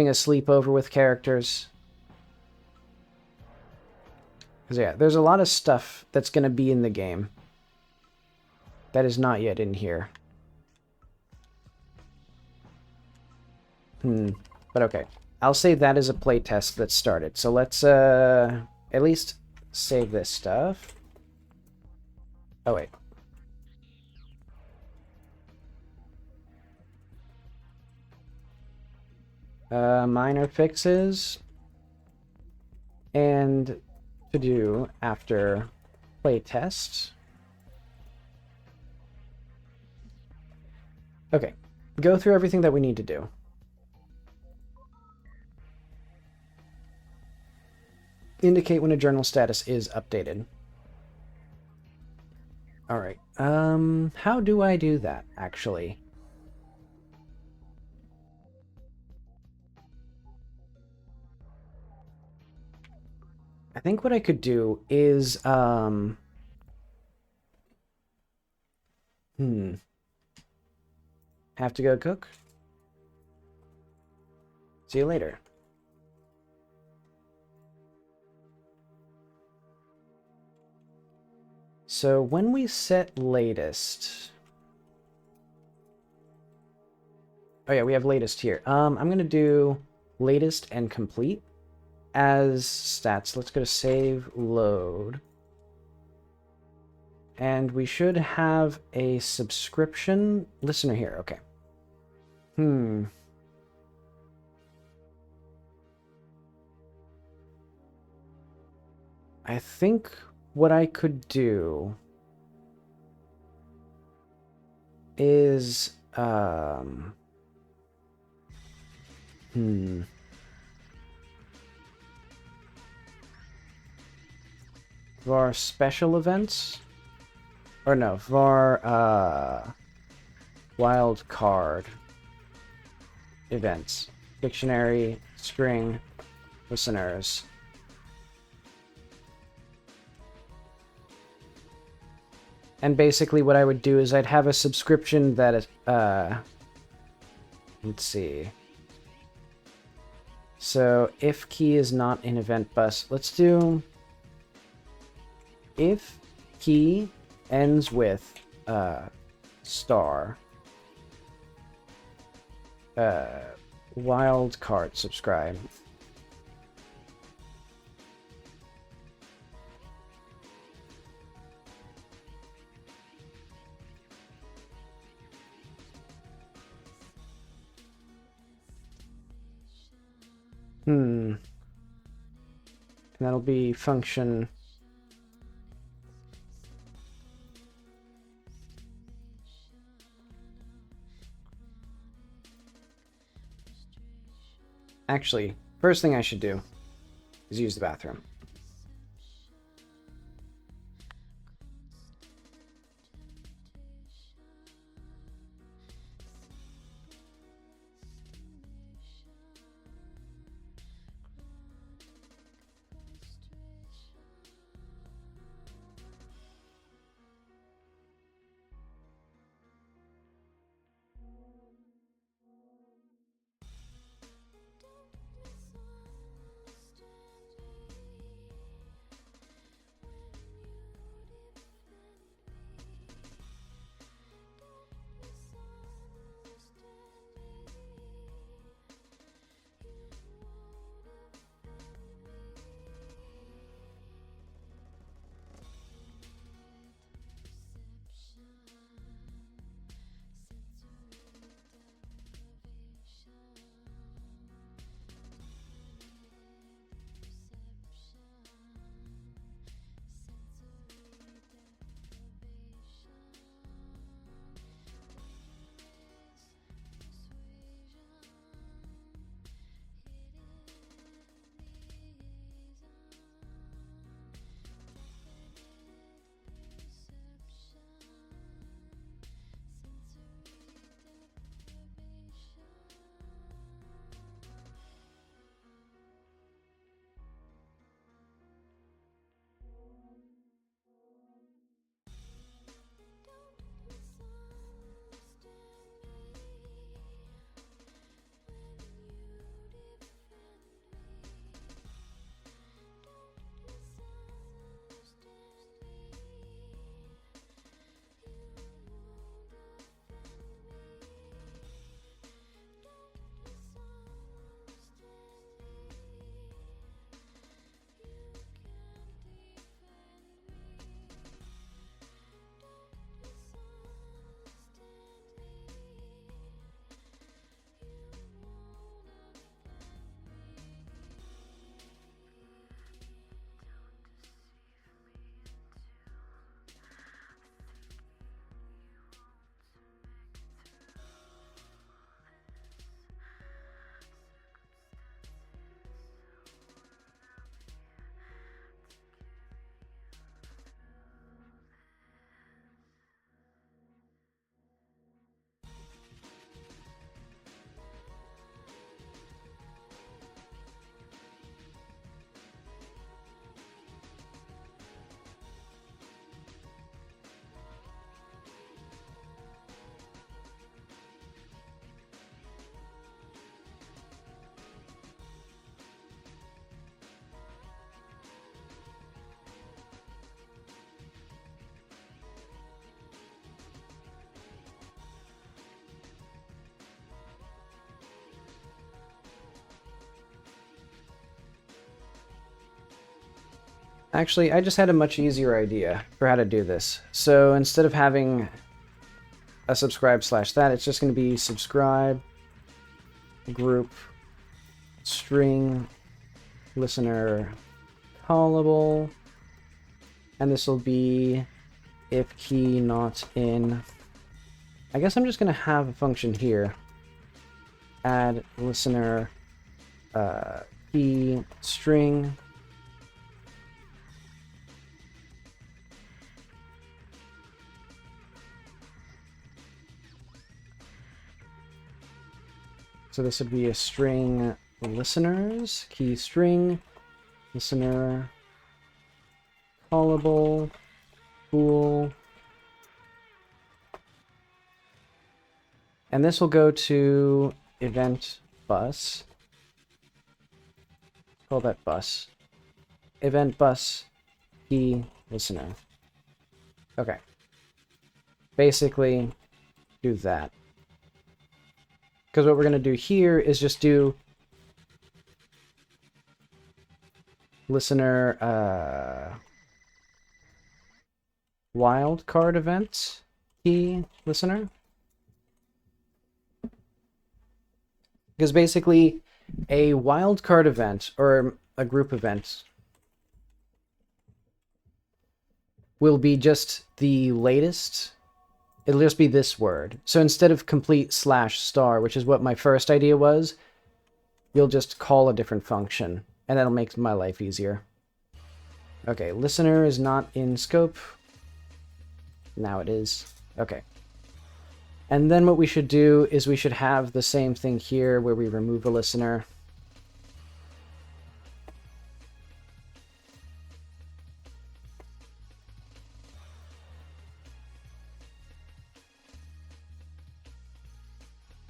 a sleepover with characters. Because, yeah, there's a lot of stuff that's going to be in the game that is not yet in here. But okay. I'll say that is a playtest that started. So let's at least save this stuff. Oh, wait. Minor fixes. And to do after playtest. Okay. Go through everything that we need to do. Indicate when a journal status is updated. Alright. How do I do that, actually? I think what I could do is, Have to go cook? See you later. So when we set latest... Oh yeah, we have latest here. I'm going to do latest and complete as stats. Let's go to save, load. And we should have a subscription listener here. Okay. I think what I could do is, var special events? Or no, var, wild card events. Dictionary, string, listeners. And basically what I would do is I'd have a subscription that is, let's see. So if key is not in event bus, let's do if key ends with star wild card subscribe. And that'll be function. Actually, first thing I should do is use the bathroom. Actually, I just had a much easier idea for how to do this. So instead of having a subscribe slash that, it's just going to be subscribe group string listener callable, and this will be if key not in. I guess I'm just going to have a function here, add listener key string so this would be a string listeners, key string, listener, callable, bool. And this will go to event bus. Call that bus. Event bus, key listener. Okay. Basically, do that. Because what we're going to do here is just do listener wildcard event key listener. Because basically a wildcard event or a group event will be just the latest. It'll just be this word. So instead of complete slash star, which is what my first idea was, you'll just call a different function, and that'll make my life easier. Okay, listener is not in scope. Now it is. Okay. And then what we should do is we should have the same thing here where we remove a listener.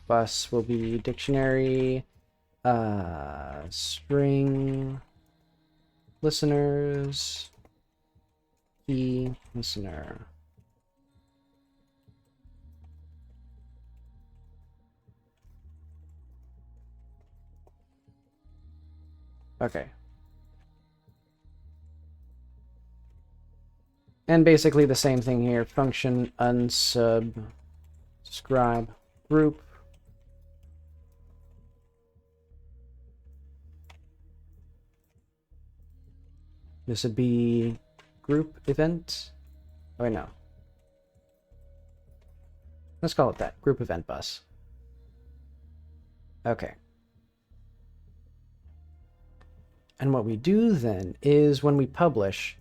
Bus will be dictionary, string, listeners, key, listener. Okay. And basically the same thing here. Function unsubscribe group. This would be group event. Oh, wait, no. Let's call it that. Group event bus. Okay. And what we do then is when we publish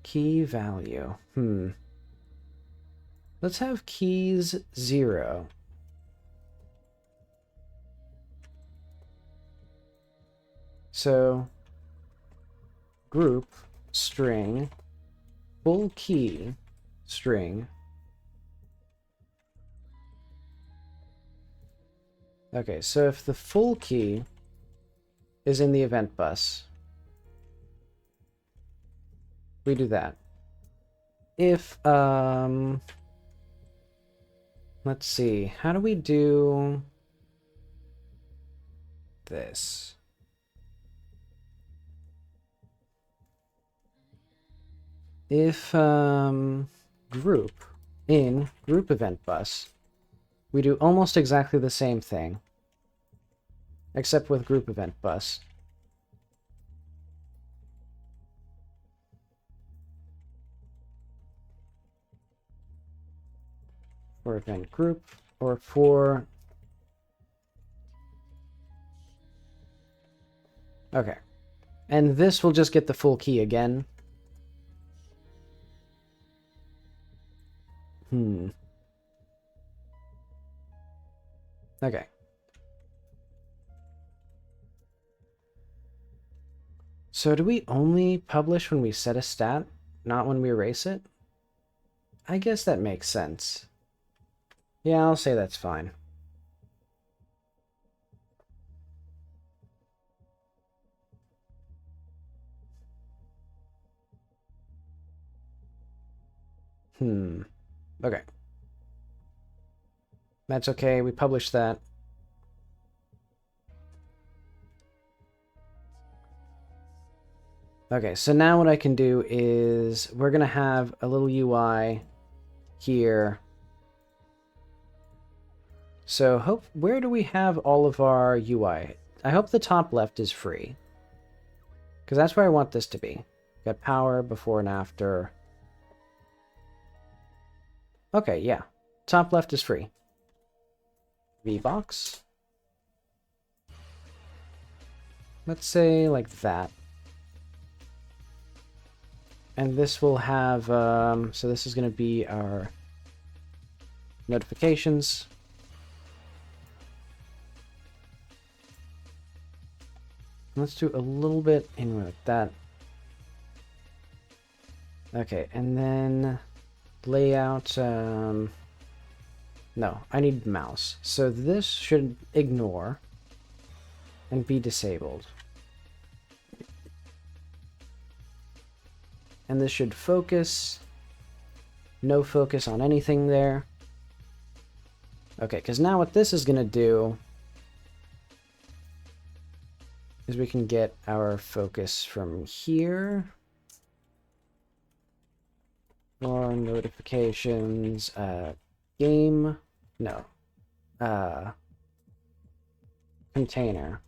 key value. Let's have keys 0. So group string full key string. Okay, so if the full key is in the event bus, we do that. If let's see, how do we do this? If group in group event bus, we do almost exactly the same thing, except with group event bus. For event group, or for... Okay. And this will just get the full key again. Okay. So do we only publish when we set a stat, not when we erase it? I guess that makes sense. Yeah, I'll say that's fine. Okay. That's okay, we published that. Okay, so now what I can do is we're going to have a little UI here. So where do we have all of our UI? I hope the top left is free, because that's where I want this to be. Got power, before and after. Okay, yeah. Top left is free. VBox. Let's say like that. And this will have, so this is going to be our notifications. Let's do a little bit in with that. Okay, and then layout, no, I need mouse. So this should ignore and be disabled. And this should focus. No focus on anything there. Okay, because now what this is going to do is we can get our focus from here. Or notifications, game, no, container.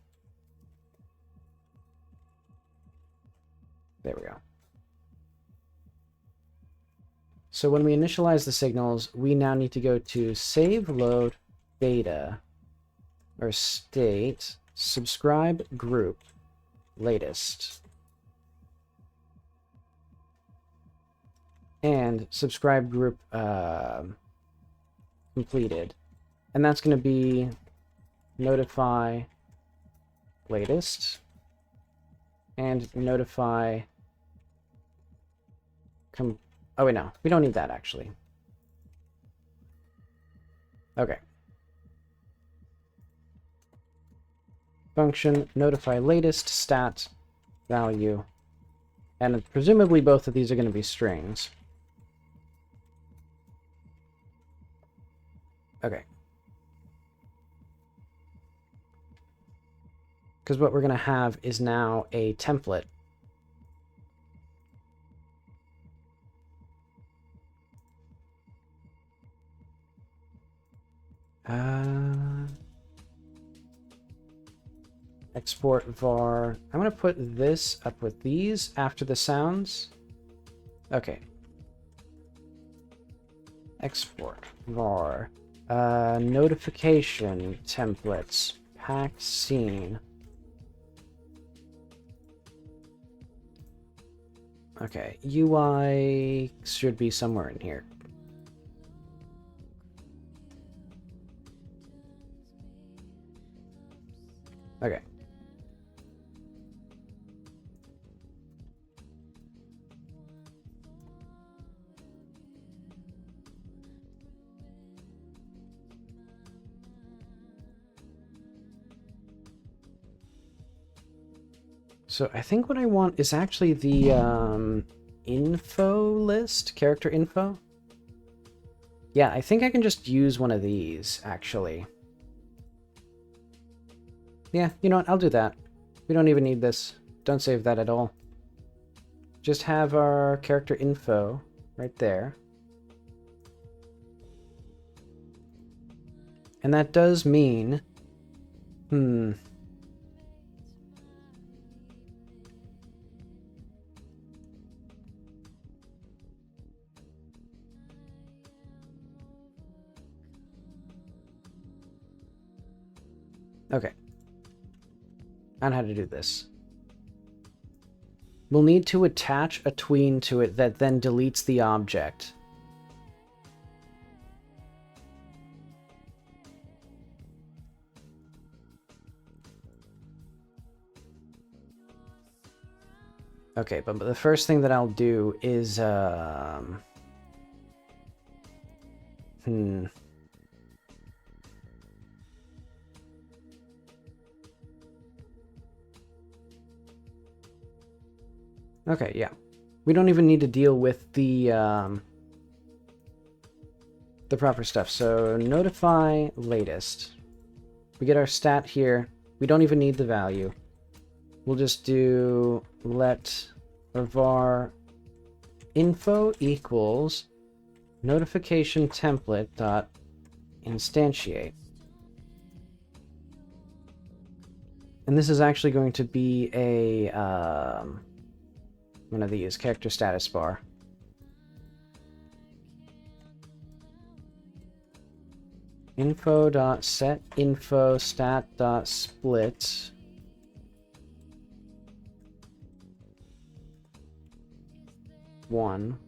There we go. So when we initialize the signals, we now need to go to save load beta or state subscribe group latest and subscribe group completed, and that's going to be notify latest and notify oh wait, no, we don't need that actually. Okay. Function notify latest stat value, and presumably both of these are going to be strings. Okay. Because what we're going to have is now a template. Export var. I'm going to put this up with these after the sounds. Okay. Export var. Notification templates. Pack scene. Okay. UI should be somewhere in here. Okay. So I think what I want is actually the info list, character info. Yeah, I think I can just use one of these, actually. Yeah, you know what? I'll do that. We don't even need this. Don't save that at all. Just have our character info right there. And that does mean... Okay. I know how to do this. We'll need to attach a tween to it that then deletes the object. Okay, but the first thing that I'll do is, Okay, yeah. We don't even need to deal with the proper stuff. So notify latest. We get our stat here. We don't even need the value. We'll just do let or var info equals notification template dot instantiate. And this is actually going to be a one of these, character status bar. Info.setInfo stat.split one.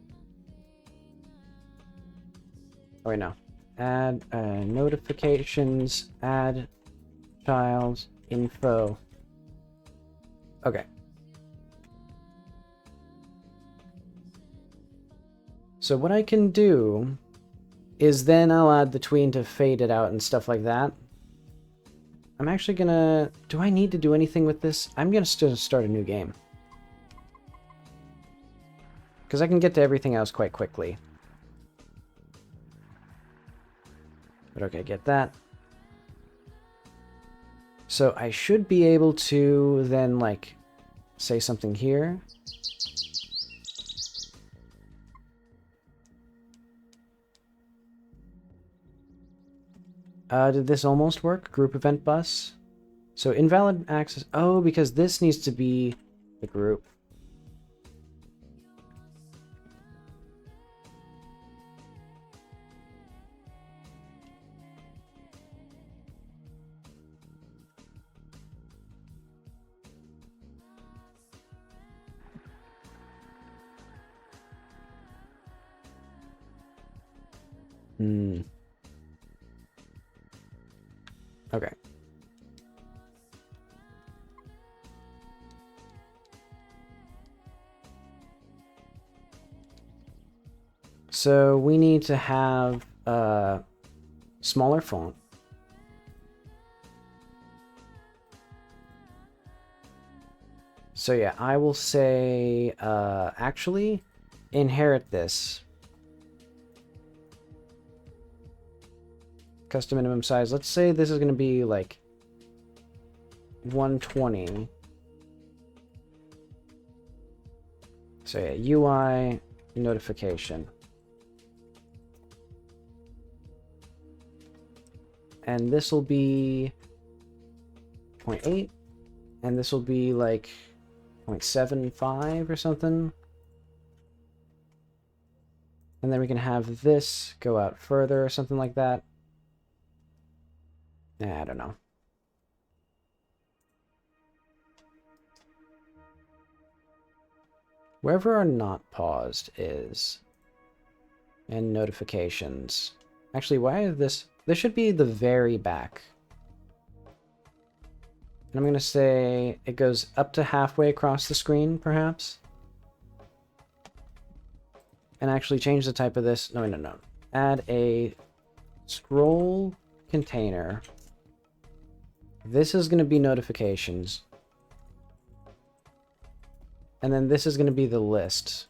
Oh wait, no. Add notifications, add child info. Okay. So what I can do is then I'll add the tween to fade it out and stuff like that. I'm actually gonna... Do I need to do anything with this? I'm gonna start a new game. Because I can get to everything else quite quickly. But okay, get that. So I should be able to then, like, say something here. Did this almost work? Group event bus? So invalid access... Oh, because this needs to be the group. Okay. So we need to have a smaller font. So yeah, I will say, actually, inherit this. Custom minimum size. Let's say this is going to be like 120. So yeah, UI notification. And this will be 0.8. And this will be like 0.75 or something. And then we can have this go out further or something like that. I don't know. Wherever our not paused is. And notifications. Actually, why is this? This should be the very back. And I'm going to say it goes up to halfway across the screen, perhaps. And actually change the type of this. No. Add a scroll container. This is going to be notifications. And then this is going to be the list.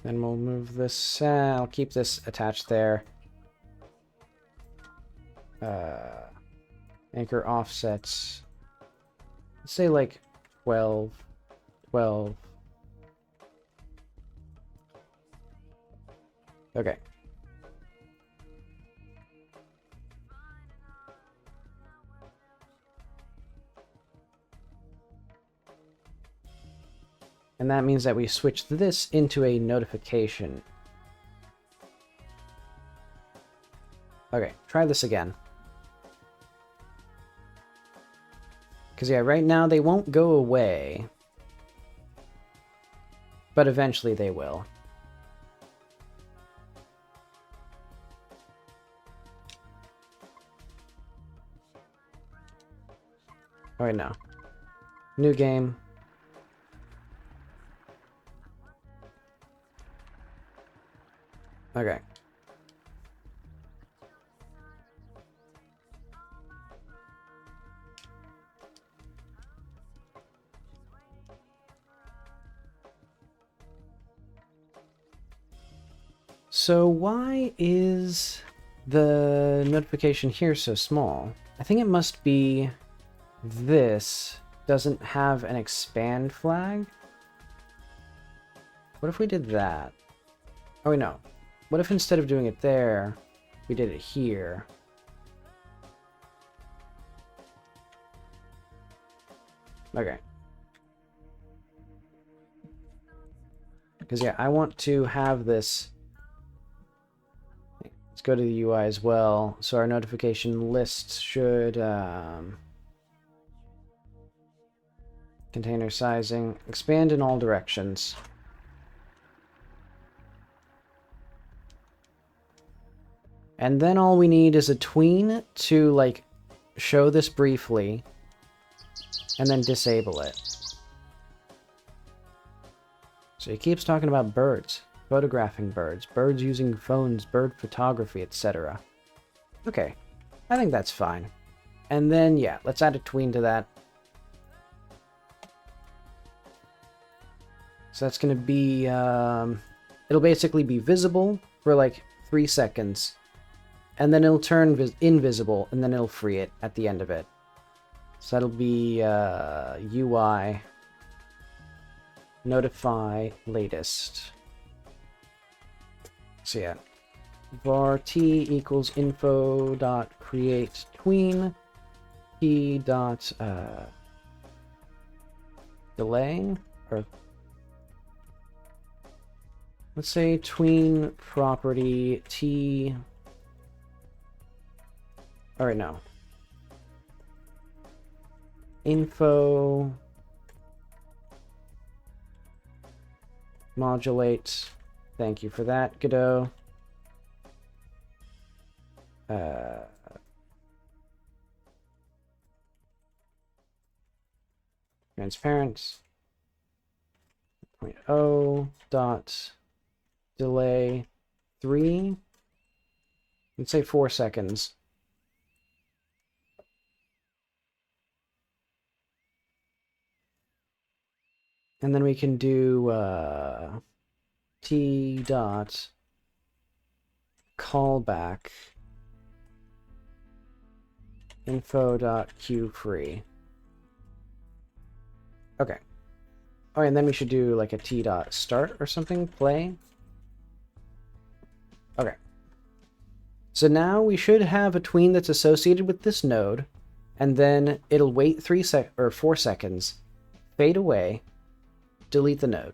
Then we'll move this. I'll keep this attached there. Anchor offsets. Let's say like 12. 12. Okay. And that means that we switch this into a notification. Okay, try this again. Because yeah, right now they won't go away. But eventually they will. Oh wait, no. New game. Okay. So why is the notification here so small? I think it must be this doesn't have an expand flag. What if we did that? Oh, wait, no. What if instead of doing it there, we did it here? Okay. Because, yeah, I want to have this. Let's go to the UI as well. So our notification list should container sizing, expand in all directions. And then all we need is a tween to, like, show this briefly and then disable it. So he keeps talking about birds, photographing birds, birds using phones, bird photography, etc. Okay, I think that's fine. And then, yeah, let's add a tween to that. So that's going to be, it'll basically be visible for like 3 seconds. And then it'll turn invisible, and then it'll free it at the end of it. So that'll be UI notify latest. So yeah, var t equals info dot create tween t dot delay, or let's say tween property t. All right, no. Info modulate. Thank you for that, Godot. Transparent. 0.0 dot delay 3. Let's say 4 seconds. And then we can do t dot callback info dot queue free. Okay. Oh, and then we should do like a t dot start or something, play. Okay. So now we should have a tween that's associated with this node, and then it'll wait 4 seconds, fade away, delete the node.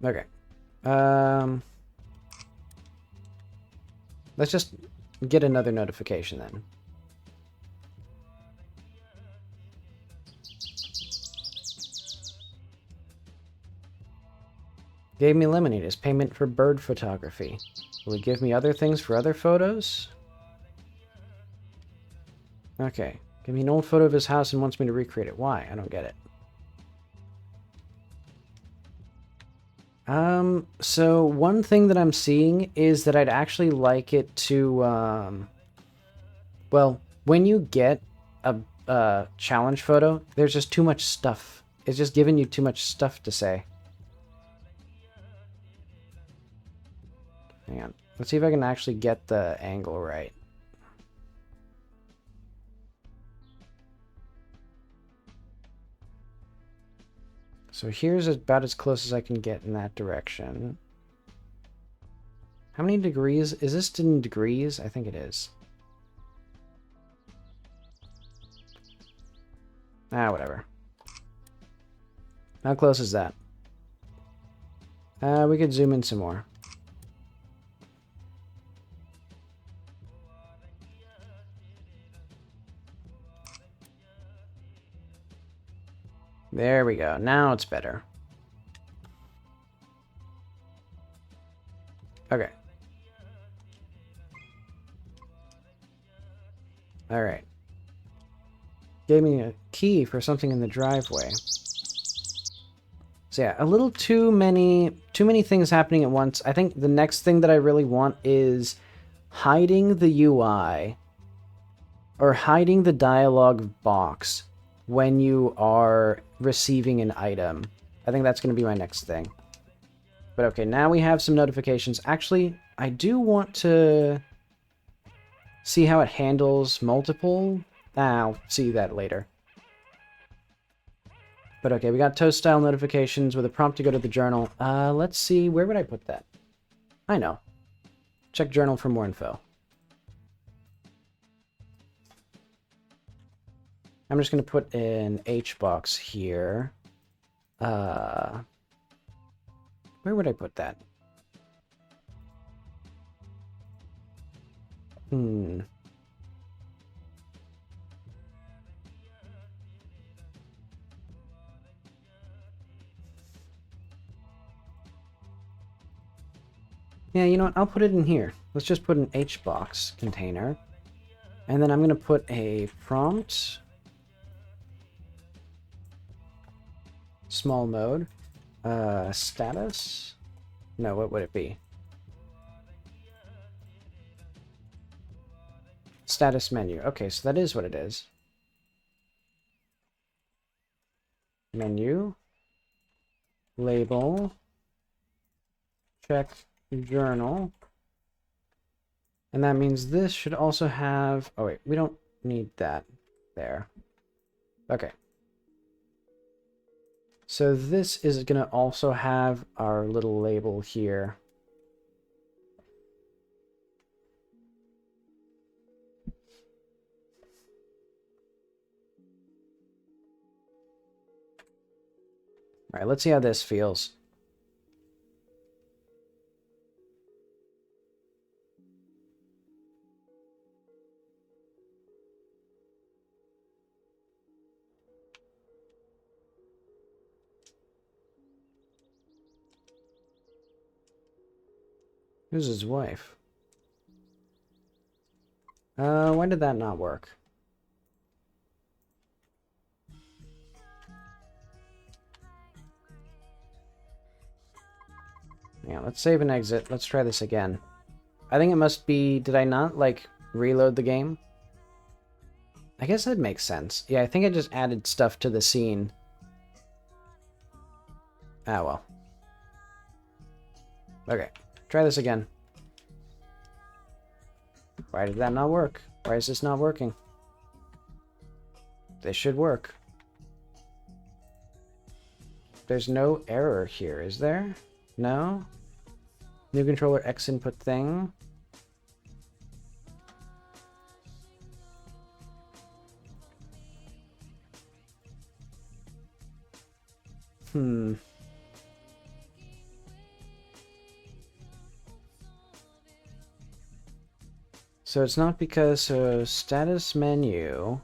Okay. Let's just get another notification then. Gave me lemonade as payment for bird photography. Will it give me other things for other photos? Okay. Give me an old photo of his house and wants me to recreate it. Why? I don't get it. So one thing that I'm seeing is that I'd actually like it to, well, when you get a challenge photo, there's just too much stuff. It's just giving you too much stuff to say. Hang on. Let's see if I can actually get the angle right. So here's about as close as I can get in that direction. How many degrees? Is this in degrees? I think it is. Ah, whatever. How close is that? We could zoom in some more. There we go. Now it's better. Okay. All right. Gave me a key for something in the driveway. So yeah, a little too many things happening at once. I think the next thing that I really want is hiding the UI or hiding the dialog box when you are receiving an item. I think that's going to be my next thing. But okay, now we have some notifications. Actually, I do want to see how it handles multiple. I'll see that later. But okay, we got toast style notifications with a prompt to go to the journal. Let's see, where would I put that? I know. Check journal for more info. I'm just going to put an H box here. Where would I put that? Yeah, you know what? I'll put it in here. Let's just put an H box container. And then I'm going to put a prompt. Small mode. Status? No, what would it be? Status menu. Okay, so that is what it is. Menu. Label. Check journal. And that means this should also have... Oh, wait. We don't need that there. Okay. So this is going to also have our little label here. All right, let's see how this feels. Who's his wife? Why did that not work? Yeah, let's save and exit. Let's try this again. I think it must be... Did I not, like, reload the game? I guess that makes sense. Yeah, I think I just added stuff to the scene. Ah, well. Okay, try this again. Why did that not work? Why is this not working? This should work. There's no error here, is there? No? New controller X input thing. So it's not because, status menu.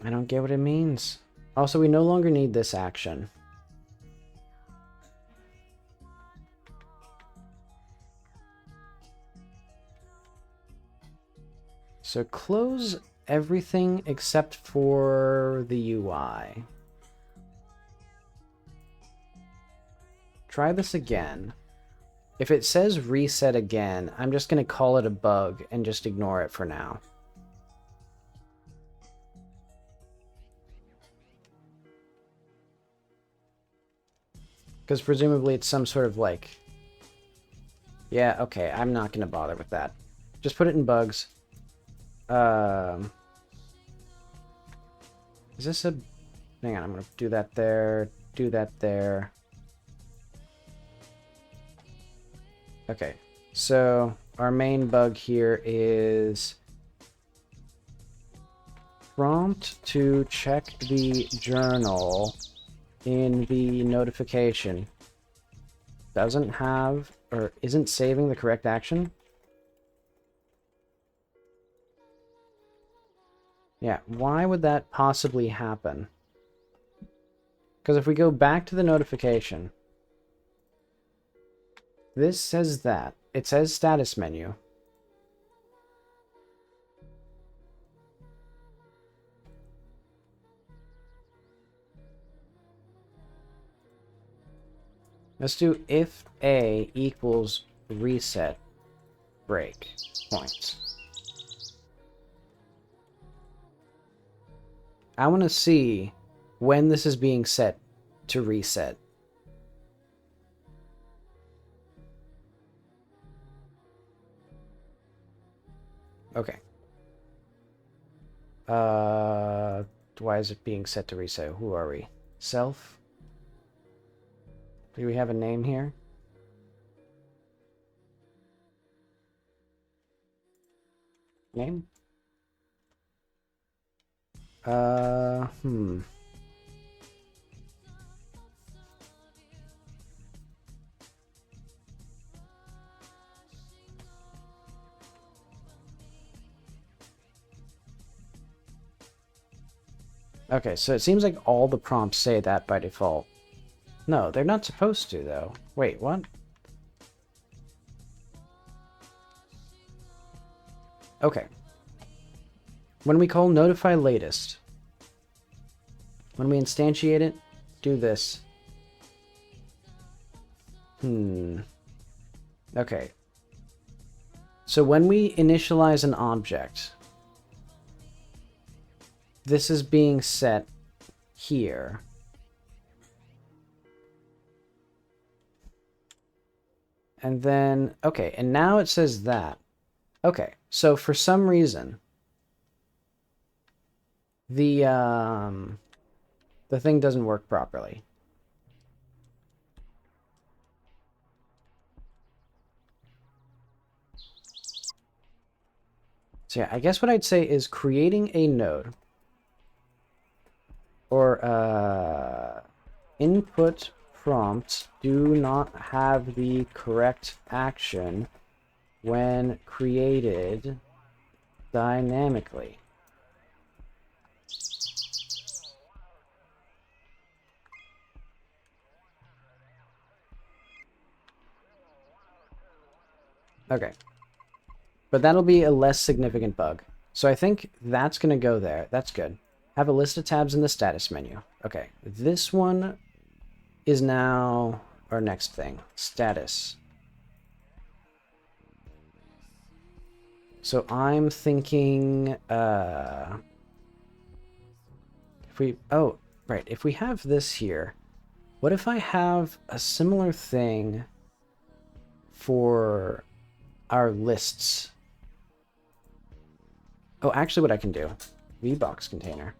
I don't get what it means. Also, we no longer need this action. So close everything except for the UI. Try this again. If it says reset again, I'm just going to call it a bug and just ignore it for now. Because presumably it's some sort of like... Yeah, okay, I'm not going to bother with that. Just put it in bugs. Is this a... Hang on, I'm going to do that there, do that there. Okay, so our main bug here is prompt to check the journal in the notification. Doesn't have, or isn't saving the correct action. Yeah, why would that possibly happen? Because if we go back to the notification, this says that. It says status menu. Let's do if A equals reset break points. I want to see when this is being set to reset. Okay. Why is it being set to reset? Who are we? Self? Do we have a name here? Name? Uh, hmm. Okay, so it seems like all the prompts say that by default. No, they're not supposed to, though. Wait, what? Okay. When we call notify latest, when we instantiate it, do this. Okay. So when we initialize an object, this is being set here. And then, okay, and now it says that. Okay, so for some reason, the thing doesn't work properly. So yeah, I guess what I'd say is creating a node or input prompts do not have the correct action when created dynamically. Okay. But that'll be a less significant bug. So I think that's going to go there. That's good. Have a list of tabs in the status menu. Okay. This one is now our next thing. Status. So I'm thinking, if we, oh, right. If we have this here, what if I have a similar thing for our lists? Oh, actually what I can do, VBox container.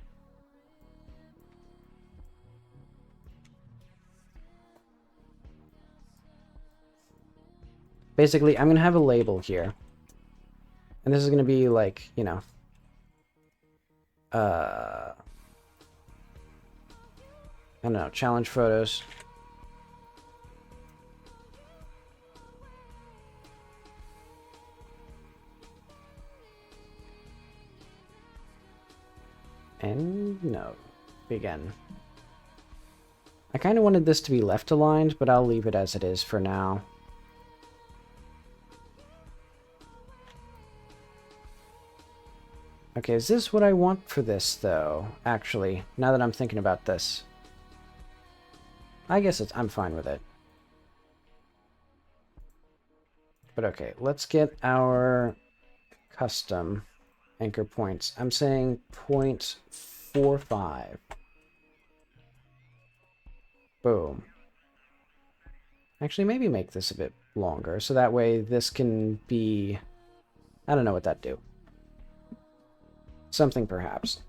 Basically, I'm going to have a label here. And this is going to be like, you know, I don't know, challenge photos. And no, begin. I kind of wanted this to be left aligned, but I'll leave it as it is for now. Okay, is this what I want for this, though? Actually, now that I'm thinking about this. I guess I'm fine with it. But okay, let's get our custom anchor points. I'm saying 0.45. Boom. Actually, maybe make this a bit longer, so that way this can be... I don't know what that'd do. Something, perhaps.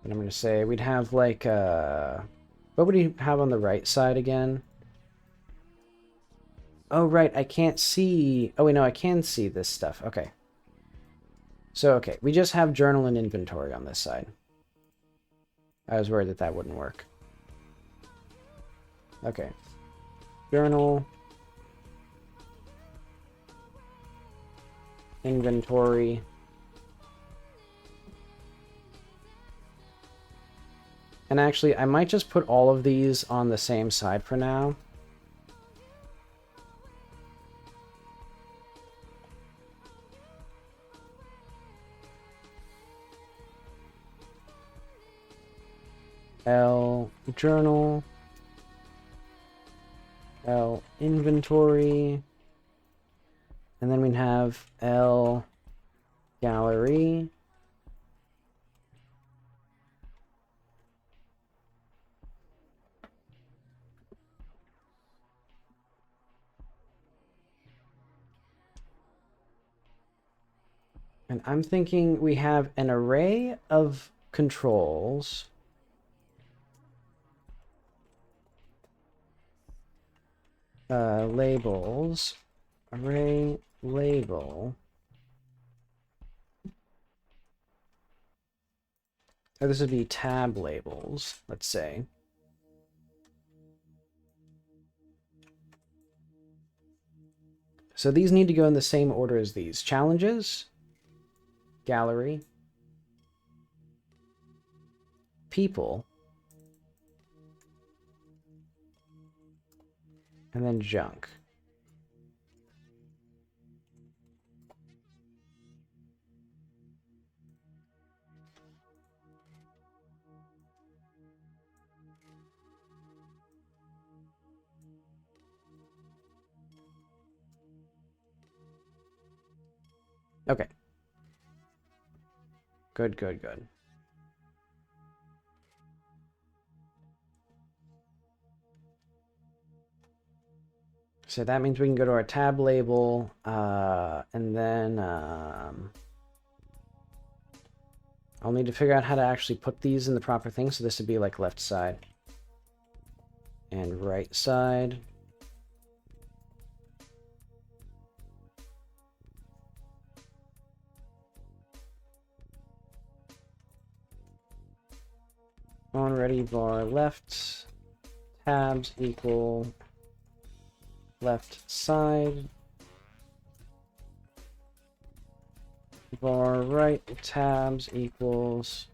And I'm going to say we'd have like... what would he have on the right side again? Oh, right, I can't see... Oh, wait, no, I can see this stuff. Okay. So, okay, we just have journal and inventory on this side. I was worried that that wouldn't work. Okay. Journal. Inventory. And actually, I might just put all of these on the same side for now. L journal, L inventory, and then we have L gallery. And I'm thinking we have an array of controls. Labels. Array label. Or this would be tab labels, let's say. So these need to go in the same order as these. Challenges, gallery, people, and then junk. Okay. Good, good, good. So that means we can go to our tab label, and then I'll need to figure out how to actually put these in the proper thing. So this would be like left side and right side. On ready bar left, tabs equal left side, bar right, tabs equals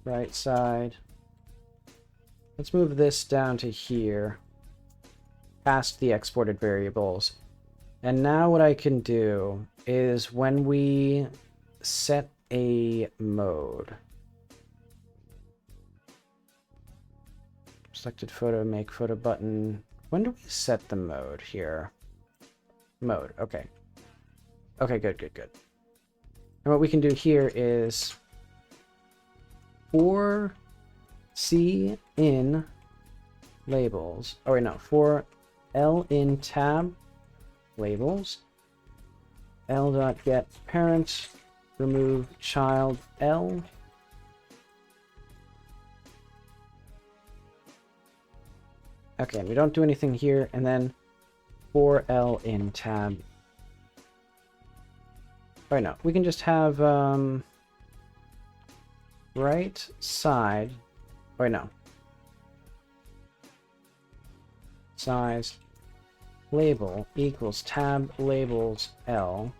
right side. Let's move this down to here, past the exported variables. And now what I can do is when we set a mode, selected photo, make photo button. When do we set the mode here? Mode, okay. Okay, good, good, good. And what we can do here is for C in labels. Oh wait, no, for L in tab labels. L.get parent, remove child L. Okay, we don't do anything here, and then for L in tab. Oh no, we can just have right side. Oh no. Size label equals tab labels L.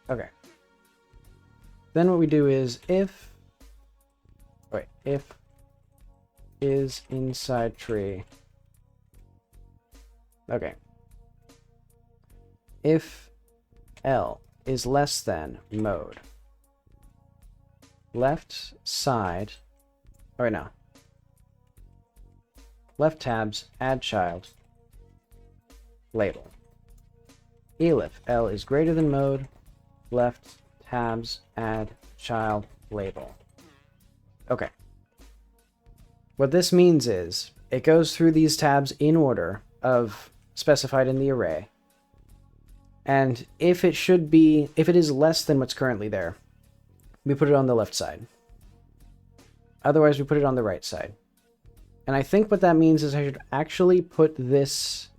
Okay. Then what we do is if is inside tree. Okay. If L is less than mode. Left side, or no. Left tabs, add child, label. Elif L is greater than mode, left tabs, add child, label. Okay. What this means is it goes through these tabs in order of specified in the array. And if it is less than what's currently there, we put it on the left side. Otherwise, we put it on the right side. And I think what that means is I should actually put this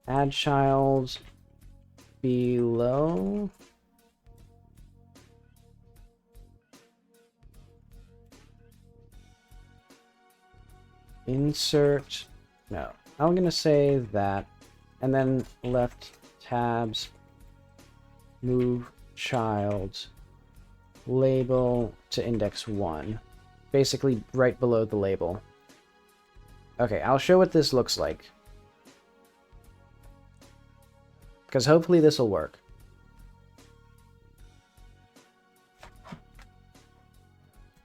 add child below. Insert, no, I'm going to say that, and then left tabs, move child, label to index 1, basically right below the label. Okay, I'll show what this looks like, because hopefully this will work.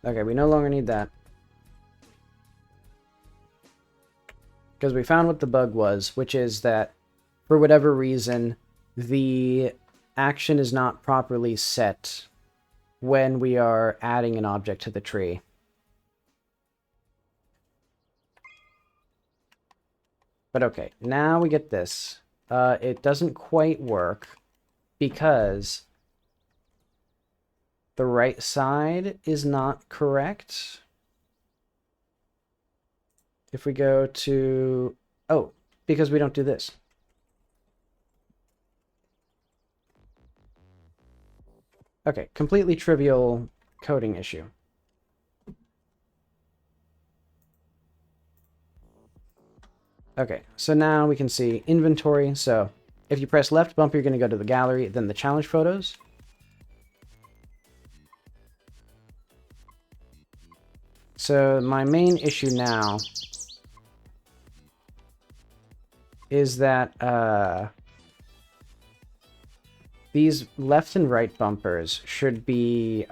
Okay, we no longer need that. Because we found what the bug was, which is that for whatever reason, the action is not properly set when we are adding an object to the tree. But okay, now we get this. It doesn't quite work because the right side is not correct. If we go to... Oh, because we don't do this. Okay, completely trivial coding issue. Okay, so now we can see inventory. So if you press left bumper, you're going to go to the gallery, then the challenge photos. So my main issue now is that these left and right bumpers should be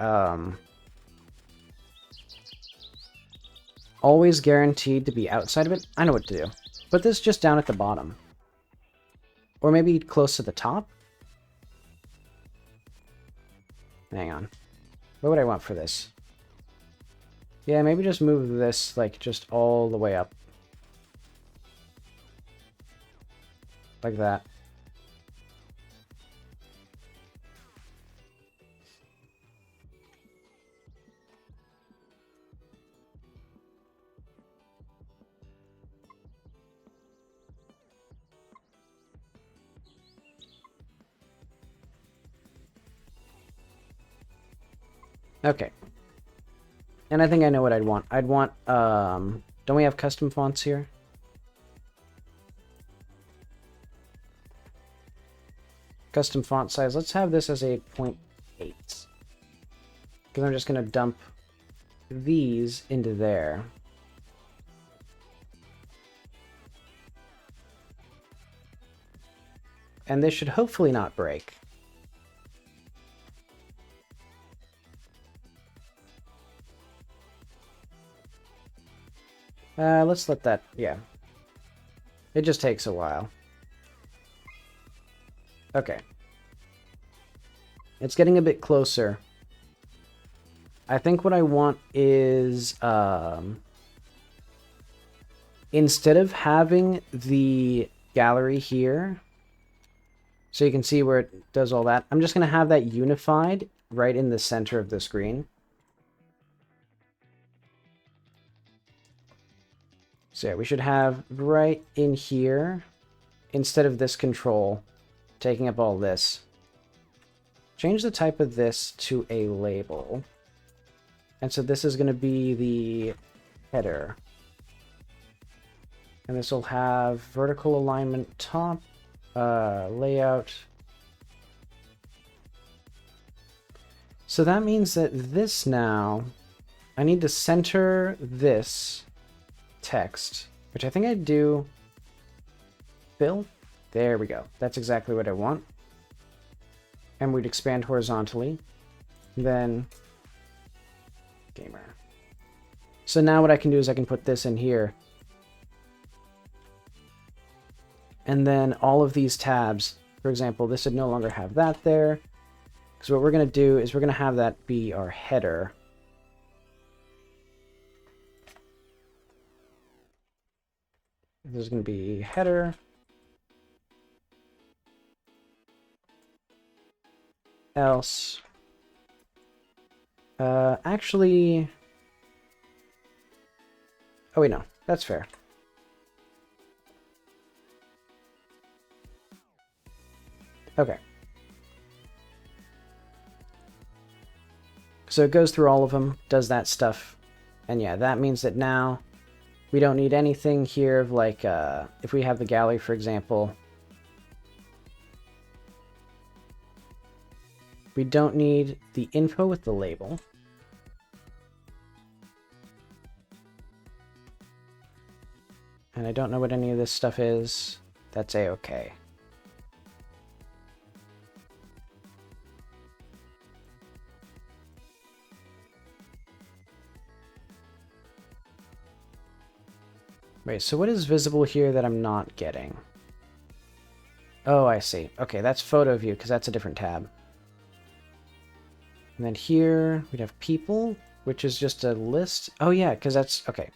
always guaranteed to be outside of it. I know what to do. Put this just down at the bottom. Or maybe close to the top? Hang on. What would I want for this? Yeah, maybe just move this, like, just all the way up. Like that. Okay. And I think I know what I'd want. I'd want, don't we have custom fonts here? Custom font size. Let's have this as a 0.8. Because I'm just going to dump these into there. And this should hopefully not break. Let's let that, yeah. It just takes a while. Okay. It's getting a bit closer. I think what I want is, instead of having the gallery here, so you can see where it does all that, I'm just going to have that unified right in the center of the screen. So yeah, we should have right in here, instead of this control, taking up all this. Change the type of this to a label. And so this is going to be the header. And this will have vertical alignment top, layout. So that means that this now, I need to center this text, which I think I do. Fill. There we go. That's exactly what I want. And we'd expand horizontally. Then gamer. So now what I can do is I can put this in here. And then all of these tabs, for example, this would no longer have that there. Because what we're going to do is we're going to have that be our header. There's going to be header. Else. Actually... Oh, wait, no. That's fair. Okay. So it goes through all of them, does that stuff. And yeah, that means that now we don't need anything here of like, if we have the gallery, for example, we don't need the info with the label. And I don't know what any of this stuff is. That's a-okay. Wait, so what is visible here that I'm not getting? Oh, I see. Okay, that's photo view, because that's a different tab. And then here, we'd have people, which is just a list. Oh, yeah, because that's... Okay.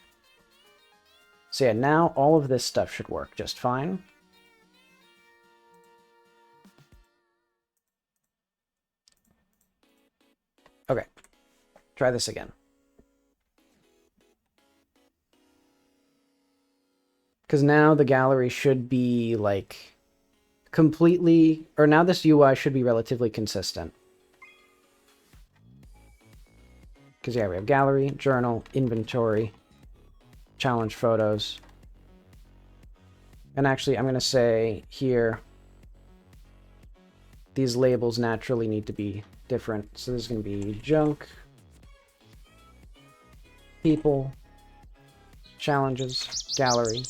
So yeah, now all of this stuff should work just fine. Okay. Try this again. Because now the gallery should be, like, completely... Or now this UI should be relatively consistent. Because, yeah, we have gallery, journal, inventory, challenge photos. And actually, I'm going to say here, these labels naturally need to be different. So this is going to be junk, people, challenges, gallery.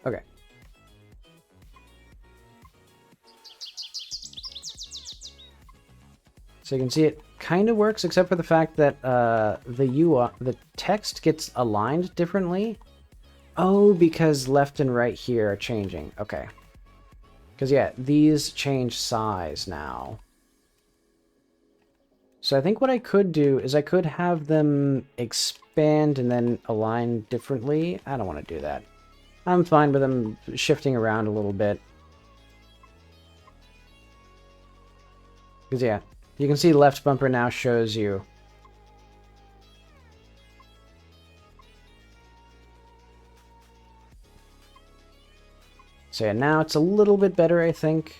Okay. So you can see it kind of works, except for the fact that the text gets aligned differently. Oh, because left and right here are changing. Okay. Because, yeah, these change size now. So I think what I could do is I could have them expand and then align differently. I don't want to do that. I'm fine with them shifting around a little bit. Because, yeah, you can see left bumper now shows you. So yeah, now it's a little bit better, I think.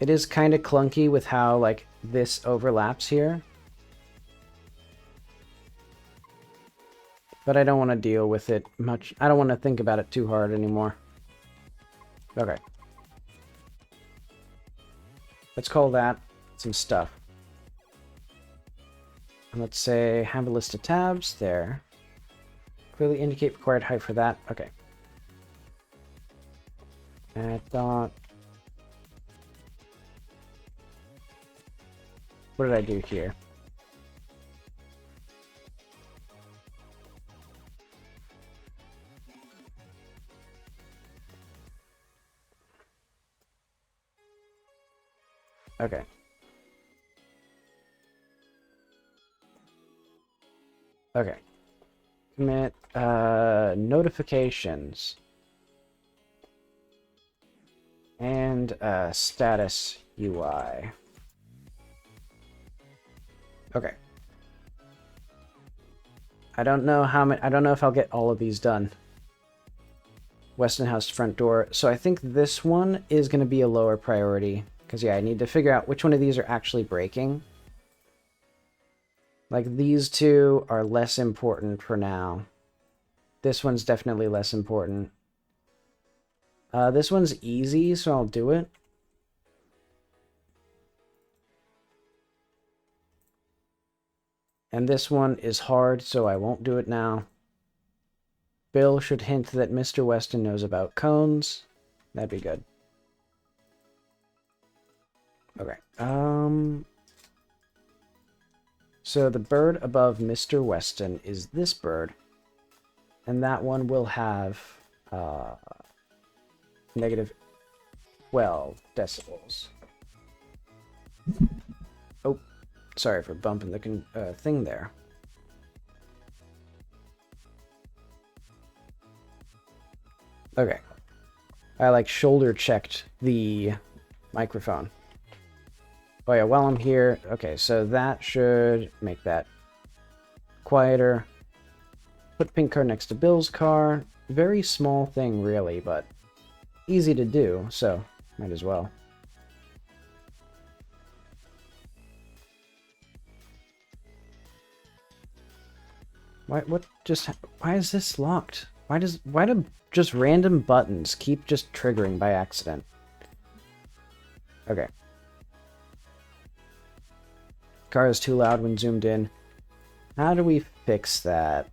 It is kind of clunky with how, like, this overlaps here. But I don't want to deal with it much. I don't want to think about it too hard anymore. Okay. Let's call that some stuff. And let's say have a list of tabs there. Clearly indicate required height for that. Okay. Add dot. What did I do here? Okay. Okay. Commit notifications. And status UI. Okay. I don't know how many. I don't know if I'll get all of these done. Weston House front door. So I think this one is going to be a lower priority. Because, yeah, I need to figure out which one of these are actually breaking. Like, these two are less important for now. This one's definitely less important. This one's easy, so I'll do it. And this one is hard, so I won't do it now. Bill should hint that Mr. Weston knows about cones. That'd be good. Okay. So the bird above Mr. Weston is this bird. And that one will have negative 12 decibels. Oh, sorry for bumping the thing there. Okay. I like shoulder checked the microphone. Oh yeah, while I'm here, okay, so that should make that quieter. Put pink car next to Bill's car. Very small thing, really, but easy to do, so might as well. Why is this locked? Why do just random buttons keep just triggering by accident? Okay. Car is too loud when zoomed in. How do we fix that?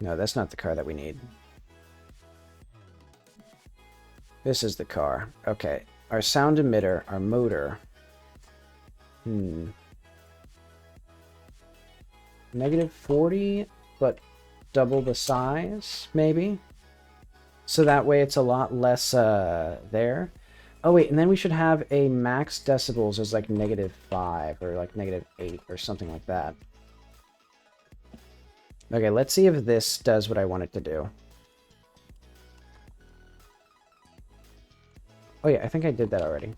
No, that's not the car that we need. This is the car. Okay. our sound emitter, our motor. -40, but double the size, maybe? So that way it's a lot less there. Oh wait, and then we should have a max decibels as like -5 or like -8 or something like that. Okay, let's see if this does what I want it to do. Oh yeah, I think I did that already.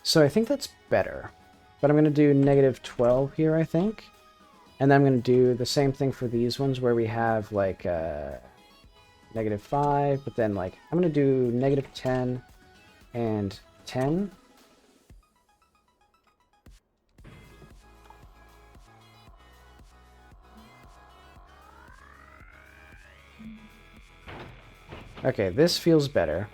So I think that's better. But I'm going to do -12 here, I think. And then I'm going to do the same thing for these ones where we have like -5, but then like I'm going to do -10 and 10. Okay, this feels better.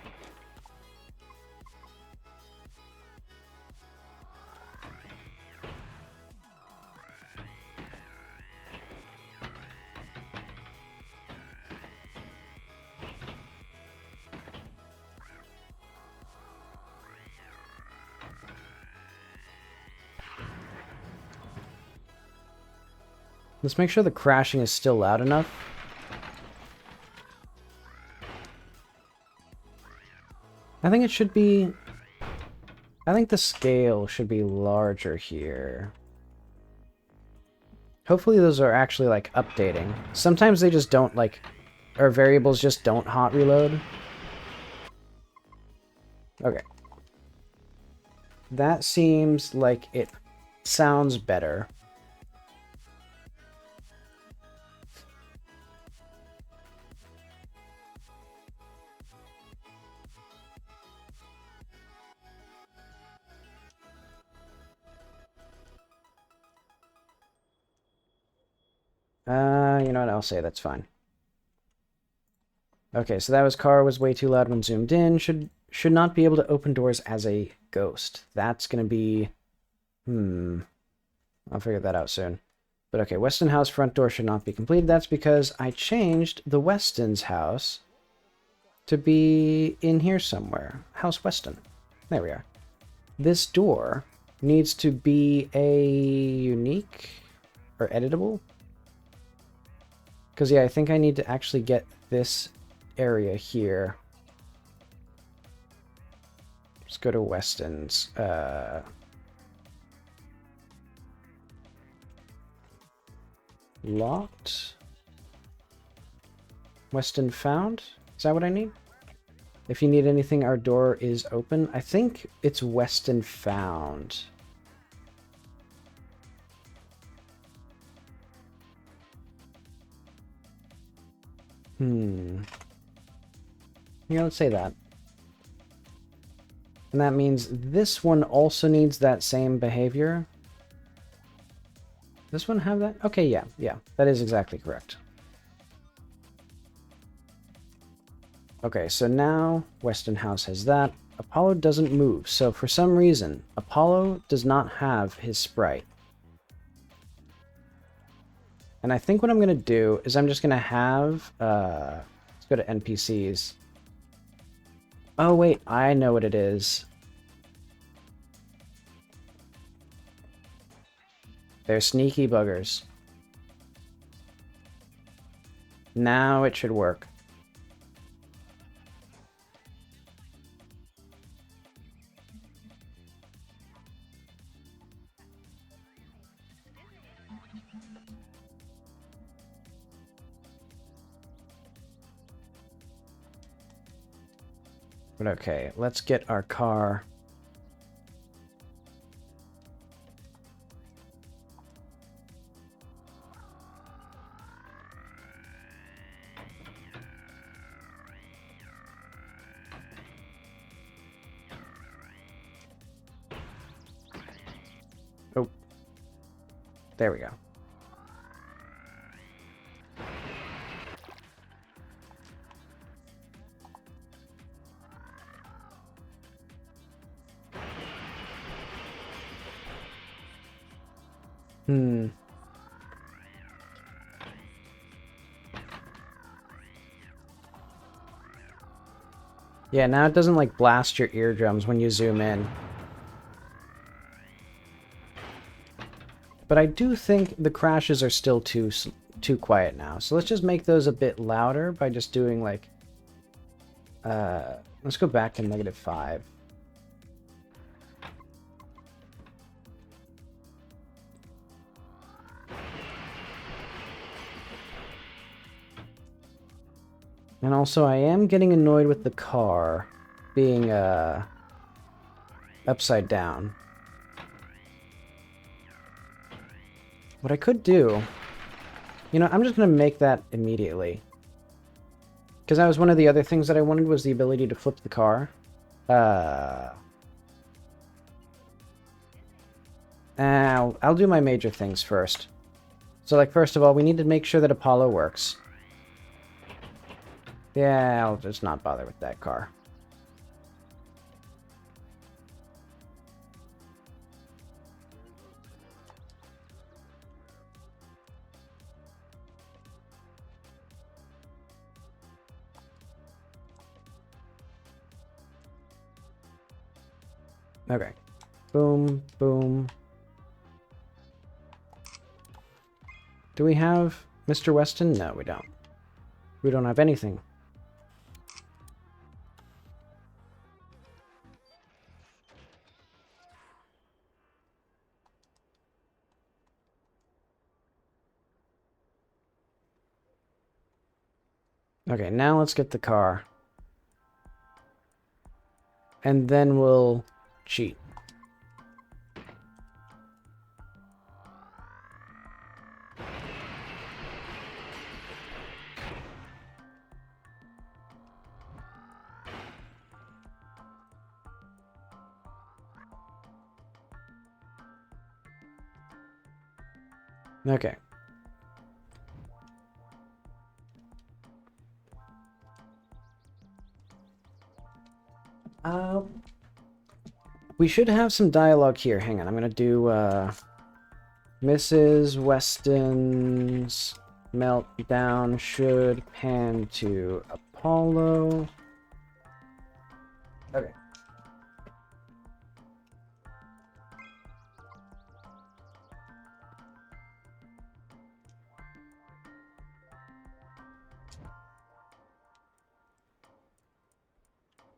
Let's make sure the crashing is still loud enough. I think it should be... I think the scale should be larger here. Hopefully those are actually, like, updating. Sometimes they just don't, like... Or variables just don't hot reload. Okay. That seems like it sounds better. You know what? I'll say that's fine. Okay, so that was car was way too loud when zoomed in. Should not be able to open doors as a ghost. That's gonna be... I'll figure that out soon. But okay, Weston house front door should not be completed. That's because I changed the Weston's house to be in here somewhere. House Weston. There we are. This door needs to be a unique or editable. Because, yeah, I think I need to actually get this area here. Let's go to Weston's. Locked. Weston found? Is that what I need? If you need anything, our door is open. I think it's Weston found. Yeah, let's say that. And that means this one also needs that same behavior. This one have that? Okay, yeah, that is exactly correct. Okay, so now Weston House has that. Apollo doesn't move, so for some reason, Apollo does not have his sprite. And I think what I'm going to do is I'm just going to have... let's go to NPCs. Oh, wait, I know what it is. They're sneaky buggers. Now it should work. But okay, let's get our car. There we go. Yeah, now it doesn't like blast your eardrums when you zoom in. But I do think the crashes are still too quiet now. So let's just make those a bit louder by just doing like let's go back to -5. And also, I am getting annoyed with the car being upside down. What I could do... You know, I'm just going to make that immediately. Because that was one of the other things that I wanted, was the ability to flip the car. I'll do my major things first. So, like, first of all, we need to make sure that Apollo works. Yeah, I'll just not bother with that car. Okay. Boom, boom. Do we have Mr. Weston? No, we don't. We don't have anything. Okay, now let's get the car. And then we'll cheat. Okay. We should have some dialogue here. Hang on, I'm gonna do Mrs. Weston's meltdown should pan to Apollo. Okay.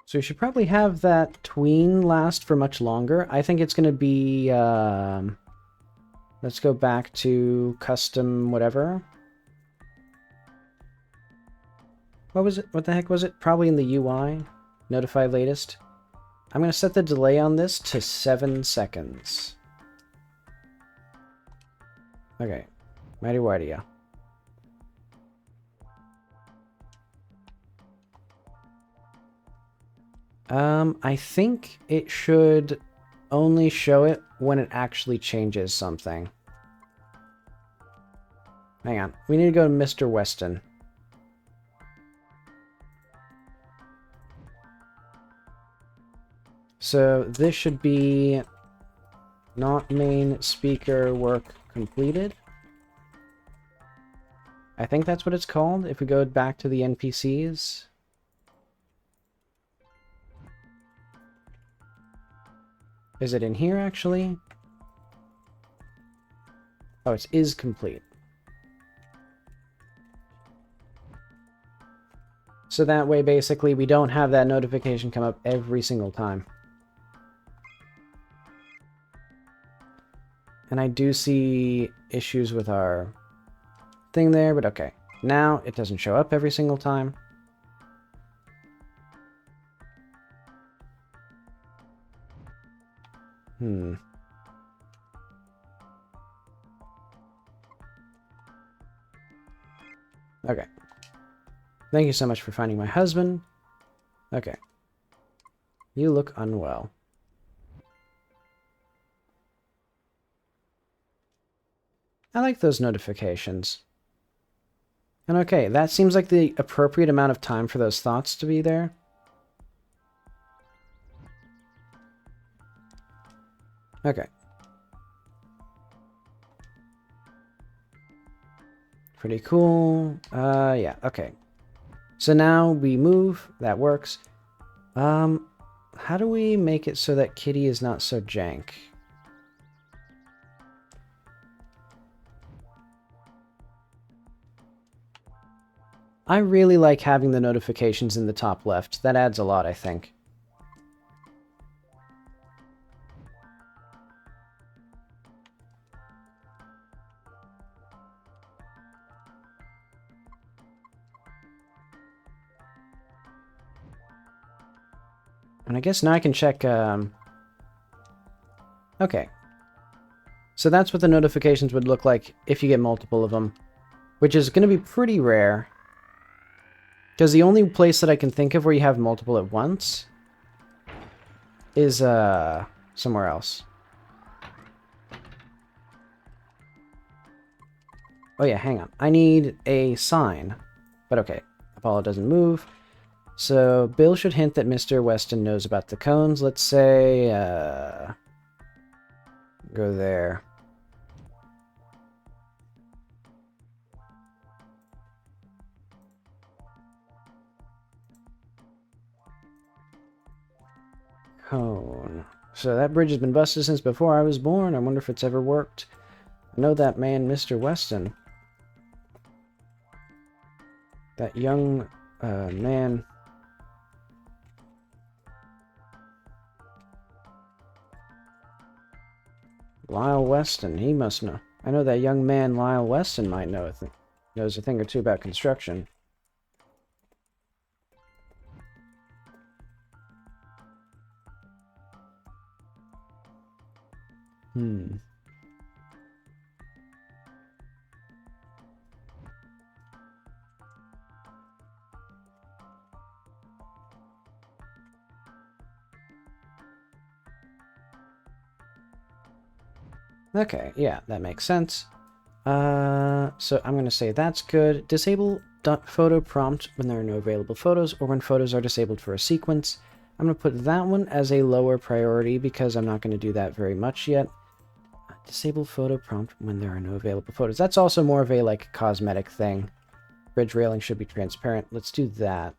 So we should probably have that tween last for much longer. I think it's going to be... let's go back to custom whatever. What was it? What the heck was it? Probably in the UI. Notify latest. I'm going to set the delay on this to 7 seconds. Okay. Mighty Whitey. I think it should only show it when it actually changes something. Hang on. We need to go to Mr. Weston. So this should be not main speaker work completed. I think that's what it's called if we go back to the NPCs. Is it in here, actually? Oh, it is complete. So that way, basically, we don't have that notification come up every single time. And I do see issues with our thing there, but okay. Now, it doesn't show up every single time. Okay. Thank you so much for finding my husband. Okay. You look unwell. I like those notifications. And okay, that seems like the appropriate amount of time for those thoughts to be there. Okay. Pretty cool. Yeah, okay. So now we move. That works. How do we make it so that Kitty is not so jank? I really like having the notifications in the top left. That adds a lot, I think. And I guess now I can check, Okay. So that's what the notifications would look like if you get multiple of them. Which is going to be pretty rare. Because the only place that I can think of where you have multiple at once is, somewhere else. Oh yeah, hang on. I need a sign. But okay, Apollo doesn't move. So Bill should hint that Mr. Weston knows about the cones. Let's say, go there. Cone. So that bridge has been busted since before I was born. I wonder if it's ever worked. I know that man, Mr. Weston. That young, man. Lyle Weston, he must know. I know that young man, Lyle Weston, might know knows a thing or two about construction. Okay, yeah, that makes sense. So I'm going to say that's good. Disable photo prompt when there are no available photos or when photos are disabled for a sequence. I'm going to put that one as a lower priority because I'm not going to do that very much yet. Disable photo prompt when there are no available photos. That's also more of a, like, cosmetic thing. Bridge railing should be transparent. Let's do that.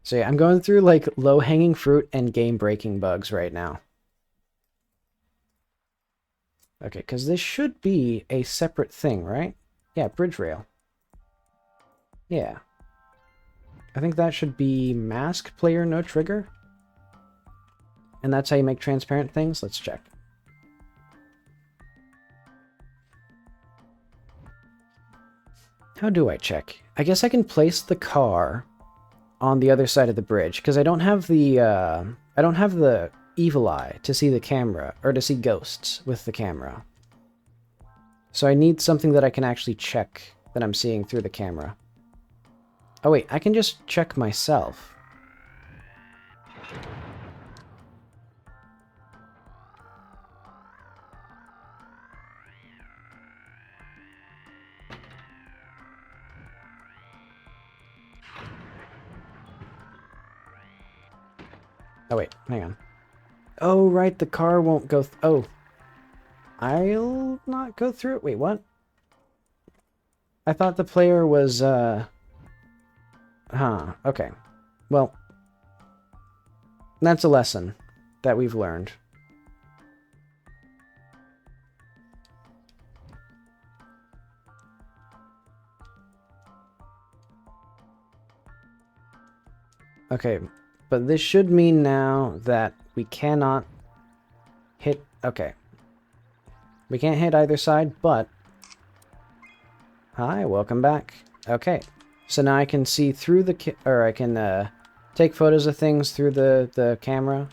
So yeah, I'm going through, like, low-hanging fruit and game-breaking bugs right now. Okay, because this should be a separate thing, right? Yeah, bridge rail. Yeah. I think that should be mask, player, no trigger. And that's how you make transparent things? Let's check. How do I check? I guess I can place the car on the other side of the bridge, because I don't have the evil eye to see the camera, or to see ghosts with the camera. So I need something that I can actually check that I'm seeing through the camera. Oh wait, I can just check myself. Oh wait, hang on. Oh right, the car won't go oh. I'll not go through it. Wait, what? I thought the player was, okay. Well, that's a lesson that we've learned. Okay, but this should mean now that we cannot hit... Okay. We can't hit either side, but... Hi, welcome back. Okay, so now I can see through the... Or I can, take photos of things through the camera.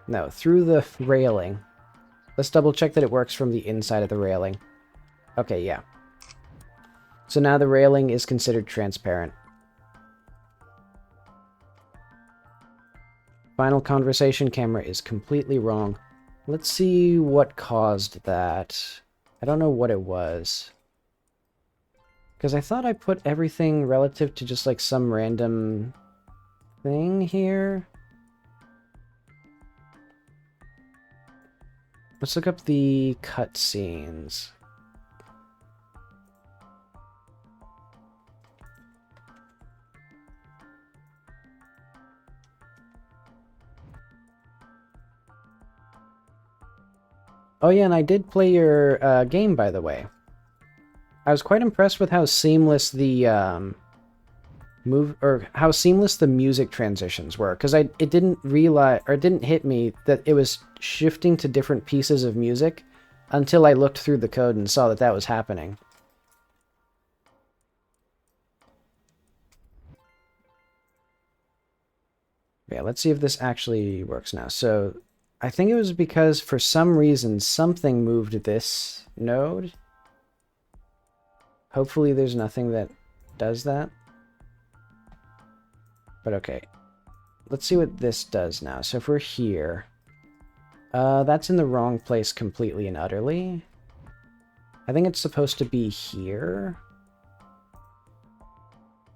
No, through the railing. Let's double check that it works from the inside of the railing. Okay, yeah. So now the railing is considered transparent. Final conversation camera is completely wrong. Let's see what caused that. I don't know what it was. Because I thought I put everything relative to just like some random thing here. Let's look up the cutscenes. Oh yeah, and I did play your game, by the way. I was quite impressed with how seamless the how seamless the music transitions were, because it didn't realize, or it didn't hit me that it was shifting to different pieces of music until I looked through the code and saw that that was happening. Yeah, let's see if this actually works now. So I think it was because for some reason something moved this node. Hopefully there's nothing that does that. But okay. Let's see what this does now. So if we're here, that's in the wrong place completely and utterly. I think it's supposed to be here.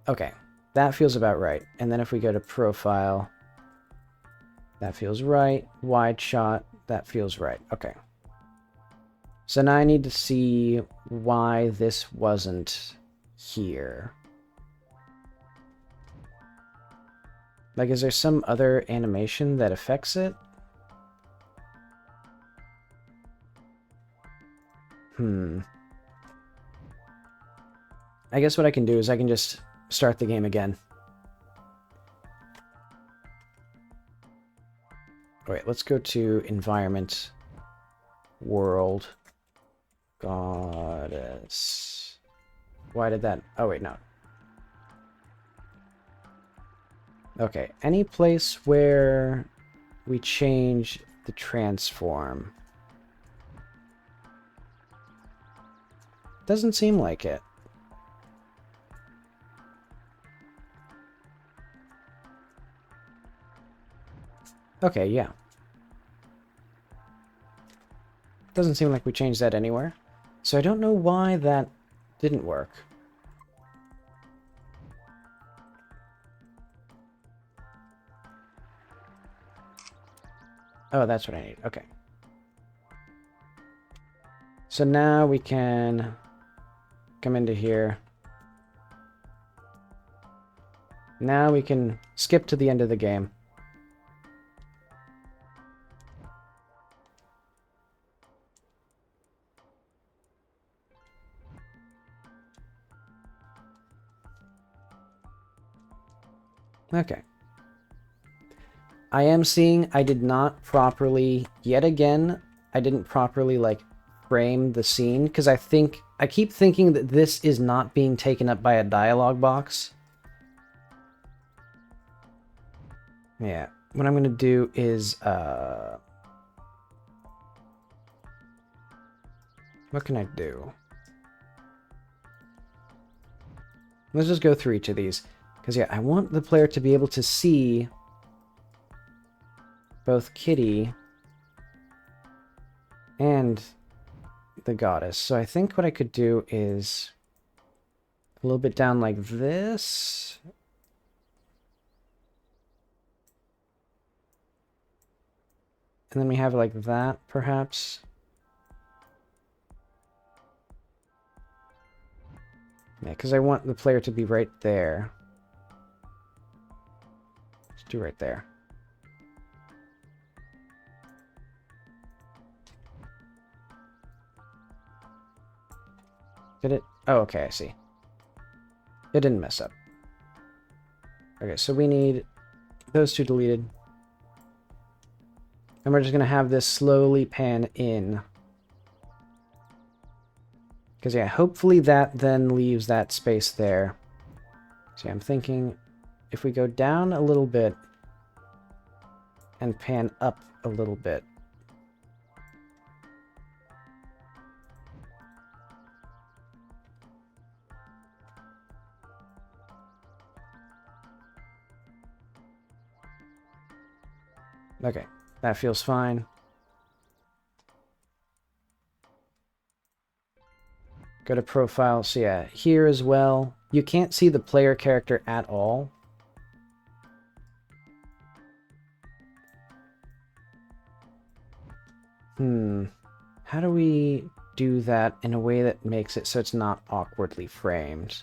Okay, that feels about right. And then if we go to profile, that feels right. Wide shot, that feels right. Okay. So now I need to see why this wasn't here. Like, is there some other animation that affects it? I guess what I can do is I can just start the game again. Alright, let's go to environment, world, goddess. Why did that? Oh, wait, no. Okay, any place where we change the transform. Doesn't seem like it. Okay, yeah. Doesn't seem like we changed that anywhere. So I don't know why that didn't work. Oh, that's what I need. Okay. So now we can come into here. Now we can skip to the end of the game. Okay. I am seeing I did not properly, yet again, I didn't properly, like, frame the scene, because I keep thinking that this is not being taken up by a dialogue box. Yeah. What I'm going to do is, what can I do? Let's just go through each of these. Because, yeah, I want the player to be able to see both Kitty and the goddess. So I think what I could do is a little bit down like this. And then we have it like that, perhaps. Yeah, because I want the player to be right there. Let's do right there. Did it? Oh, okay, I see. It didn't mess up. Okay, so we need those two deleted. And we're just going to have this slowly pan in. Because, yeah, hopefully that then leaves that space there. See, I'm thinking if we go down a little bit and pan up a little bit. Okay, that feels fine. Go to profile. So yeah, here as well. You can't see the player character at all. How do we do that in a way that makes it so it's not awkwardly framed?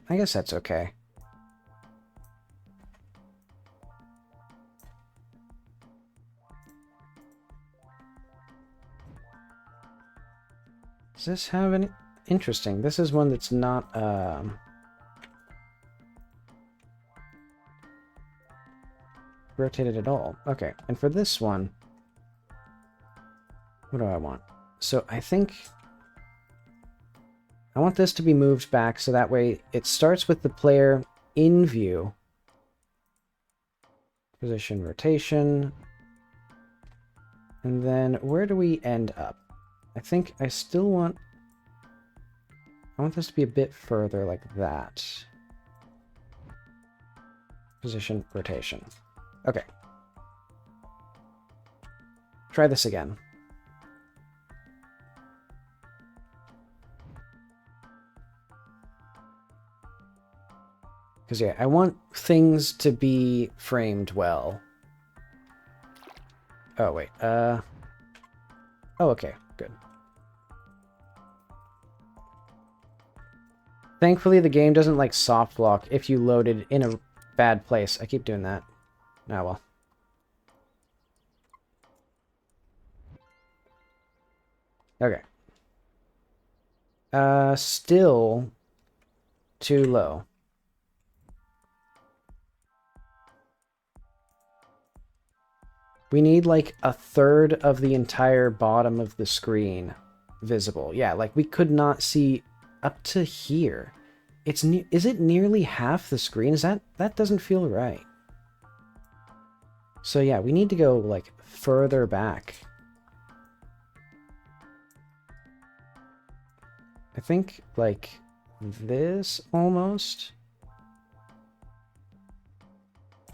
I guess that's okay. Does this have any... Interesting. This is one that's not, rotated at all. Okay, and for this one, what do I want? So I think I want this to be moved back so that way it starts with the player in view. Position, rotation. And then where do we end up? I think I still want... I want this to be a bit further like that. Position, rotation. Okay. Try this again. Because, yeah, I want things to be framed well. Oh, wait. Oh, okay. Good. Thankfully, the game doesn't, like, soft lock if you loaded in a bad place. I keep doing that. Oh, well. Okay. Still too low. We need like a third of the entire bottom of the screen visible. Yeah, like we could not see up to here. Is it nearly half the screen? That doesn't feel right. So yeah, we need to go like further back. I think like this almost.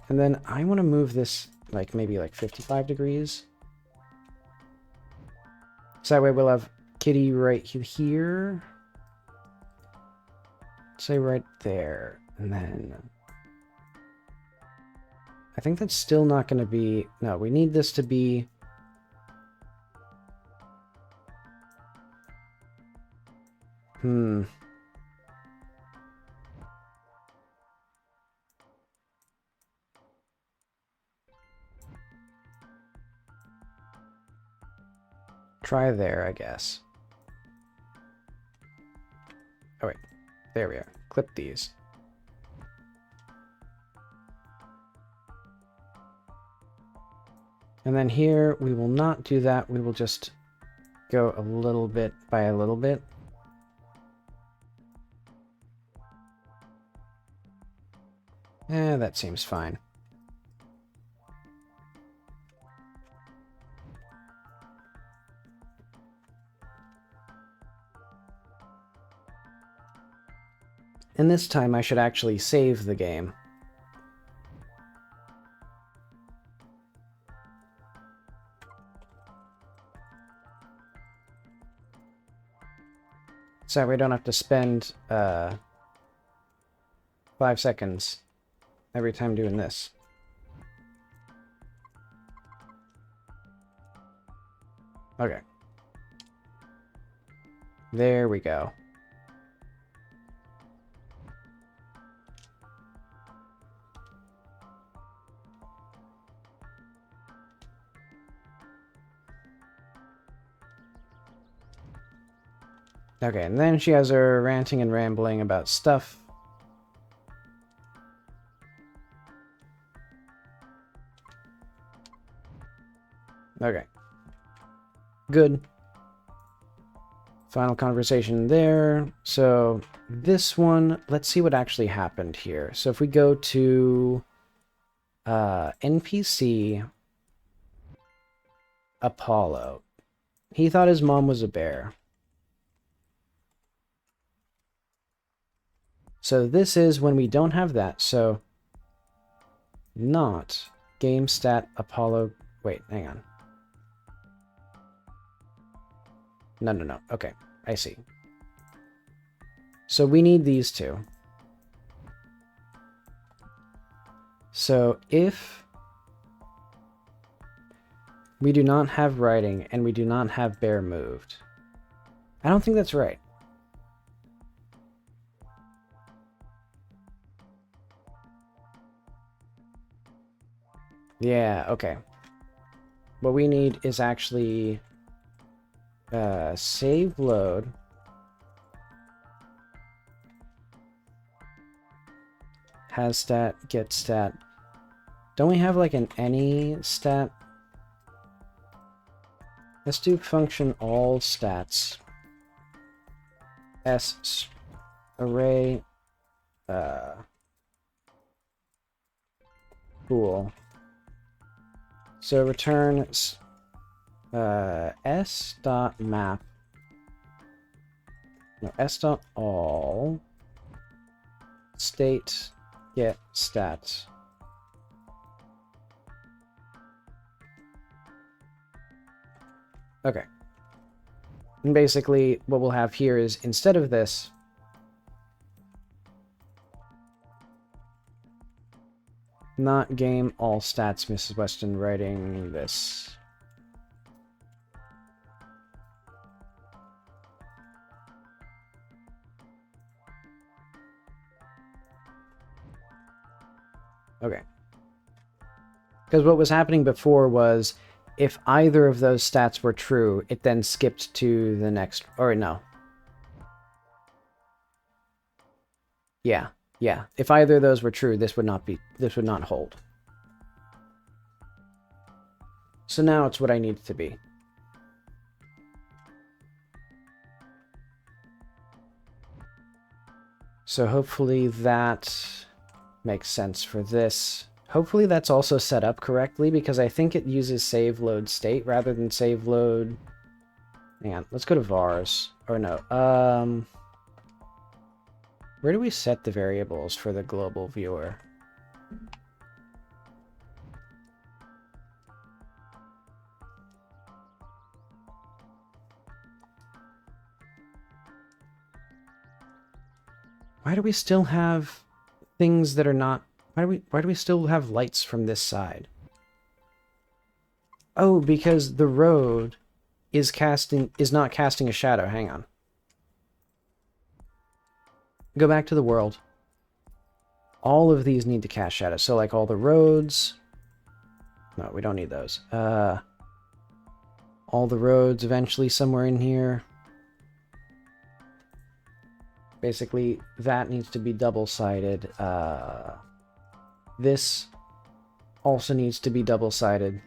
And then I want to move this like maybe like 55 degrees. So that way we'll have Kitty right here. Say right there. And then I think that's still not going to be... No, we need this to be... Try there, I guess. Oh, wait. There we are. Clip these. And then here, we will not do that. We will just go a little bit by a little bit. That seems fine. And this time I should actually save the game. So we don't have to spend 5 seconds every time doing this. Okay. There we go. Okay, and then she has her ranting and rambling about stuff. Okay. Good. Final conversation there. So this one, let's see what actually happened here. So if we go to NPC Apollo, he thought his mom was a bear. So this is when we don't have that. So not game stat Apollo. Wait, hang on. No. Okay, I see. So we need these two. So if we do not have writing and we do not have bear moved, I don't think that's right. Yeah, okay. What we need is actually save load. Has stat, get stat. Don't we have like an any stat? Let's do function all stats. S array cool. So return s dot map. No, s dot all state get stats. Okay. And basically what we'll have here is instead of this, not game all stats, Mrs. Weston writing this. Okay. Because what was happening before was if either of those stats were true, it then skipped to the next, or no. Yeah. If either of those were true, this would not hold. So now it's what I need it to be. So hopefully that makes sense for this. Hopefully that's also set up correctly, because I think it uses save load state rather than save load... Hang on, let's go to vars. Or no, where do we set the variables for the global viewer? Why do we still have things that are not... Why do we still have lights from this side? Oh, because the road is not casting a shadow. Hang on. Go back to the world. All of these need to cast shadows. So like all the roads. No, we don't need those. All the roads eventually somewhere in here. Basically, that needs to be double-sided. This also needs to be double-sided.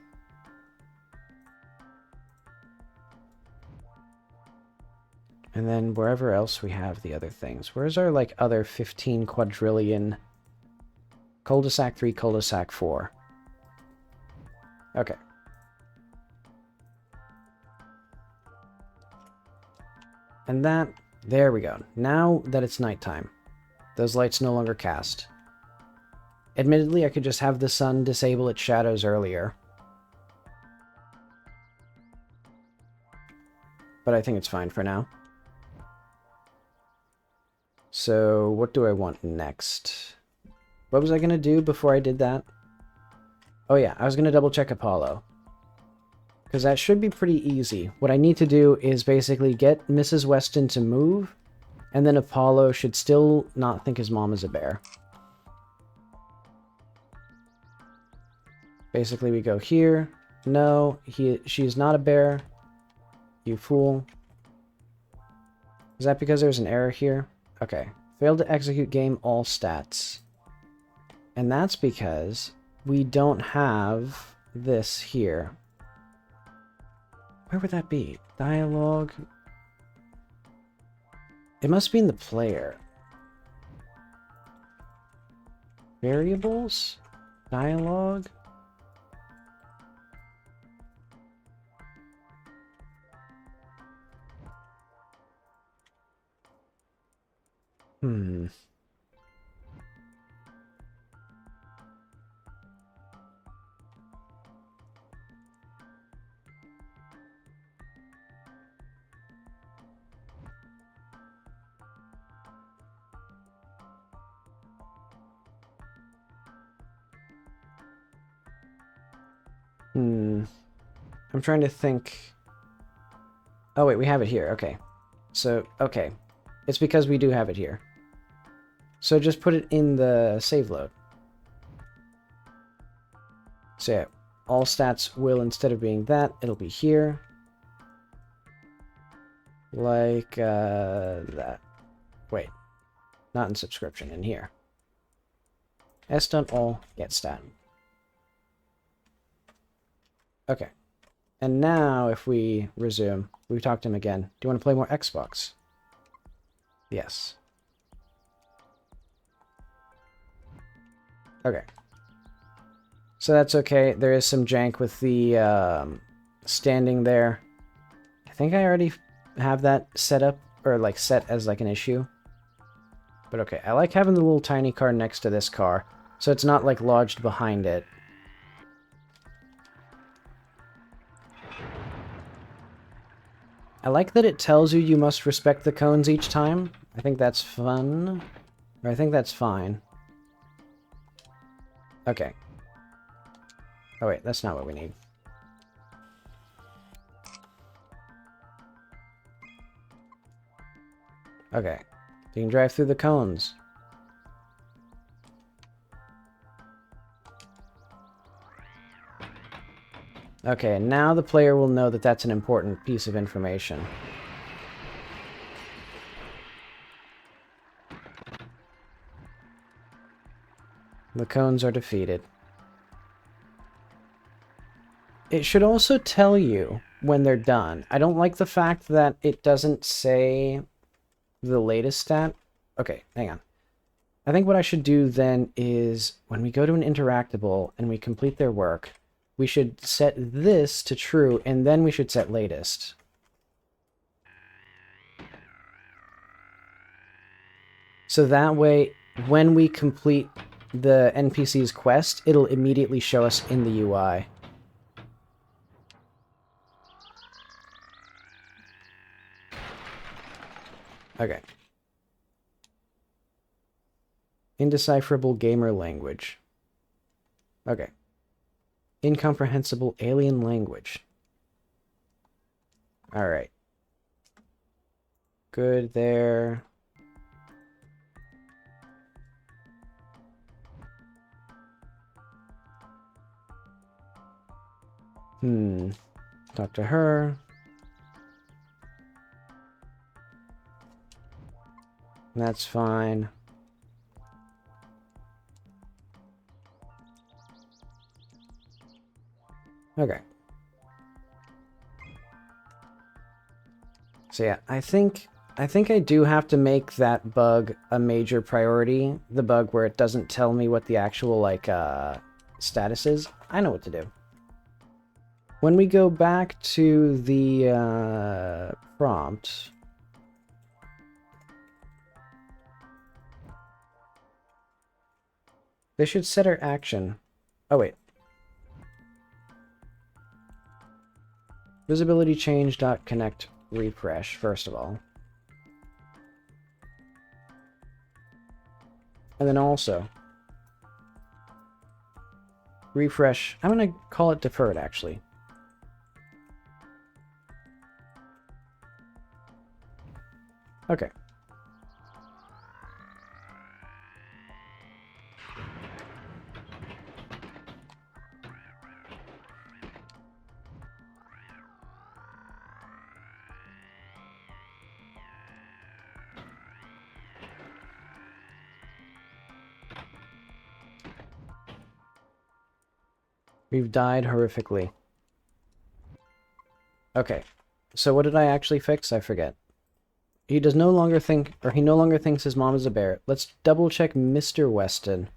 And then wherever else we have the other things. Where's our, like, other 15 quadrillion... Cul-de-sac 3, cul-de-sac 4. Okay. And that... There we go. Now that it's nighttime, those lights no longer cast. Admittedly, I could just have the sun disable its shadows earlier. But I think it's fine for now. So, what do I want next? What was I going to do before I did that? Oh yeah, I was going to double check Apollo. Because that should be pretty easy. What I need to do is basically get Mrs. Weston to move, and then Apollo should still not think his mom is a bear. Basically, we go here. No, she's not a bear. You fool. Is that because there's an error here? Okay. Failed to execute game all stats. And that's because we don't have this here. Where would that be? Dialogue? It must be in the player. Variables? Dialogue? I'm trying to think. Oh, wait, we have it here. Okay. So, okay. It's because we do have it here. So just put it in the save load. So yeah, all stats will, instead of being that, it'll be here. Like, that. Wait. Not in subscription, in here. S.all get stat. Okay. And now, if we resume, we talked to him again. Do you want to play more Xbox? Yes. Okay. So that's okay. There is some jank with the standing there. I think I already have that set up, or like set as like an issue. But okay, I like having the little tiny car next to this car, so it's not like lodged behind it. I like that it tells you you must respect the cones each time. I think that's fun. Or I think that's fine. Okay. Oh wait, that's not what we need. Okay. You can drive through the cones. Okay, now the player will know that that's an important piece of information. The cones are defeated. It should also tell you when they're done. I don't like the fact that it doesn't say the latest stat. Okay, hang on. I think what I should do then is when we go to an interactable and we complete their work, we should set this to true, and then we should set latest. So that way, when we complete the NPC's quest, it'll immediately show us in the UI. Okay. Indecipherable gamer language. Okay. Incomprehensible alien language. Alright. Good there. Talk to her. That's fine. Okay. So yeah, I think I do have to make that bug a major priority. The bug where it doesn't tell me what the actual, like, status is. I know what to do. When we go back to the prompt... They should set our action. Oh, wait. Visibility change dot connect refresh, first of all. And then also... refresh. I'm going to call it deferred, actually. Okay. We've died horrifically. Okay. So what did I actually fix? I forget. He does no longer think, or he no longer thinks his mom is a bear. Let's double check Mr. Weston.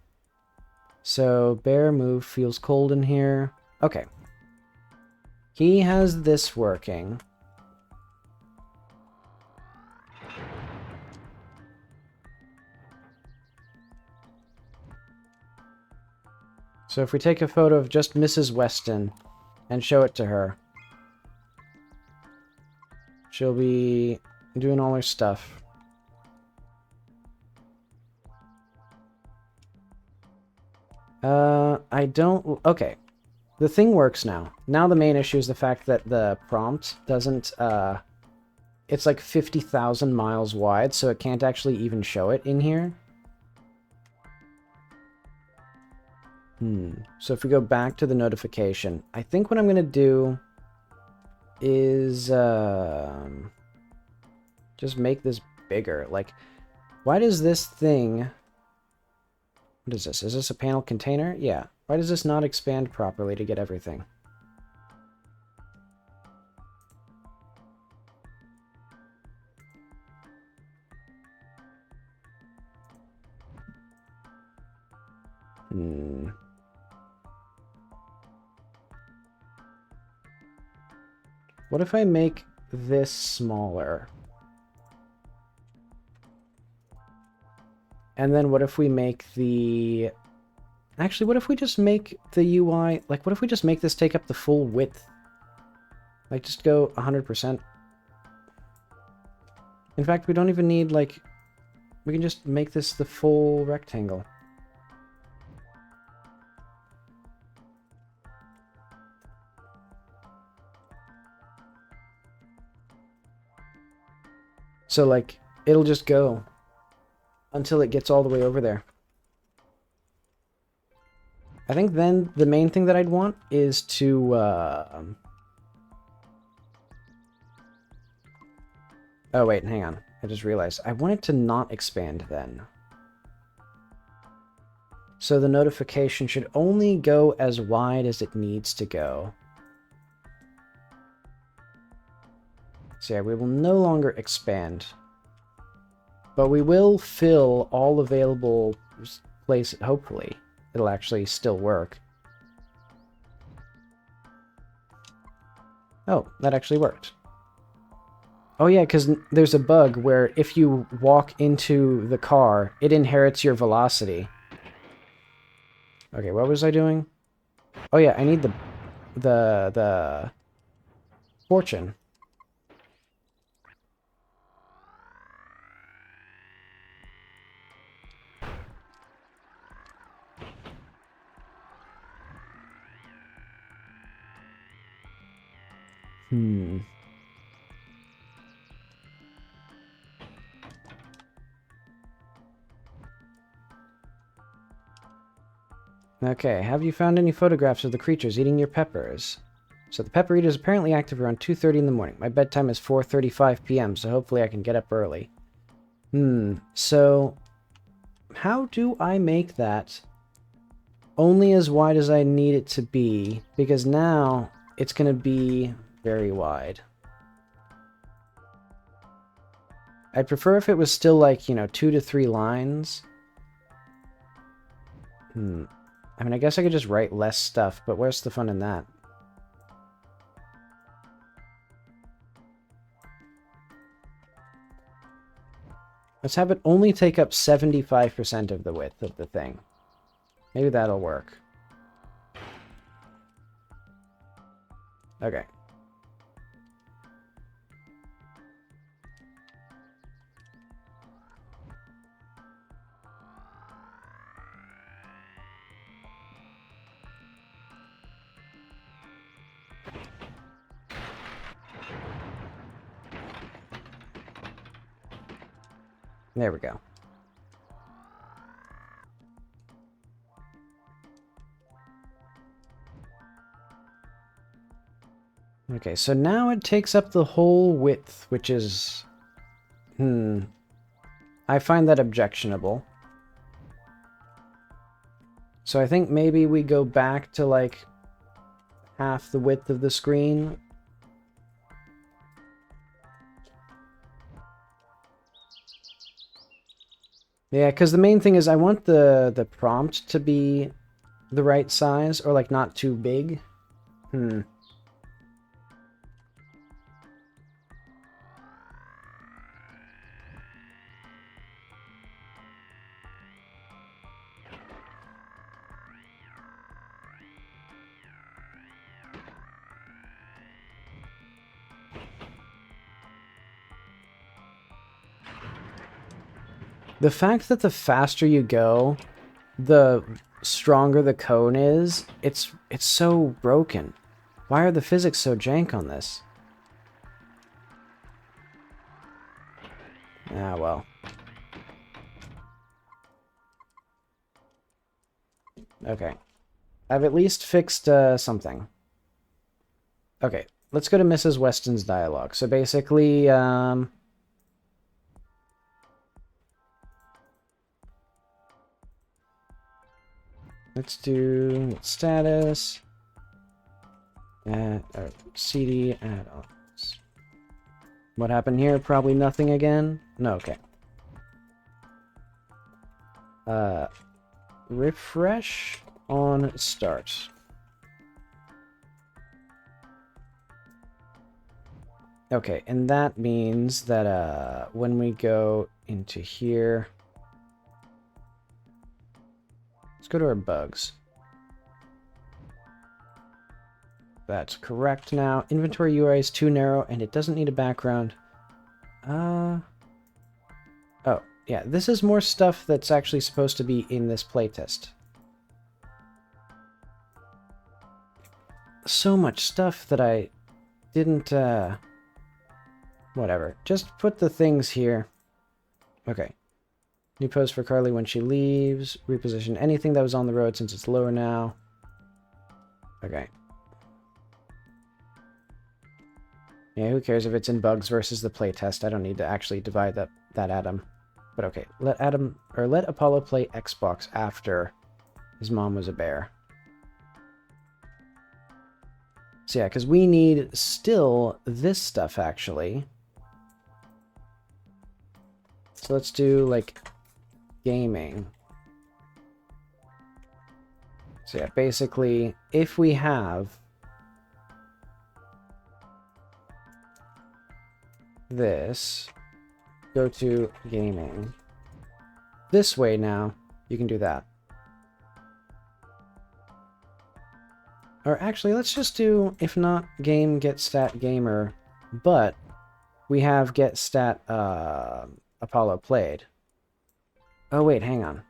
So, bear move, feels cold in here. Okay. He has this working. So if we take a photo of just Mrs. Weston and show it to her, she'll be doing all her stuff. I don't... Okay. the thing works now. Now the main issue is the fact that the prompt doesn't, it's like 50,000 miles wide, so it can't actually even show it in here. So if we go back to the notification, I think what I'm going to do is just make this bigger. Like, why does this thing... What is this? Is this a panel container? Yeah. Why does this not expand properly to get everything? What if I make this smaller? And then what if we make the... Actually, what if we just make the UI... Like, what if we just make this take up the full width? Like, just go 100%. In fact, we don't even need, like... We can just make this the full rectangle. So, like, it'll just go until it gets all the way over there. I think then the main thing that I'd want is to... Oh, wait, hang on. I just realized. I want it to not expand then. So the notification should only go as wide as it needs to go. So yeah, we will no longer expand. But we will fill all available places. Hopefully, it'll actually still work. Oh, that actually worked. Oh yeah, because there's a bug where if you walk into the car, it inherits your velocity. Okay, what was I doing? Oh yeah, I need the fortune. Okay, have you found any photographs of the creatures eating your peppers? So the pepper eater is apparently active around 2:30 in the morning. My bedtime is 4:35 p.m., so hopefully I can get up early. So how do I make that only as wide as I need it to be? Because now it's going to be very wide. I'd prefer if it was still like, 2 to 3 lines. I mean, I guess I could just write less stuff, but where's the fun in that? Let's have it only take up 75% of the width of the thing. Maybe that'll work. Okay. There we go. Okay, so now it takes up the whole width, which is... I find that objectionable. So I think maybe we go back to, like, half the width of the screen. Yeah, because the main thing is I want the prompt to be the right size, or, like, not too big. The fact that the faster you go, the stronger the cone is, it's so broken. Why are the physics so jank on this? Ah, well. Okay. I've at least fixed something. Okay, let's go to Mrs. Weston's dialogue. So basically, let's do status, CD add-ons. What happened here? Probably nothing again? No, okay. Refresh on start. Okay, and that means that when we go into here, let's go to our bugs. That's correct now. Inventory UI is too narrow and it doesn't need a background. Oh, yeah, this is more stuff that's actually supposed to be in this playtest. So much stuff that I didn't, whatever. Just put the things here. Okay. New post for Carly when she leaves. Reposition anything that was on the road since it's lower now. Okay. Yeah, who cares if it's in bugs versus the playtest? I don't need to actually divide that Adam. But okay, let Apollo play Xbox after his mom was a bear. So yeah, because we need still this stuff, actually. So let's do, like, gaming. So yeah, basically, if we have this, go to gaming. This way now, you can do that. Or actually, let's just do, if not game get stat gamer, but we have get stat Apollo played. Oh wait, hang on.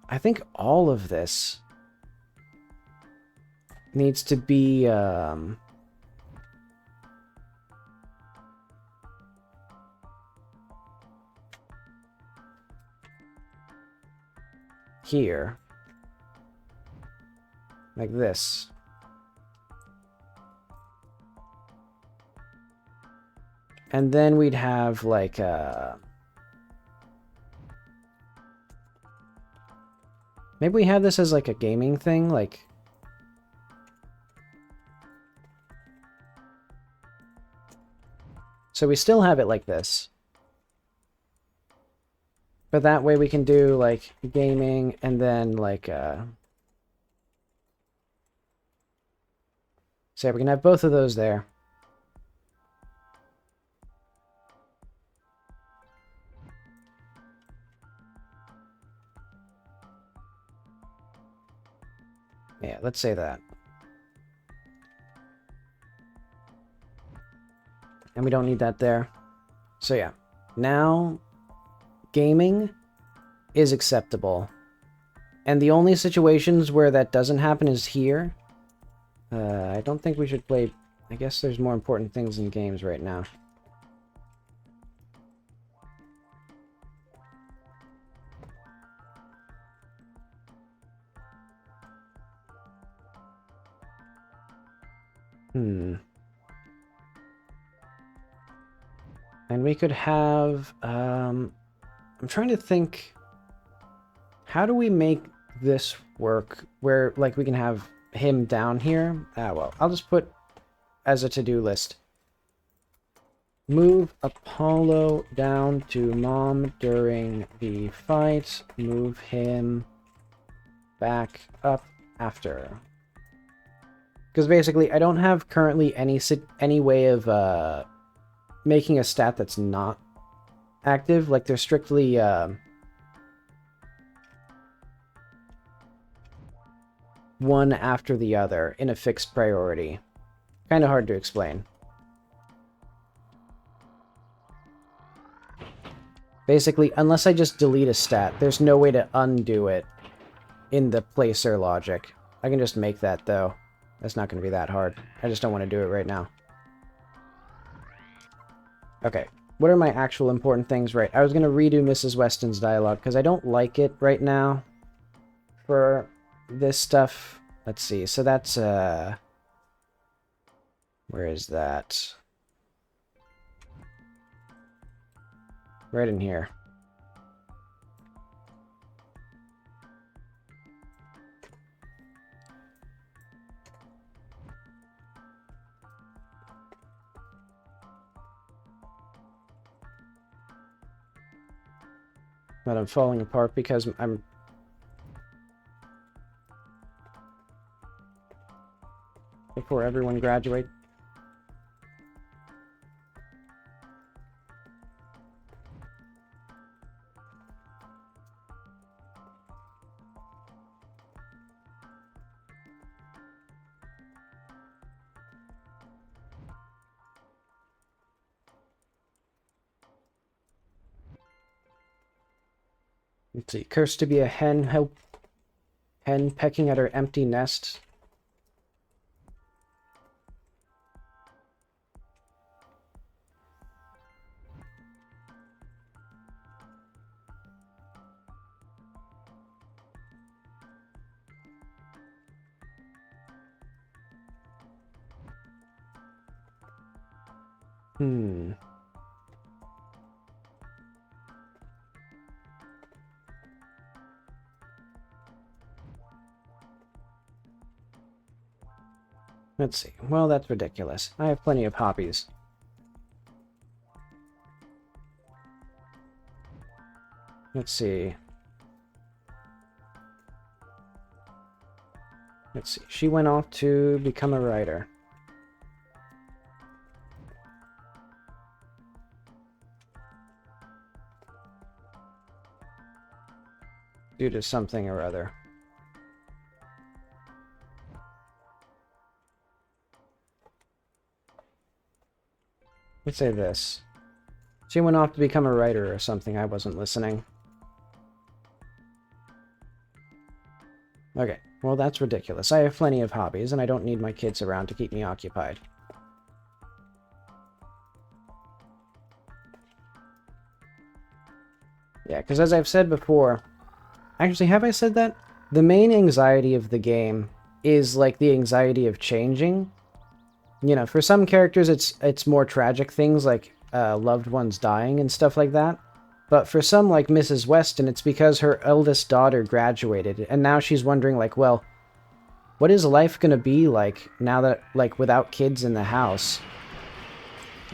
I think all of this needs to be here. Like this. And then we'd have like maybe we have this as like a gaming thing, like so we still have it like this. But that way we can do like gaming and then like so we can have both of those there. Yeah, let's say that. And we don't need that there. So yeah, now gaming is acceptable. And the only situations where that doesn't happen is here. I don't think we should play... I guess there's more important things in games right now. And we could have... I'm trying to think... How do we make this work where, like, we can have him down here? Ah, well, I'll just put as a to-do list. Move Apollo down to Mom during the fight. Move him back up after. Because basically, I don't have currently any way of making a stat that's not active. Like, they're strictly... one after the other in a fixed priority. Kind of hard to explain. Basically, unless I just delete a stat, there's no way to undo it in the placer logic. I can just make that, though. That's not going to be that hard. I just don't want to do it right now. Okay, what are my actual important things? Right, I was going to redo Mrs. Weston's dialogue, because I don't like it right now for this stuff. Let's see, so that's, where is that? Right in here. But I'm falling apart because I'm... Before everyone graduates. Let's see. Cursed to be a hen pecking at her empty nest. Let's see. Well, that's ridiculous. I have plenty of hobbies. Let's see. Let's see. She went off to become a writer. Due to something or other. Let's say this. She went off to become a writer or something. I wasn't listening. Okay, well that's ridiculous. I have plenty of hobbies, and I don't need my kids around to keep me occupied. Yeah, because as I've said before... Actually, have I said that? The main anxiety of the game is like the anxiety of changing. You know, for some characters it's more tragic things like loved ones dying and stuff like that. But for some, like Mrs. Weston, it's because her eldest daughter graduated, and now she's wondering, like, well, what is life gonna be like now that, like, without kids in the house?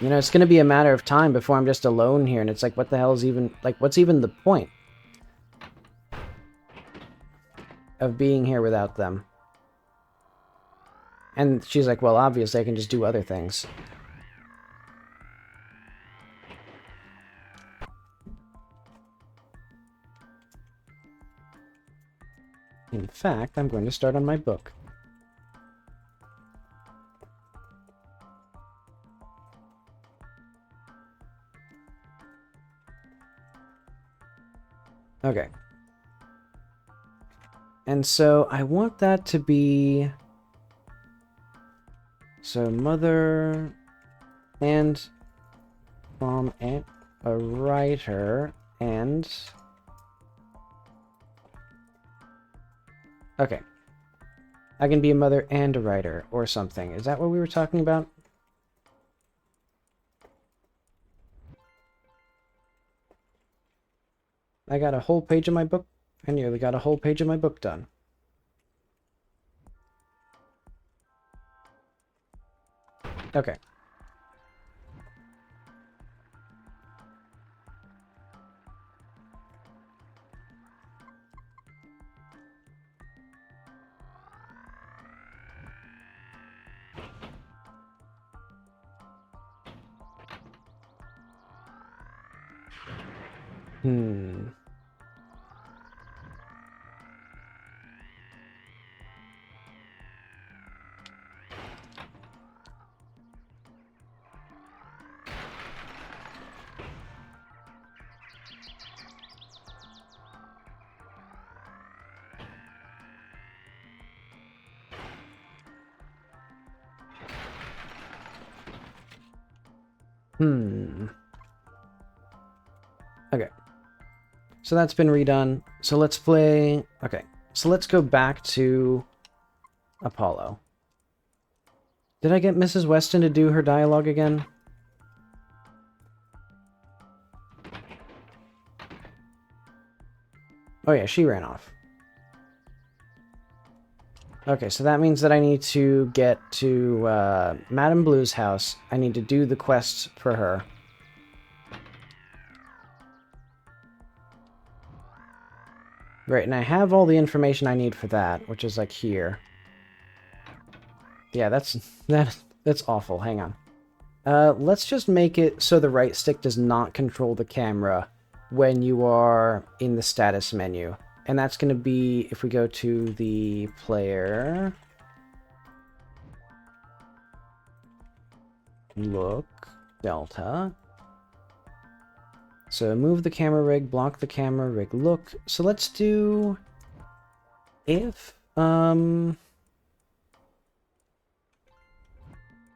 You know, it's gonna be a matter of time before I'm just alone here, and it's like, what the hell is even, like, what's even the point of being here without them? And she's like, well, obviously I can just do other things. In fact, I'm going to start on my book. Okay. And so I want that to be... So mother and mom and a writer and... Okay. I can be a mother and a writer or something. Is that what we were talking about? I got a whole page of my book. I nearly got a whole page of my book done. Okay. Okay. So that's been redone. So let's play... Okay. So let's go back to Apollo. Did I get Mrs. Weston to do her dialogue again? Oh yeah, she ran off. Okay, so that means that I need to get to Madame Blue's house. I need to do the quests for her. Right, and I have all the information I need for that, which is like here. Yeah, that's awful. Hang on. Let's just make it so the right stick does not control the camera when you are in the status menu. And that's going to be, if we go to the player... Look, Delta. So move the camera rig, block the camera rig, look. So let's do... If,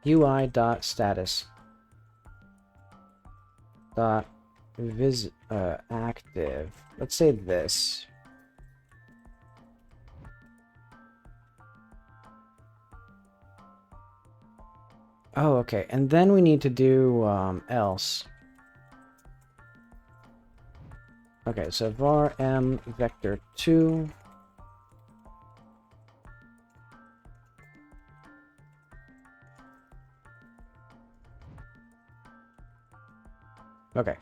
UI.status dot active. Let's say this. Oh, okay. And then we need to do else. Okay, so var m vector 2. Okay.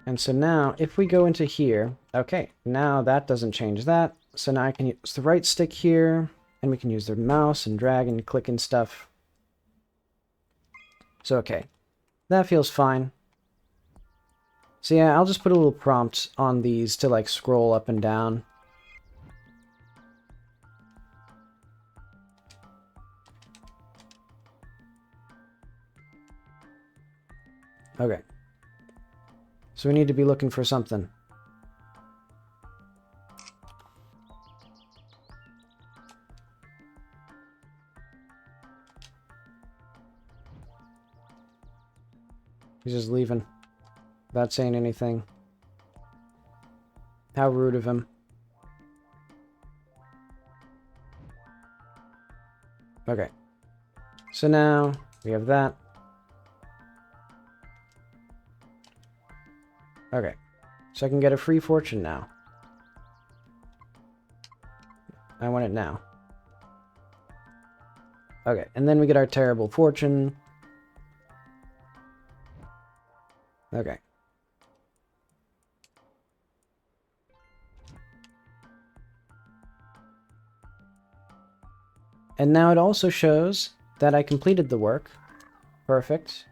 And so now, if we go into here, okay, now that doesn't change that. So now I can use the right stick here, and we can use the mouse and drag and click and stuff. So, okay, that feels fine. So yeah, I'll just put a little prompt on these to like scroll up and down. Okay. So we need to be looking for something. He's just leaving without saying anything. How rude of him. Okay. So now we have that. Okay. So I can get a free fortune now. I want it now. Okay, and then we get our terrible fortune. Okay. And now it also shows that I completed the work. Perfect.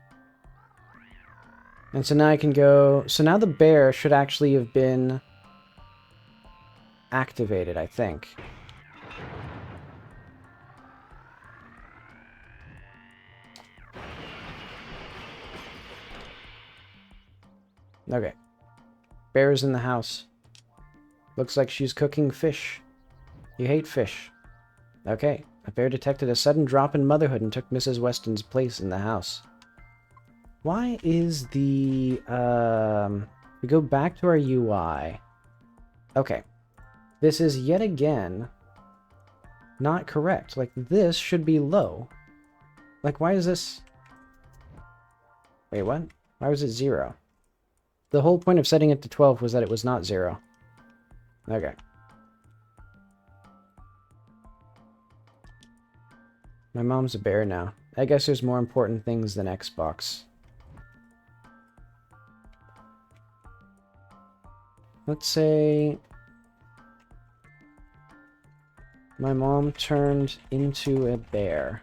And so now I can go... So now the bear should actually have been activated, I think. Okay. Bear's in the house. Looks like she's cooking fish. You hate fish. Okay. A bear detected a sudden drop in motherhood and took Mrs. Weston's place in the house. Why is the... We go back to our UI. Okay. This is yet again not correct. Like, this should be low. Like, why is this... Wait, what? Why was it 0? The whole point of setting it to 12 was that it was not 0. Okay. My mom's a bear now. I guess there's more important things than Xbox. Let's say... My mom turned into a bear.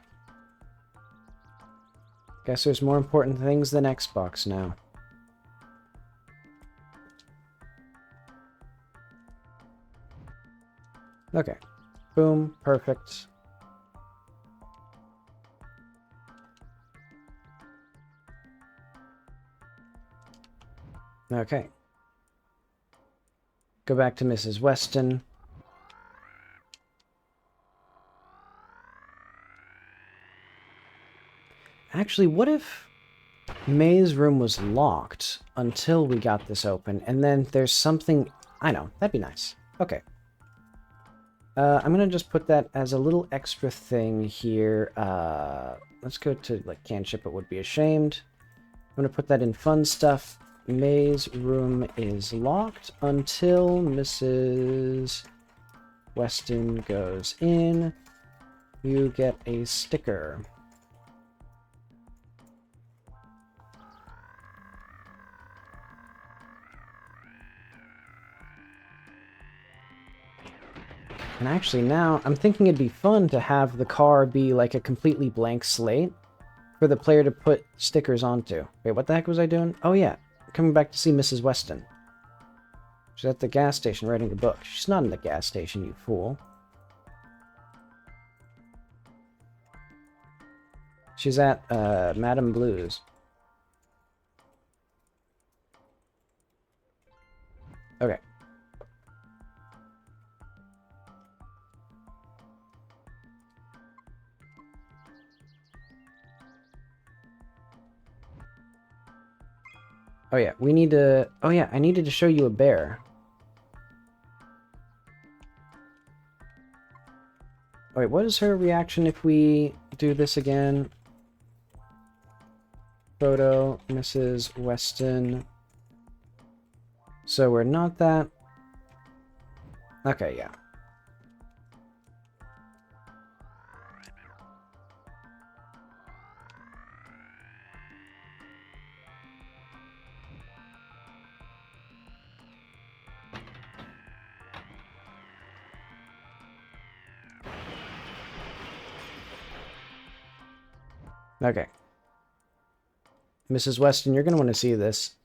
Guess there's more important things than Xbox now. Okay. Boom. Perfect. Okay. Go back to Mrs. Weston. Actually, what if May's room was locked until we got this open, and then there's something... I know, that'd be nice. Okay. I'm gonna just put that as a little extra thing here. Let's go to, like, can't ship it would be ashamed. I'm gonna put that in fun stuff. May's room is locked until Mrs. Weston goes in. You get a sticker. And actually now, I'm thinking it'd be fun to have the car be like a completely blank slate for the player to put stickers onto. Wait, what the heck was I doing? Oh yeah, coming back to see Mrs. Weston. She's at the gas station writing a book. She's not in the gas station, you fool. She's at, Madame Blue's. Okay. Oh yeah, we need to... Oh yeah, I needed to show you a bear. Oh, wait, what is her reaction if we do this again? Photo, Mrs. Weston. So we're not that. Okay, yeah. Okay. Mrs. Weston, you're going to want to see this.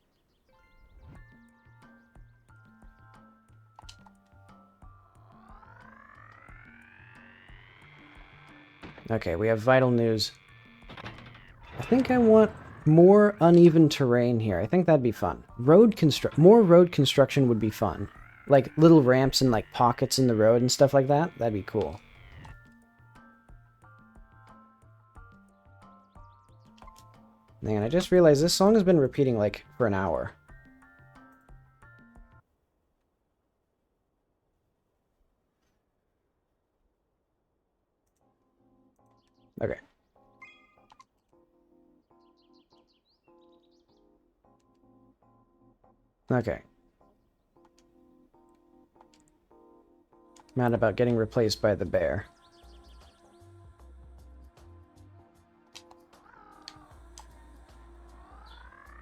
Okay, we have vital news. I think I want more uneven terrain here. I think that'd be fun. More road construction would be fun. Like little ramps and like pockets in the road and stuff like that. That'd be cool. Man, I just realized this song has been repeating like for an hour. Okay. Okay. Mad about getting replaced by the bear.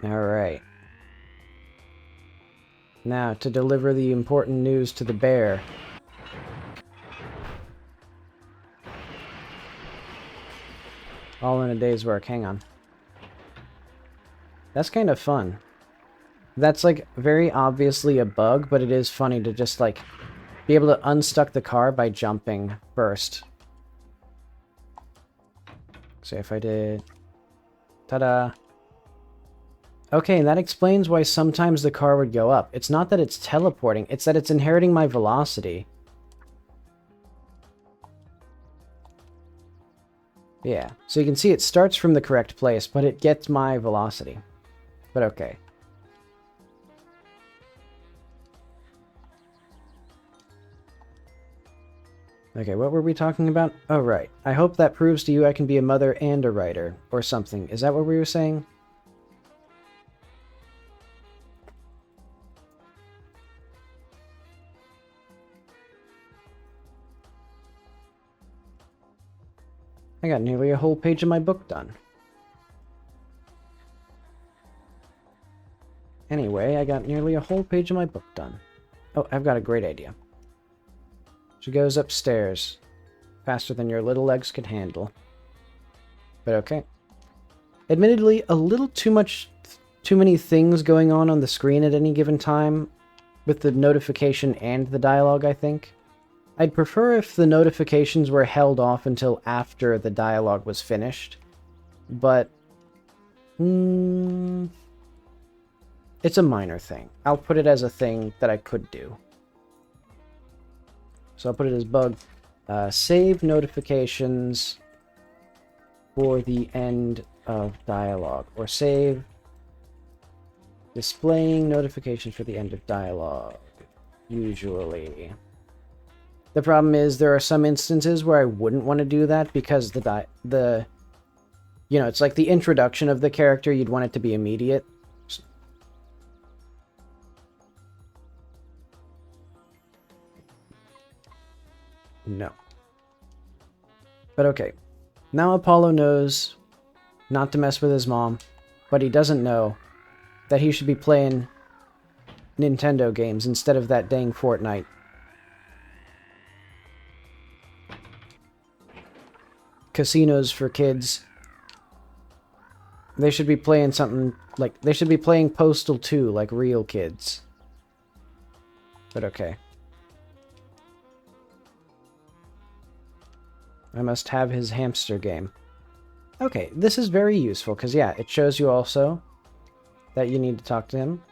Alright. Now, to deliver the important news to the bear. All in a day's work. Hang on. That's kind of fun. That's, like, very obviously a bug, but it is funny to just, like, be able to unstuck the car by jumping first. So if I did... Ta-da! Okay, and that explains why sometimes the car would go up. It's not that it's teleporting, it's that it's inheriting my velocity. Yeah, so you can see it starts from the correct place, but it gets my velocity. But okay. Okay, what were we talking about? Oh, right. I hope that proves to you I can be a mother and a writer, or something. Is that what we were saying? I got nearly a whole page of my book done. Anyway, I got nearly a whole page of my book done. Oh, I've got a great idea. She goes upstairs. Faster than your little legs could handle. But okay. Admittedly, a little too many things going on the screen at any given time with the notification and the dialogue, I think. I'd prefer if the notifications were held off until after the dialogue was finished. But... it's a minor thing. I'll put it as a thing that I could do. So I'll put it as bug. Save notifications for the end of dialogue. Or save. Displaying notification for the end of dialogue. Usually. The problem is there are some instances where I wouldn't want to do that because you know, it's like the introduction of the character, you'd want it to be immediate. No. But okay. Now Apollo knows not to mess with his mom, but he doesn't know that he should be playing Nintendo games instead of that dang Fortnite. Casinos for kids. They should be playing something like... They should be playing Postal 2 like real kids. But okay. I must have his hamster game. Okay, this is very useful, because yeah, it shows you also that you need to talk to him.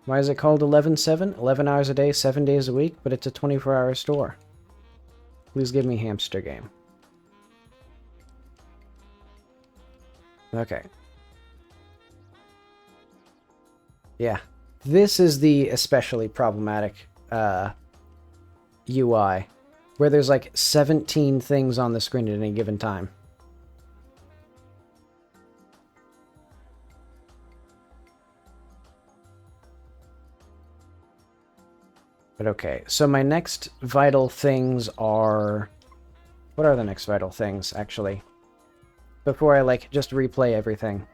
Why is it called 11/7? 11 hours a day, 7 days a week, but it's a 24-hour store. Please give me hamster game. Okay. Yeah. This is the especially problematic UI, where there's like 17 things on the screen at any given time. But okay, so my next vital things are... What are the next vital things, actually? Before I, like, just replay everything.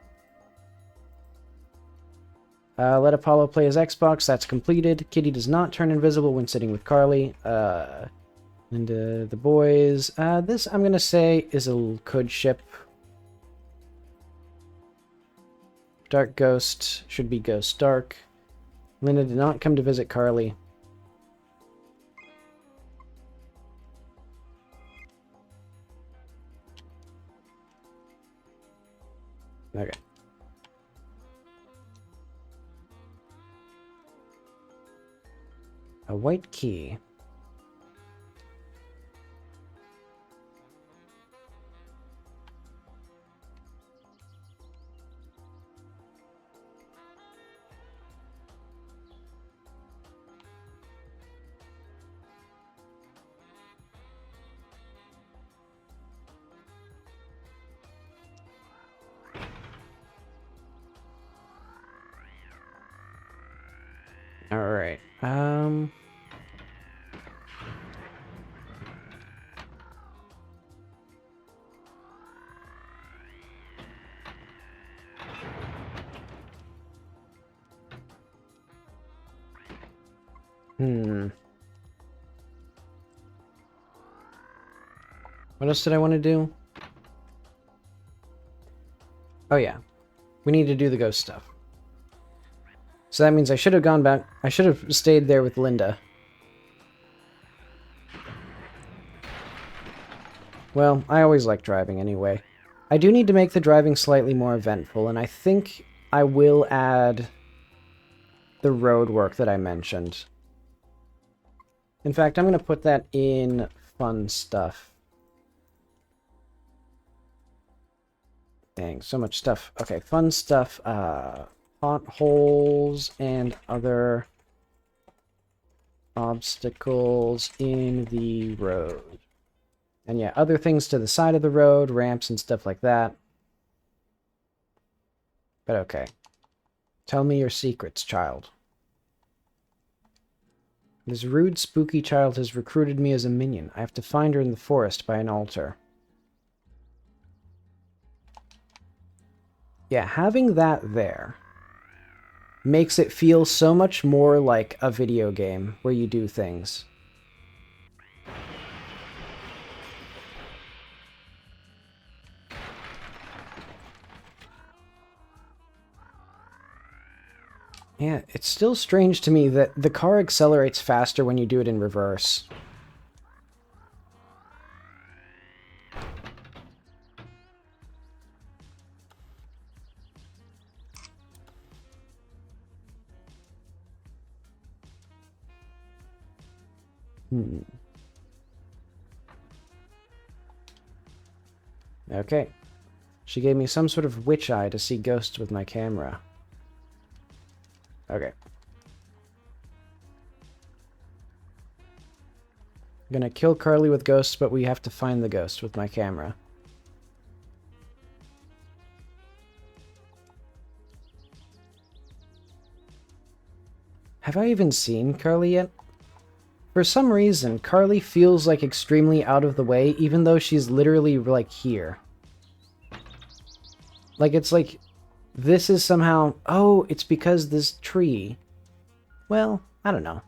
Let Apollo play his Xbox, that's completed. Kitty does not turn invisible when sitting with Carly. And the boys... this, I'm gonna say, is a could ship. Dark Ghost should be Ghost Dark. Linda did not come to visit Carly. Okay. A white key. Alright, What else did I want to do? Oh yeah. We need to do the ghost stuff. So that means I should have gone back. I should have stayed there with Linda. Well, I always like driving anyway. I do need to make the driving slightly more eventful, and I think I will add the road work that I mentioned. In fact, I'm going to put that in fun stuff. Dang, so much stuff. Okay, fun stuff. Potholes and other obstacles in the road. And yeah, other things to the side of the road, ramps and stuff like that. But okay. Tell me your secrets, child. This rude, spooky child has recruited me as a minion. I have to find her in the forest by an altar. Yeah, having that there makes it feel so much more like a video game where you do things. Yeah, it's still strange to me that the car accelerates faster when you do it in reverse. Okay. She gave me some sort of witch eye to see ghosts with my camera. Okay. I'm gonna kill Carly with ghosts, but we have to find the ghost with my camera. Have I even seen Carly yet? For some reason, Carly feels like extremely out of the way, even though she's literally, like, here. Like, it's like, this is somehow... Oh, it's because this tree. Well, I don't know.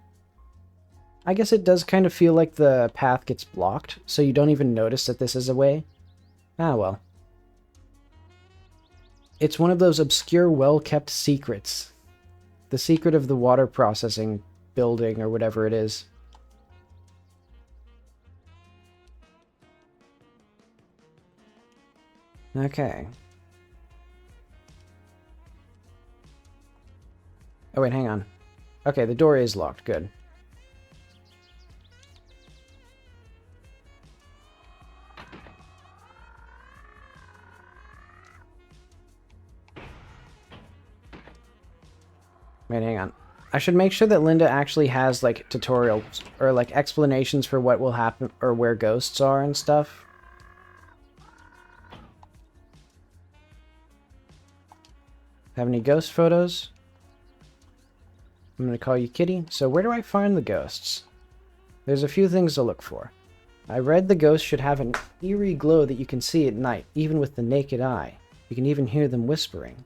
I guess it does kind of feel like the path gets blocked, so you don't even notice that this is a way. Ah, well. It's one of those obscure, well-kept secrets. The secret of the water processing building, or whatever it is. Okay. Oh, wait, hang on. Okay, the door is locked. Good. Wait, hang on. I should make sure that Linda actually has, like, tutorials, or, like, explanations for what will happen, or where ghosts are and stuff. Have any ghost photos? I'm gonna call you Kitty. So where do I find the ghosts? There's a few things to look for. I read the ghosts should have an eerie glow that you can see at night, even with the naked eye. You can even hear them whispering.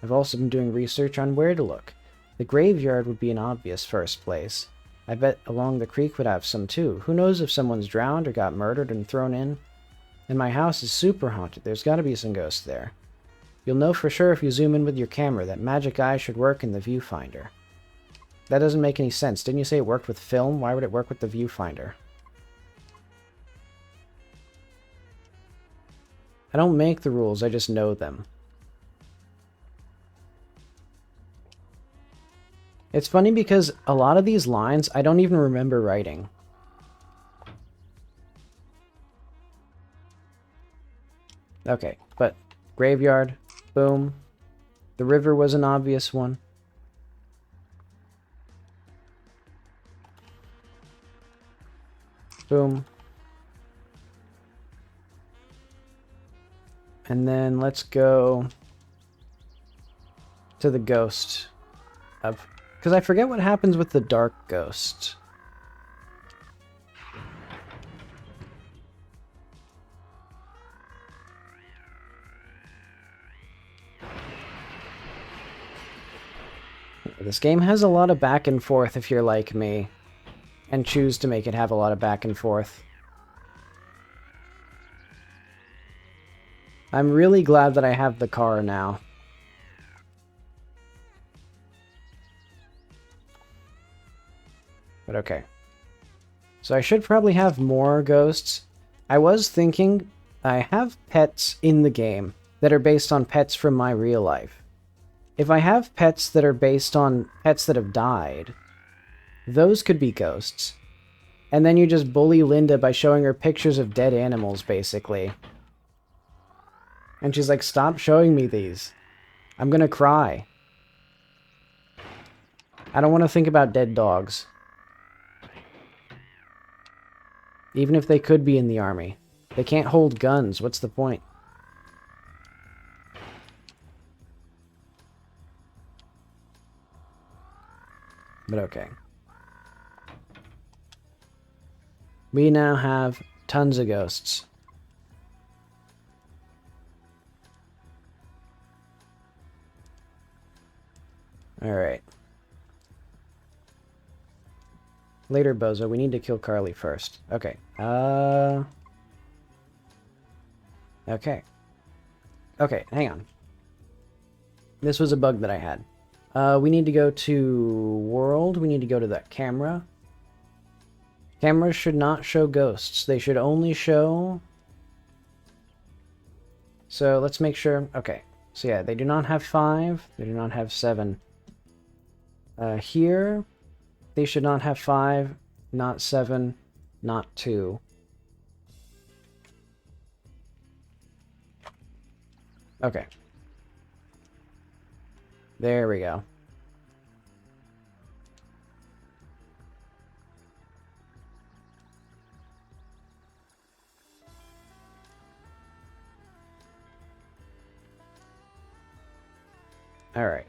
I've also been doing research on where to look. The graveyard would be an obvious first place. I bet along the creek would have some too. Who knows if someone's drowned or got murdered and thrown in? And my house is super haunted. There's gotta be some ghosts there. You'll know for sure if you zoom in with your camera that magic eye should work in the viewfinder. That doesn't make any sense. Didn't you say it worked with film? Why would it work with the viewfinder? I don't make the rules, I just know them. It's funny because a lot of these lines I don't even remember writing. Okay, but graveyard, boom. The river was an obvious one. Boom. And then let's go to the ghost of... Because I forget what happens with the dark ghost. This game has a lot of back and forth if you're like me, and choose to make it have a lot of back and forth. I'm really glad that I have the car now. But okay. So I should probably have more ghosts. I was thinking I have pets in the game that are based on pets from my real life. If I have pets that are based on pets that have died, those could be ghosts. And then you just bully Linda by showing her pictures of dead animals, basically. And she's like, stop showing me these. I'm gonna cry. I don't want to think about dead dogs. Even if they could be in the army. They can't hold guns. What's the point? But okay. We now have tons of ghosts. Alright. Later, Bozo. We need to kill Carly first. Okay. Okay. Okay, hang on. This was a bug that I had. We need to go to World. We need to go to that camera. Cameras should not show ghosts. They should only show... So, let's make sure... Okay. So yeah, they do not have 5. They do not have 7. Here... They should not have 5, not 7, not 2. Okay. There we go. Alright.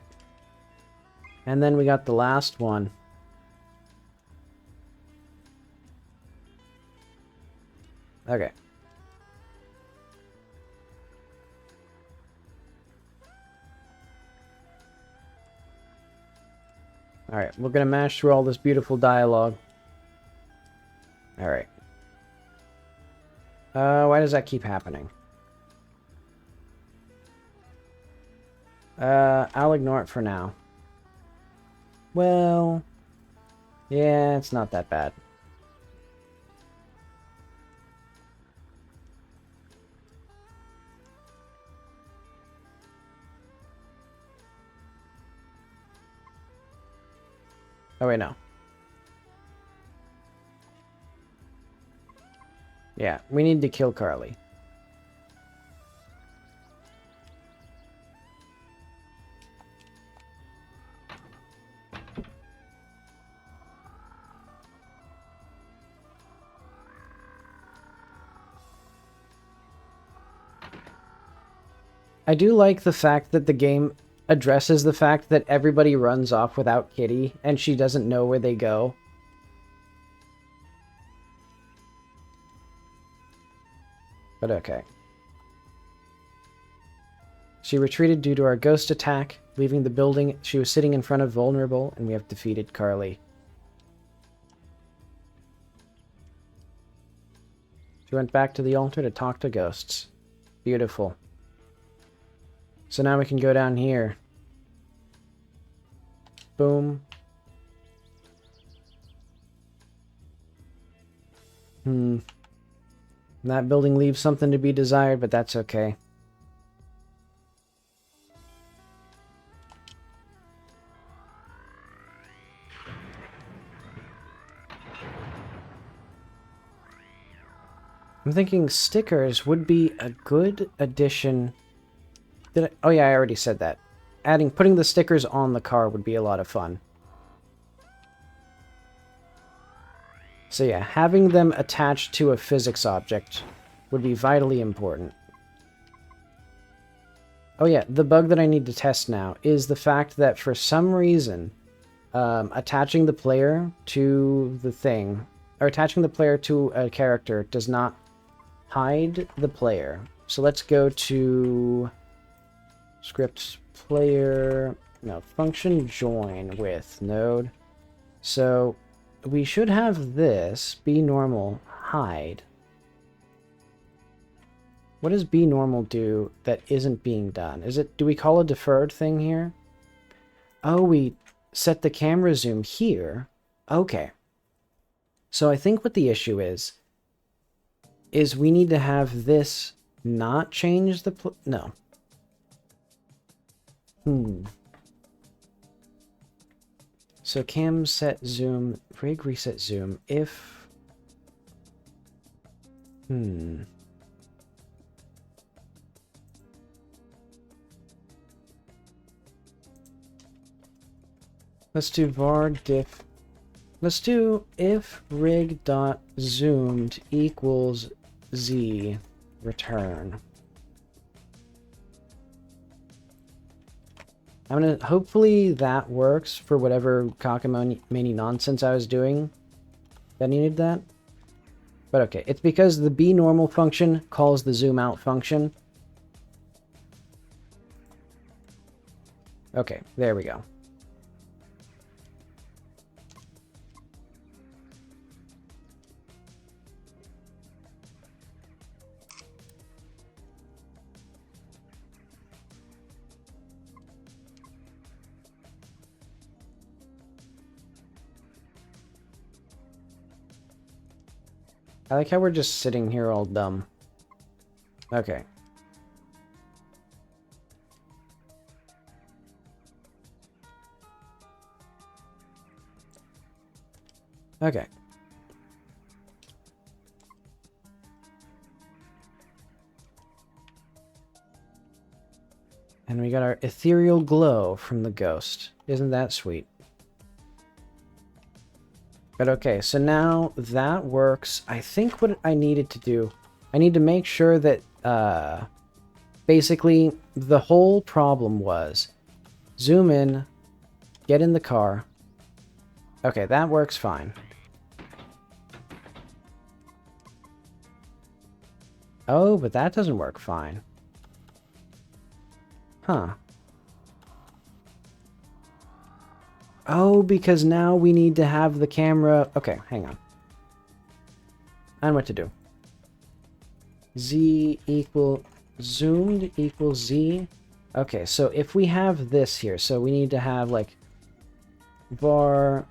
And then we got the last one. Okay. Alright, we're gonna mash through all this beautiful dialogue. Alright. Why does that keep happening? I'll ignore it for now. Well... yeah, it's not that bad. Oh, wait, no. Yeah, we need to kill Carly. I do like the fact that the game addresses the fact that everybody runs off without Kitty, and she doesn't know where they go. But okay. She retreated due to our ghost attack, leaving the building she was sitting in front of vulnerable, and we have defeated Carly. She went back to the altar to talk to ghosts. Beautiful. So now we can go down here. Boom. That building leaves something to be desired, but that's okay. I'm thinking stickers would be a good addition. Oh yeah, I already said that. Putting the stickers on the car would be a lot of fun. So yeah, having them attached to a physics object would be vitally important. Oh yeah, the bug that I need to test now is the fact that for some reason, attaching the player to the thing, or attaching the player to a character does not hide the player. So let's go to script player, no, function join with node. So we should have this be normal hide. What does be normal do that isn't being done? Do we call a deferred thing here? Oh, we set the camera zoom here. Okay. So I think what the issue is we need to have this not change the no. So cam set zoom, rig reset zoom, if... Let's do var diff. Let's do if rig dot zoomed equals z return. I'm gonna hopefully that works for whatever cockamamie nonsense I was doing that needed that. But okay, it's because the be normal function calls the zoom out function. Okay, there we go. I like how we're just sitting here all dumb. Okay. Okay. And we got our ethereal glow from the ghost. Isn't that sweet? But okay, so now that works. I think what I needed to do, I need to make sure that basically the whole problem was zoom in, get in the car. Okay, that works fine. Oh, but that doesn't work fine. Huh. Oh, because now we need to have the camera... Okay, hang on. I know what to do. Z equal... Zoomed equals Z. Okay, so if we have this here, so we need to have, like... var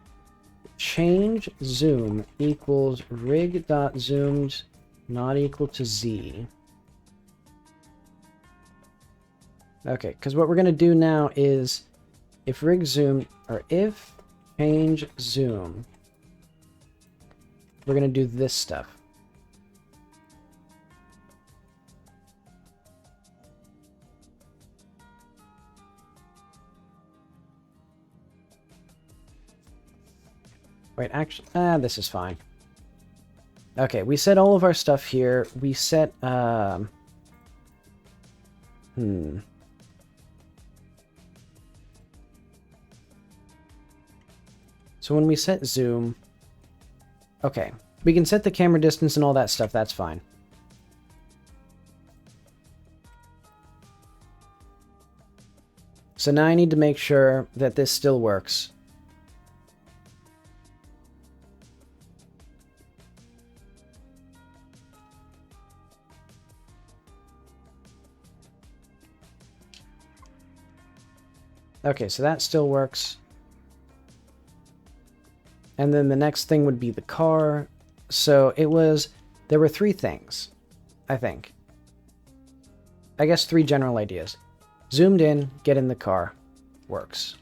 change zoom equals rig.zoomed not equal to Z. Okay, because what we're going to do now is... If rig zoom, or if change zoom, we're going to do this stuff. Wait, actually, this is fine. Okay, we set all of our stuff here. We set, So when we set zoom... Okay, we can set the camera distance and all that stuff, that's fine. So now I need to make sure that this still works. Okay, so that still works. And then the next thing would be the car. So it was... There were three things, I think. I guess three general ideas. Zoomed in, get in the car. Works.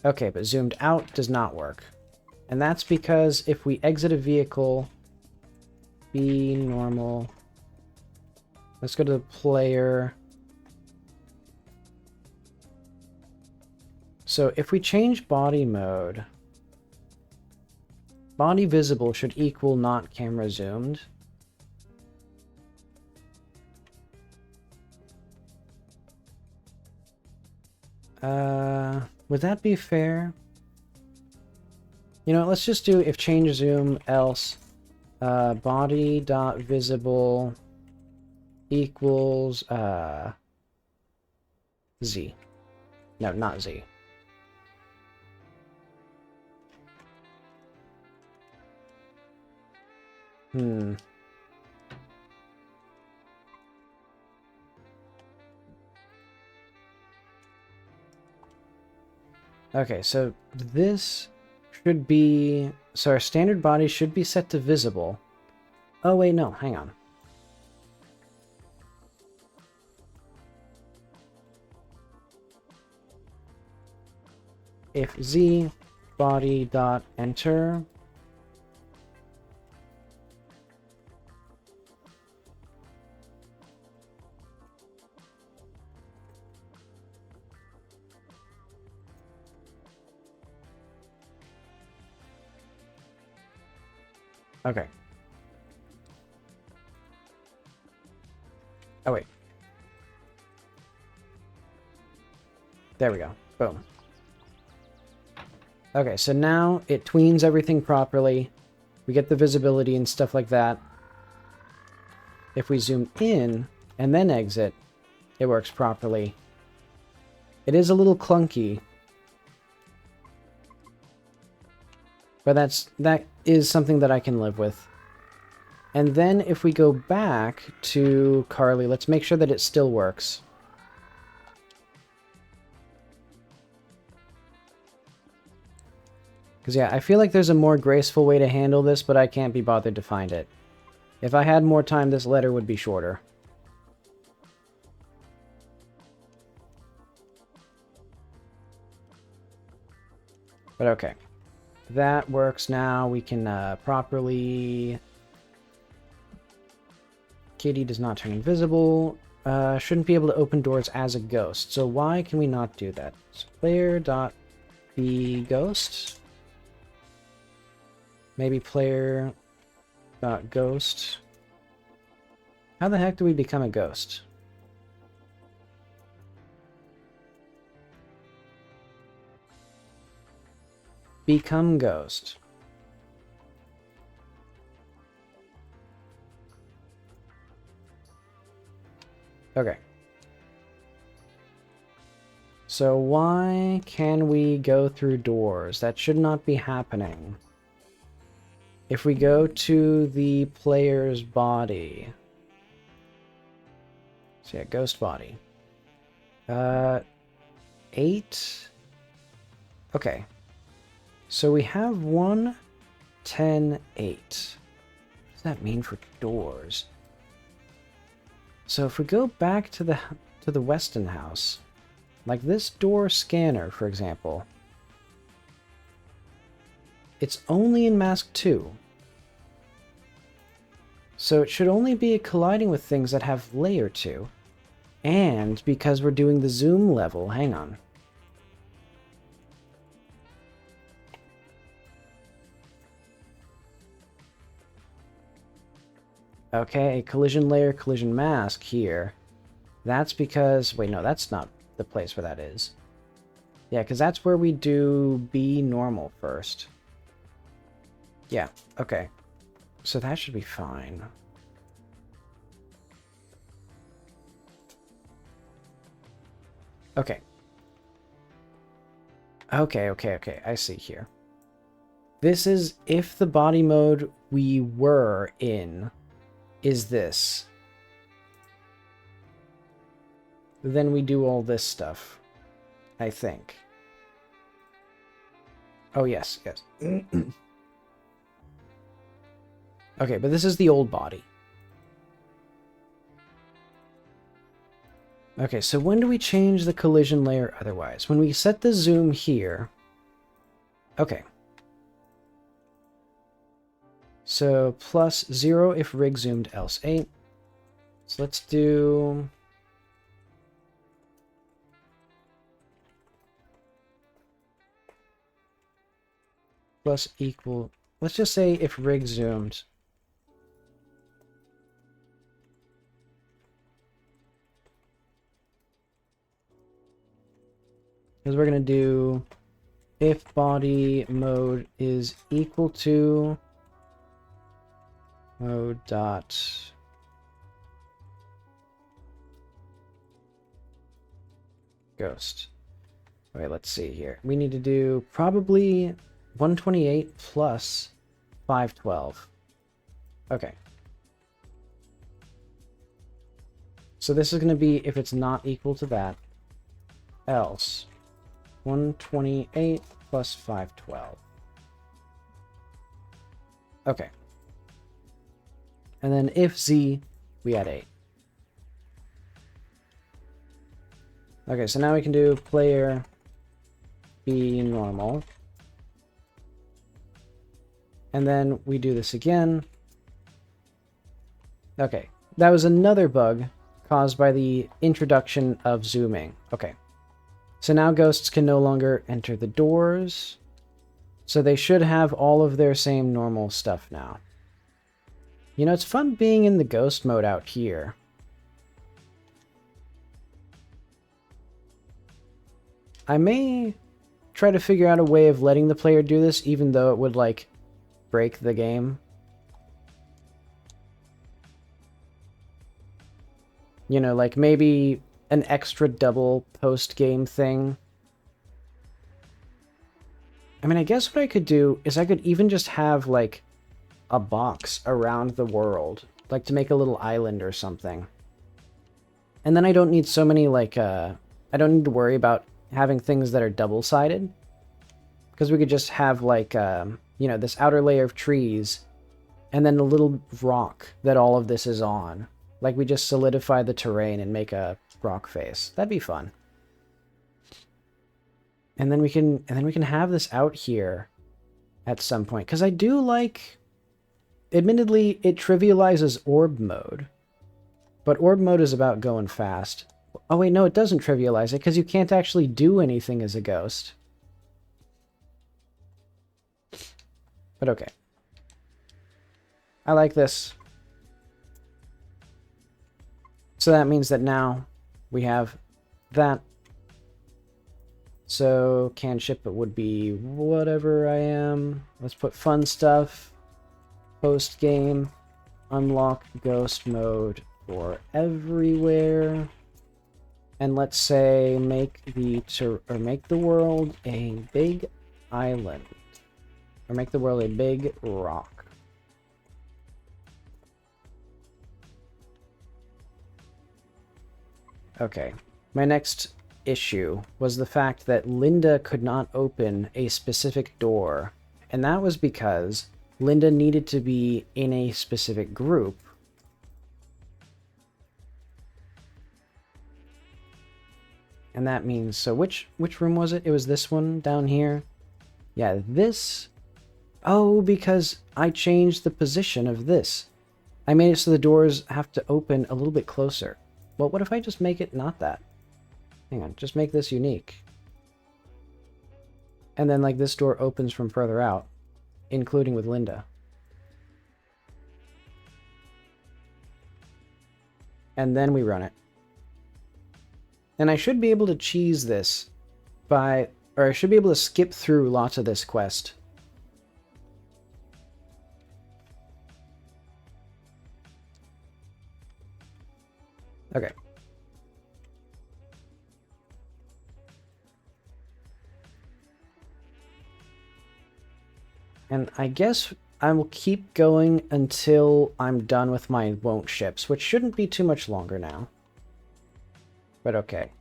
Okay, but zoomed out does not work. And that's because if we exit a vehicle... Be normal. Let's go to the player... So if we change body mode... Body visible should equal not camera zoomed. Would that be fair? You know, let's just do if change zoom else body dot visible equals Z. No, not Z. Okay, so this should be... So our standard body should be set to visible. Oh, wait, no, hang on. If Z body dot enter... Okay. Oh, wait. There we go. Boom. Okay, so now it tweens everything properly. We get the visibility and stuff like that. If we zoom in and then exit, it works properly. It is a little clunky. But that is something that I can live with. And then if we go back to Carly, let's make sure that it still works. Because yeah, I feel like there's a more graceful way to handle this, but I can't be bothered to find it. If I had more time, this letter would be shorter. But okay. That works now. We can properly... Kitty does not turn invisible. shouldn't be able to open doors as a ghost. So why can we not do that? So player.beGhost. Maybe player.ghost. How the heck do we become a ghost? Become ghost. Okay. So why can we go through doors? That should not be happening. If we go to the player's body. So yeah, ghost body. 8. Okay. So we have 1, 10, 8. What does that mean for doors? So if we go back to the Weston house, like this door scanner, for example, it's only in mask 2. So it should only be colliding with things that have layer 2. And because we're doing the zoom level, hang on. Okay, collision layer, collision mask here. That's because... Wait, no, that's not the place where that is. Yeah, because that's where we do be normal first. Yeah, okay. So that should be fine. Okay. Okay, I see here. This is if the body mode we were in is this. Then we do all this stuff, I think. Oh, yes. Okay, but this is the old body. Okay, so when do we change the collision layer otherwise? When we set the zoom here. Okay. So plus 0 if rig zoomed, else 8. So let's do... plus equal... Let's just say if rig zoomed. Because we're going to do if body mode is equal to mode dot ghost. Wait, let's see here. We need to do probably 128 plus 512. Okay. So this is going to be if it's not equal to that, else 128 plus 512. Okay. And then if z, we add 8. Okay, so now we can do player be normal. And then we do this again. Okay, that was another bug caused by the introduction of zooming. Okay. So now ghosts can no longer enter the doors. So they should have all of their same normal stuff now. You know, it's fun being in the ghost mode out here. I may try to figure out a way of letting the player do this, even though it would, like, break the game. You know, like, maybe an extra double post-game thing. I mean, I guess what I could do is I could even just have, like, a box around the world. Like, to make a little island or something. And then I don't need so many, like, I don't need to worry about having things that are double-sided. Because we could just have, like, you know, this outer layer of trees, and then a little rock that all of this is on. Like, we just solidify the terrain and make a rock face. That'd be fun. And then we can have this out here at some point. Because I do like... Admittedly, it trivializes orb mode. But orb mode is about going fast. Oh wait, no, it doesn't trivialize it, because you can't actually do anything as a ghost. But okay. I like this. So that means that now we have that. So can ship it would be whatever I am. Let's put fun stuff. Post game. Unlock ghost mode for everywhere. And let's say make the world a big island. Or make the world a big rock. Okay. My next issue was the fact that Linda could not open a specific door. And that was because Linda needed to be in a specific group. And that means, so which room was it? It was this one down here. Yeah, this. Oh, because I changed the position of this. I made it so the doors have to open a little bit closer. Well, what if I just make it not that? Hang on, just make this unique. And then, like, this door opens from further out, including with Linda. And then we run it. And I should be able to cheese this by... Or I should be able to skip through lots of this quest. Okay. And I guess I will keep going until I'm done with my won't ships, which shouldn't be too much longer now. But okay.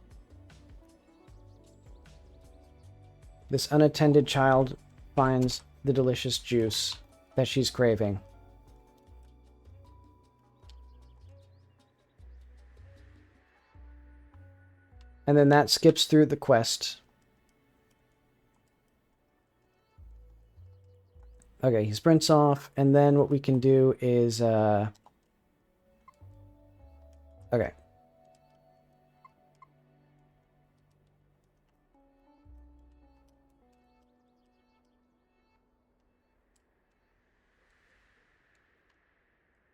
This unattended child finds the delicious juice that she's craving. And then that skips through the quest. Okay, he sprints off, and then what we can do is, okay.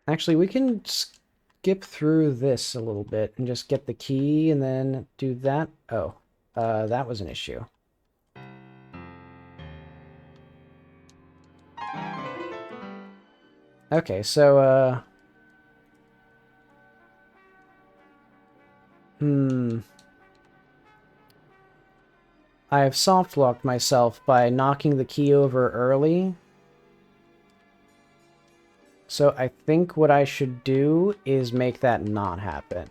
Actually, we can skip through this a little bit and just get the key and then do that. Oh, that was an issue. Okay, so, I have soft-locked myself by knocking the key over early. So I think what I should do is make that not happen.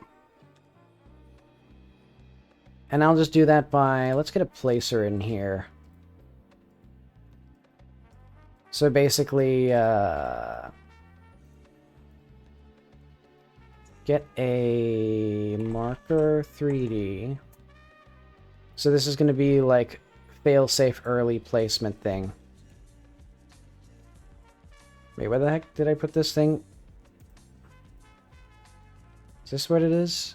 And I'll just do that by... Let's get a placer in here. So basically, get a marker 3D. So this is going to be like fail-safe early placement thing. Wait, where the heck did I put this thing? Is this what it is?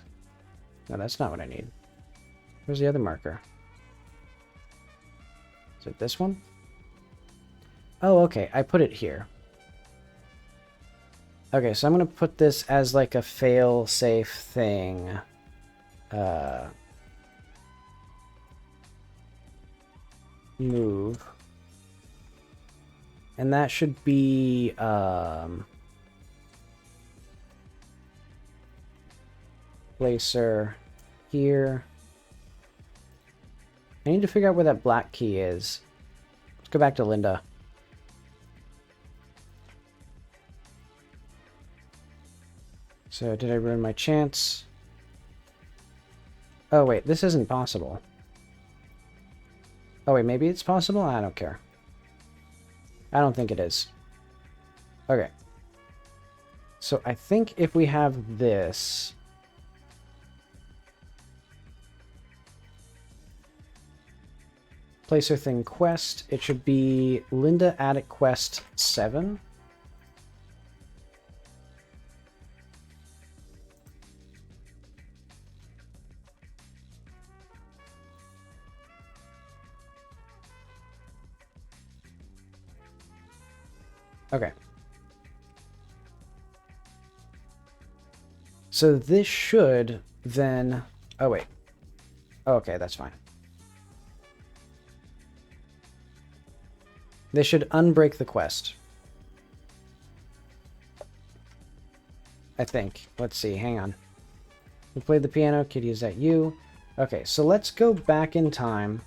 No, that's not what I need. Where's the other marker? Is it this one? Oh, okay. I put it here. Okay, so I'm going to put this as like a fail-safe thing. Move. And that should be, placer here. I need to figure out where that black key is. Let's go back to Linda. So, did I ruin my chance? Oh, wait, this isn't possible. Oh, wait, maybe it's possible? I don't care. I don't think it is. Okay. So, I think if we have this... Placer thing quest, it should be Linda Attic Quest 7. Okay. So this should then... Oh, wait. Okay, that's fine. This should unbreak the quest. I think. Let's see, hang on. We played the piano. Kitty, is that you? Okay, so let's go back in time.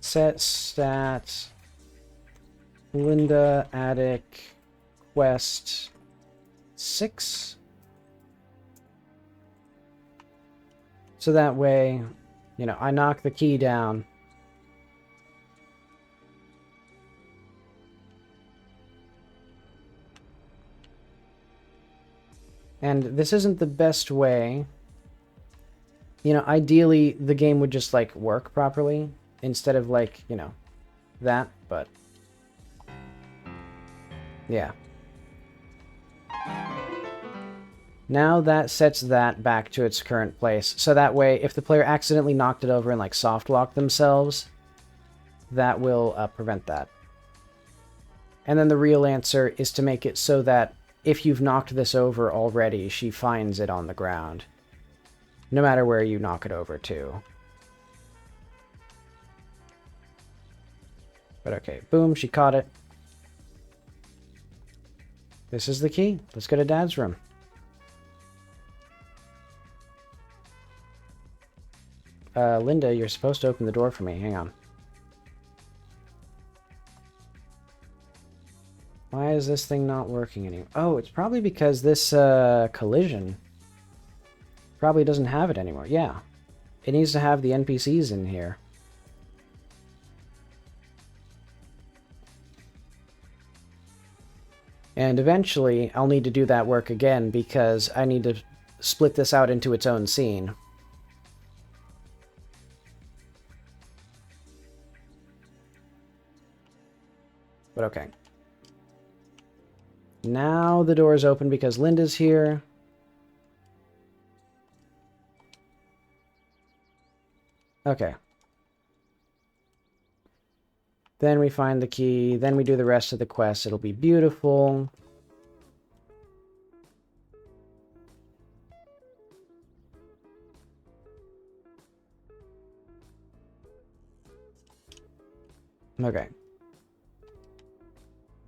Set stats. Linda, attic, quest 6. So that way, you know, I knock the key down. And this isn't the best way. You know, ideally, the game would just, like, work properly instead of, like, you know, that, but... yeah. Now that sets that back to its current place. So that way, if the player accidentally knocked it over and, like, soft-locked themselves, that will prevent that. And then the real answer is to make it so that if you've knocked this over already, she finds it on the ground. No matter where you knock it over to. But okay, boom, she caught it. This is the key. Let's go to Dad's room. Linda, you're supposed to open the door for me. Hang on. Why is this thing not working anymore? Oh, it's probably because this collision probably doesn't have it anymore. Yeah. It needs to have the NPCs in here. And eventually, I'll need to do that work again because I need to split this out into its own scene. But okay. Now the door is open because Linda's here. Okay. Then we find the key. Then we do the rest of the quest. It'll be beautiful. Okay.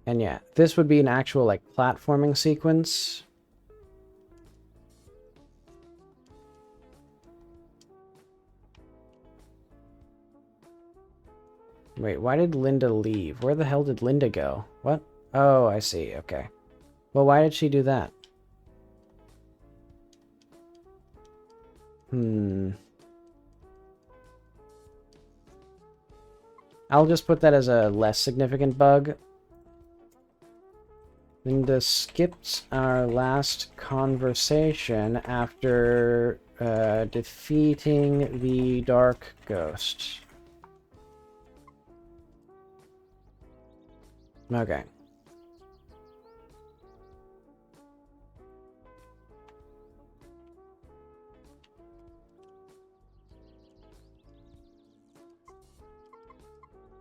And yeah, this would be an actual, like, platforming sequence. Wait, why did Linda leave? Where the hell did Linda go? What? Oh, I see. Okay. Well, why did she do that? I'll just put that as a less significant bug. Linda skipped our last conversation after defeating the Dark Ghost. Okay.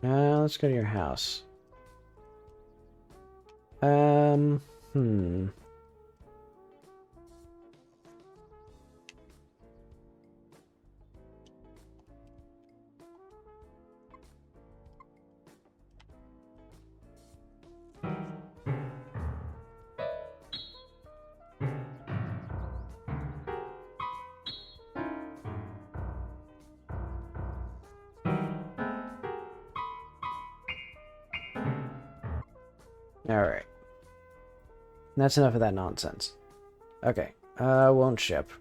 Let's go to your house. Alright. That's enough of that nonsense. Okay. Won't ship.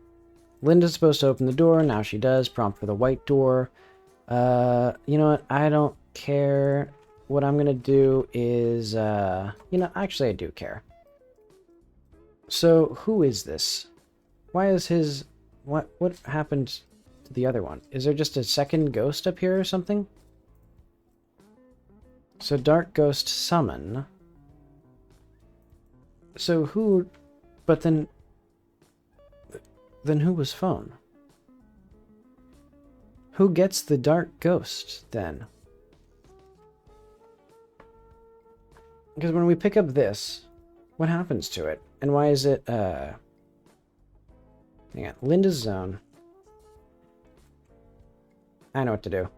Linda's supposed to open the door. Now she does. Prompt for the white door. You know what? I don't care. What I'm gonna do is, you know, actually I do care. So, who is this? Why is his... What happened to the other one? Is there just a second ghost up here or something? So, Dark Ghost Summon... So who... But then... Then who was phone? Who gets the Dark Ghost, then? Because when we pick up this, what happens to it? And why is it, hang on, Linda's zone. I know what to do.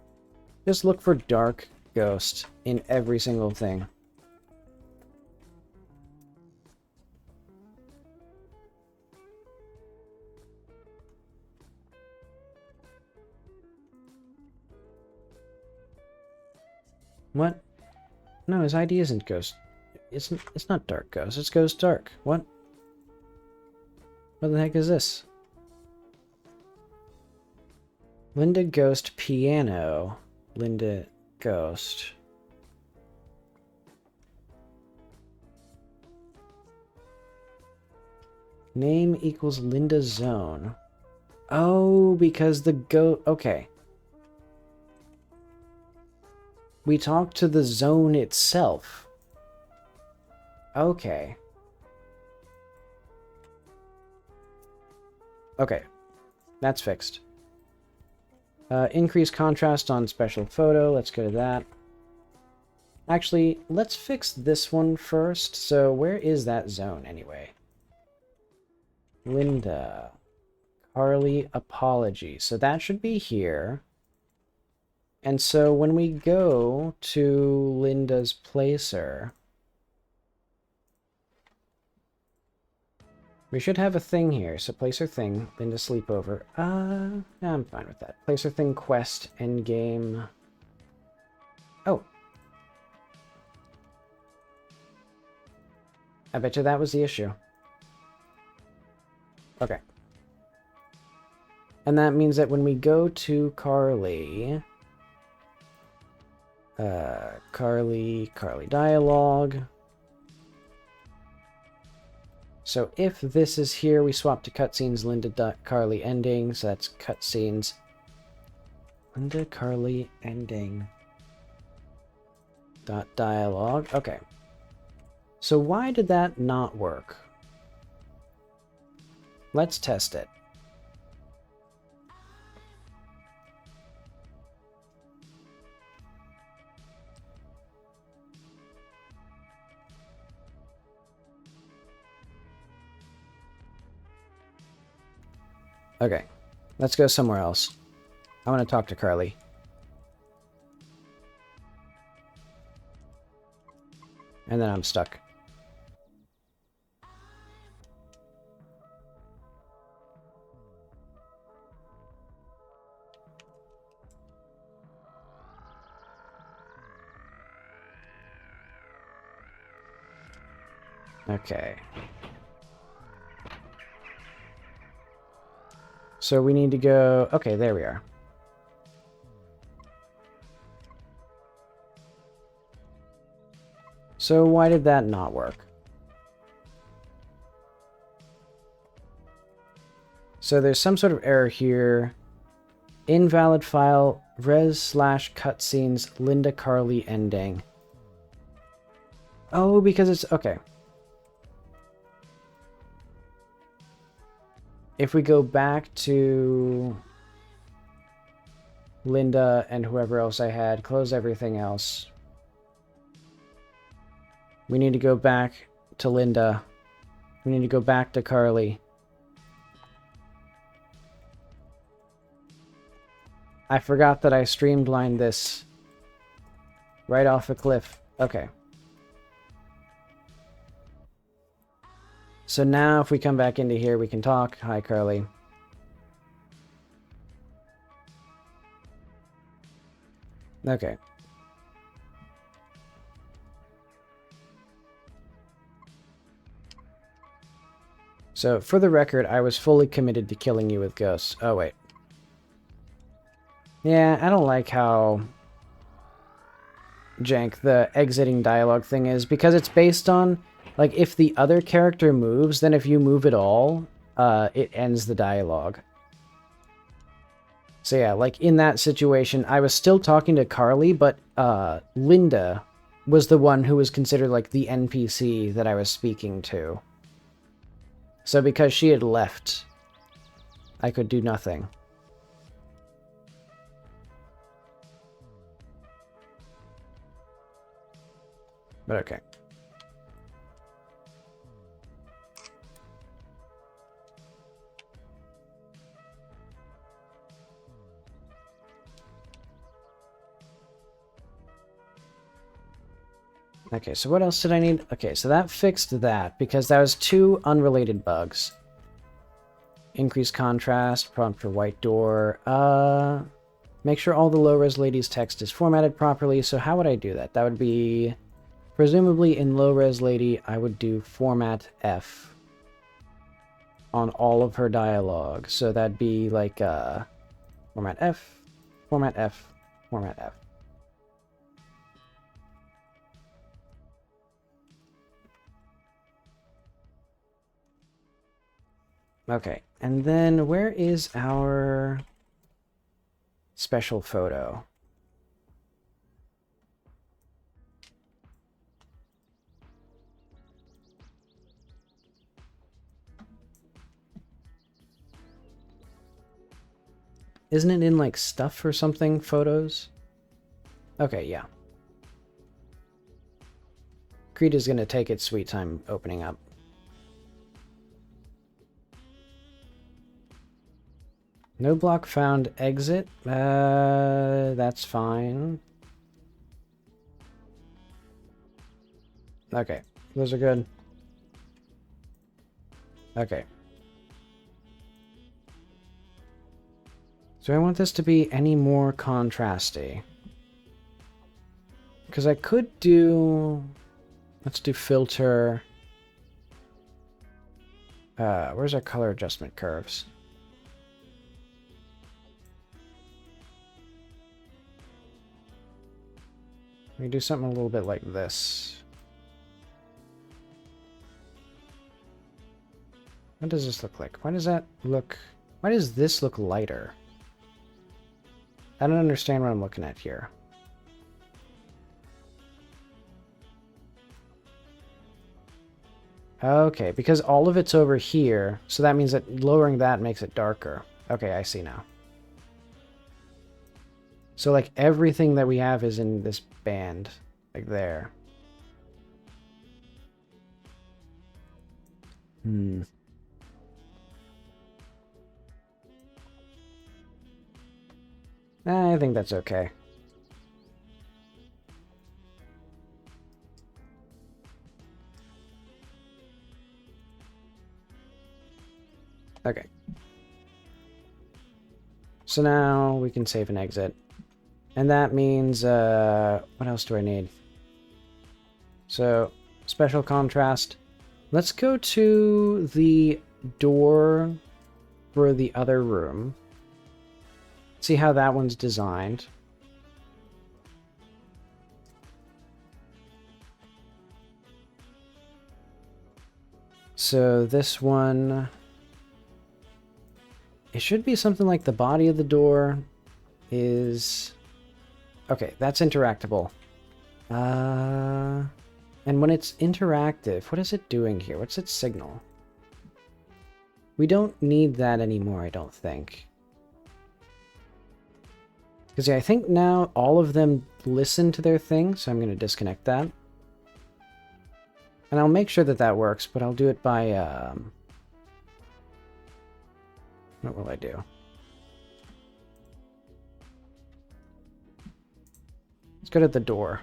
Just look for dark ghost in every single thing. What? No, his ID isn't ghost. It's not dark ghost. It's ghost dark. What? What the heck is this? Linda Ghost Piano. Linda Ghost. Name equals Linda Zone. Oh, because the okay. We talked to the zone itself. Okay. Okay. That's fixed. Increase contrast on special photo. Let's go to that. Actually, let's fix this one first. So where is that zone anyway? Linda. Carly apology. So that should be here. And so when we go to Linda's placer, we should have a thing here. So placer thing, Linda sleepover. I'm fine with that. Placer thing quest endgame. Oh. I bet you that was the issue. Okay. And that means that when we go to Carly, Carly dialogue. So if this is here, we swap to cutscenes Linda Carly ending. So that's cutscenes Linda Carly ending dot dialogue. Okay. So why did that not work? Let's test it. Okay, let's go somewhere else. I want to talk to Carly. And then I'm stuck. Okay. So we need to go... Okay, there we are. So why did that not work? So there's some sort of error here. Invalid file, res/cutscenes, Linda Carly ending. Oh, because it's... Okay. If we go back to Linda and whoever else I had, close everything else. We need to go back to Linda. We need to go back to Carly. I forgot that I streamlined this right off a cliff. Okay. So now if we come back into here, we can talk. Hi, Carly. Okay. So, for the record, I was fully committed to killing you with ghosts. Oh, wait. Yeah, I don't like how jank the exiting dialogue thing is, because it's based on, like, if the other character moves, then if you move at all, it ends the dialogue. So yeah, like, in that situation, I was still talking to Carly, but Linda was the one who was considered, like, the NPC that I was speaking to. So because she had left, I could do nothing. But okay. Okay, so what else did I need? Okay, so that fixed that, because that was two unrelated bugs. Increase contrast, prompt for white door. Make sure all the low-res ladies text is formatted properly. So how would I do that? That would be, presumably in low-res lady, I would do format F on all of her dialogue. So that'd be like format F, format F, format F. Okay, and then where is our special photo? Isn't it in, like, stuff or something? Photos? Okay, yeah. Creed is going to take its sweet time opening up. No block found exit. That's fine. Okay, those are good. Okay. Do I want this to be any more contrasty? Because I could do... Let's do filter... where's our color adjustment curves? We do something a little bit like this. What does this look like? Why does that look... Why does this look lighter? I don't understand what I'm looking at here. Okay, because all of it's over here, so that means that lowering that makes it darker. Okay, I see now. So, like, everything that we have is in this band, like there. I think that's okay. Okay. So now we can save and exit. And that means, what else do I need? So, special contrast. Let's go to the door for the other room. See how that one's designed. So this one... It should be something like the body of the door is... Okay, that's interactable. And when it's interactive, what is it doing here? What's its signal? We don't need that anymore, I don't think. Because yeah, I think now all of them listen to their thing, so I'm going to disconnect that. And I'll make sure that that works, but I'll do it by... What will I do? Let's go to the door.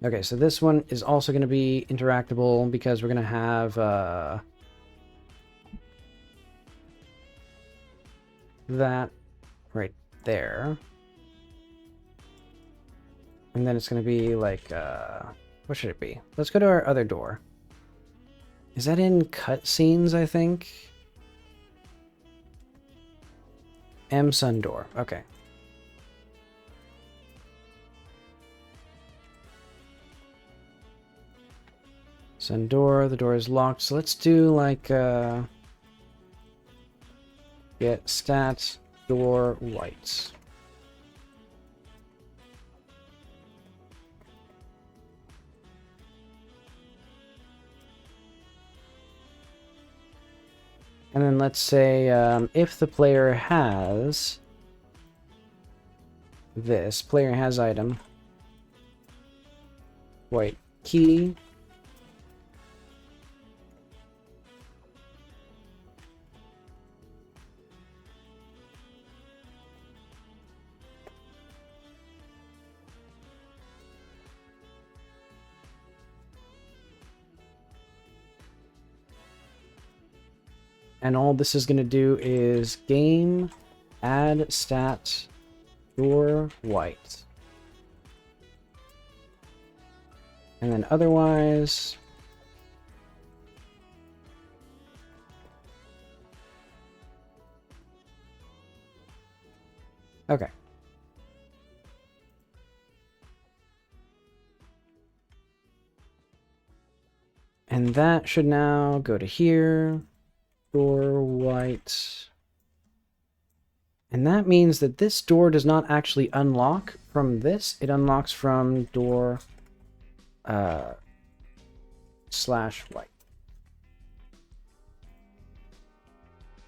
Okay, so this one is also going to be interactable because we're going to have that right there. And then it's going to be like, what should it be? Let's go to our other door. Is that in cutscenes, I think? M Sun door. Okay. Sun door. The door is locked. So let's do like, get stat door whites. And then let's say if the player has this, player has item, white key, And all this is going to do is game add stat door white. And then otherwise, okay. And that should now go to here, door white. And that means that this door does not actually unlock from this. It unlocks from door slash white.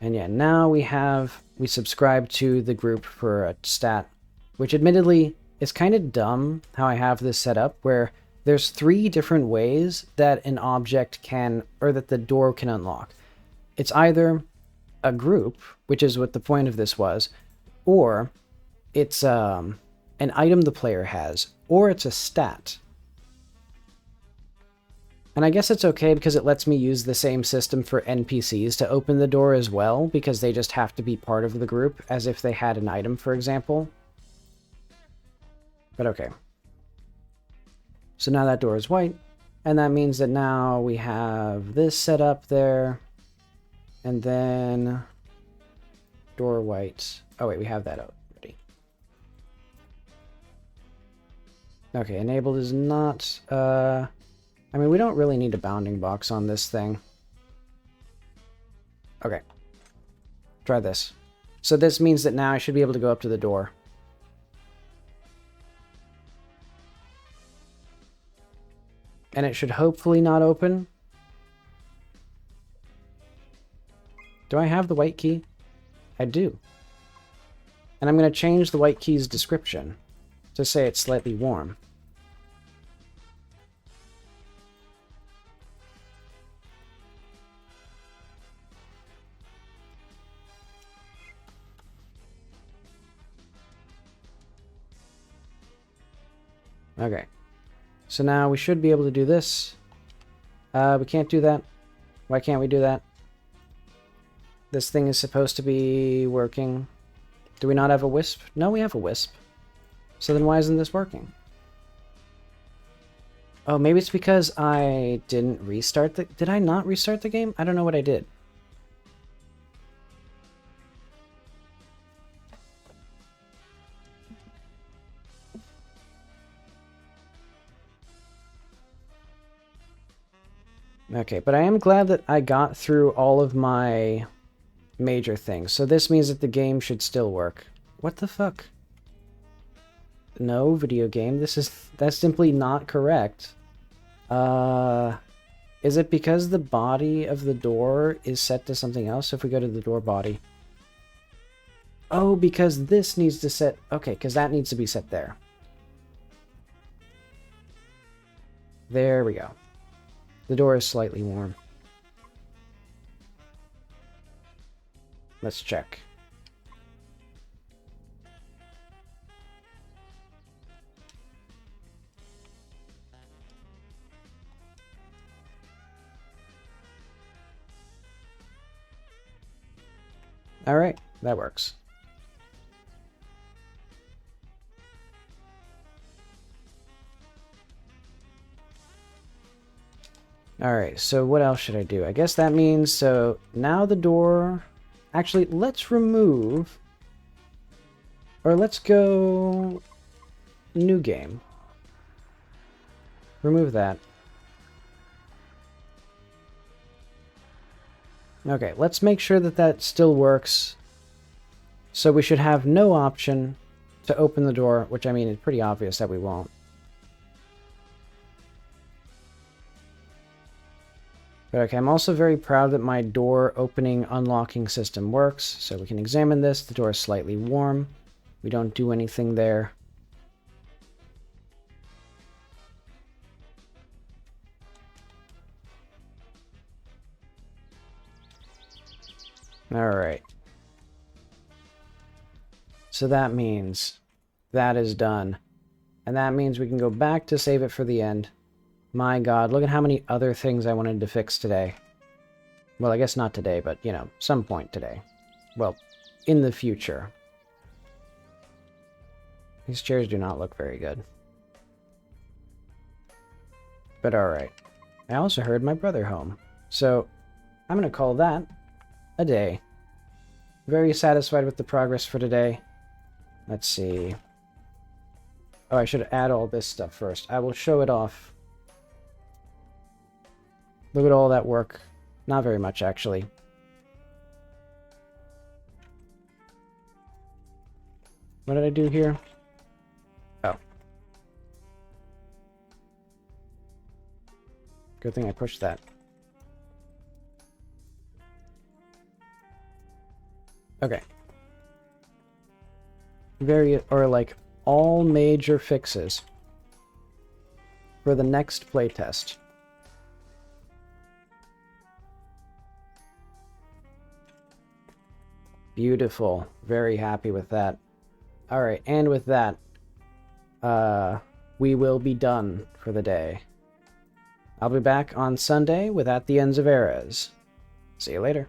And yeah, now we subscribe to the group for a stat, which admittedly is kind of dumb how I have this set up, where there's 3 different ways that an object can, or that the door can unlock. It's either a group, which is what the point of this was, or it's an item the player has, or it's a stat. And I guess it's okay because it lets me use the same system for NPCs to open the door as well, because they just have to be part of the group, as if they had an item, for example. But okay. So now that door is white, and that means that now we have this set up there, and then door white. Oh wait, we have that already. Okay, enabled is not, I mean, we don't really need a bounding box on this thing. Okay. Try this. So this means that now I should be able to go up to the door. And it should hopefully not open. Do I have the white key? I do. And I'm going to change the white key's description to say it's slightly warm. Okay. So now we should be able to do this. We can't do that. Why can't we do that? This thing is supposed to be working. Do we not have a wisp? No, we have a wisp. So then why isn't this working? Oh, maybe it's because I didn't restart the... Did I not restart the game? I don't know what I did. Okay, but I am glad that I got through all of my major things. So this means that the game should still work. What the fuck? No, video game. That's simply not correct. Is it because the body of the door is set to something else? So if we go to the door body. Oh, because this needs to set... Okay, because that needs to be set there. There we go. The door is slightly warm. Let's check. All right, that works. Alright, so what else should I do? I guess that means, so now the door... Actually, let's remove... Or let's go... New game. Remove that. Okay, let's make sure that that still works. So we should have no option to open the door, which I mean, it's pretty obvious that we won't. But okay, I'm also very proud that my door opening unlocking system works. So we can examine this. The door is slightly warm. We don't do anything there. Alright. So that means that is done. And that means we can go back to save it for the end. My god, look at how many other things I wanted to fix today. Well, I guess not today, but, you know, some point today. Well, in the future. These chairs do not look very good. But alright. I also heard my brother home. So, I'm going to call that a day. Very satisfied with the progress for today. Let's see. Oh, I should add all this stuff first. I will show it off. Look at all that work. Not very much, actually. What did I do here? Oh. Good thing I pushed that. Okay. Like, all major fixes for the next playtest. Beautiful. Very happy with that. Alright, and with that, we will be done for the day. I'll be back on Sunday with At the Ends of Eras. See you later.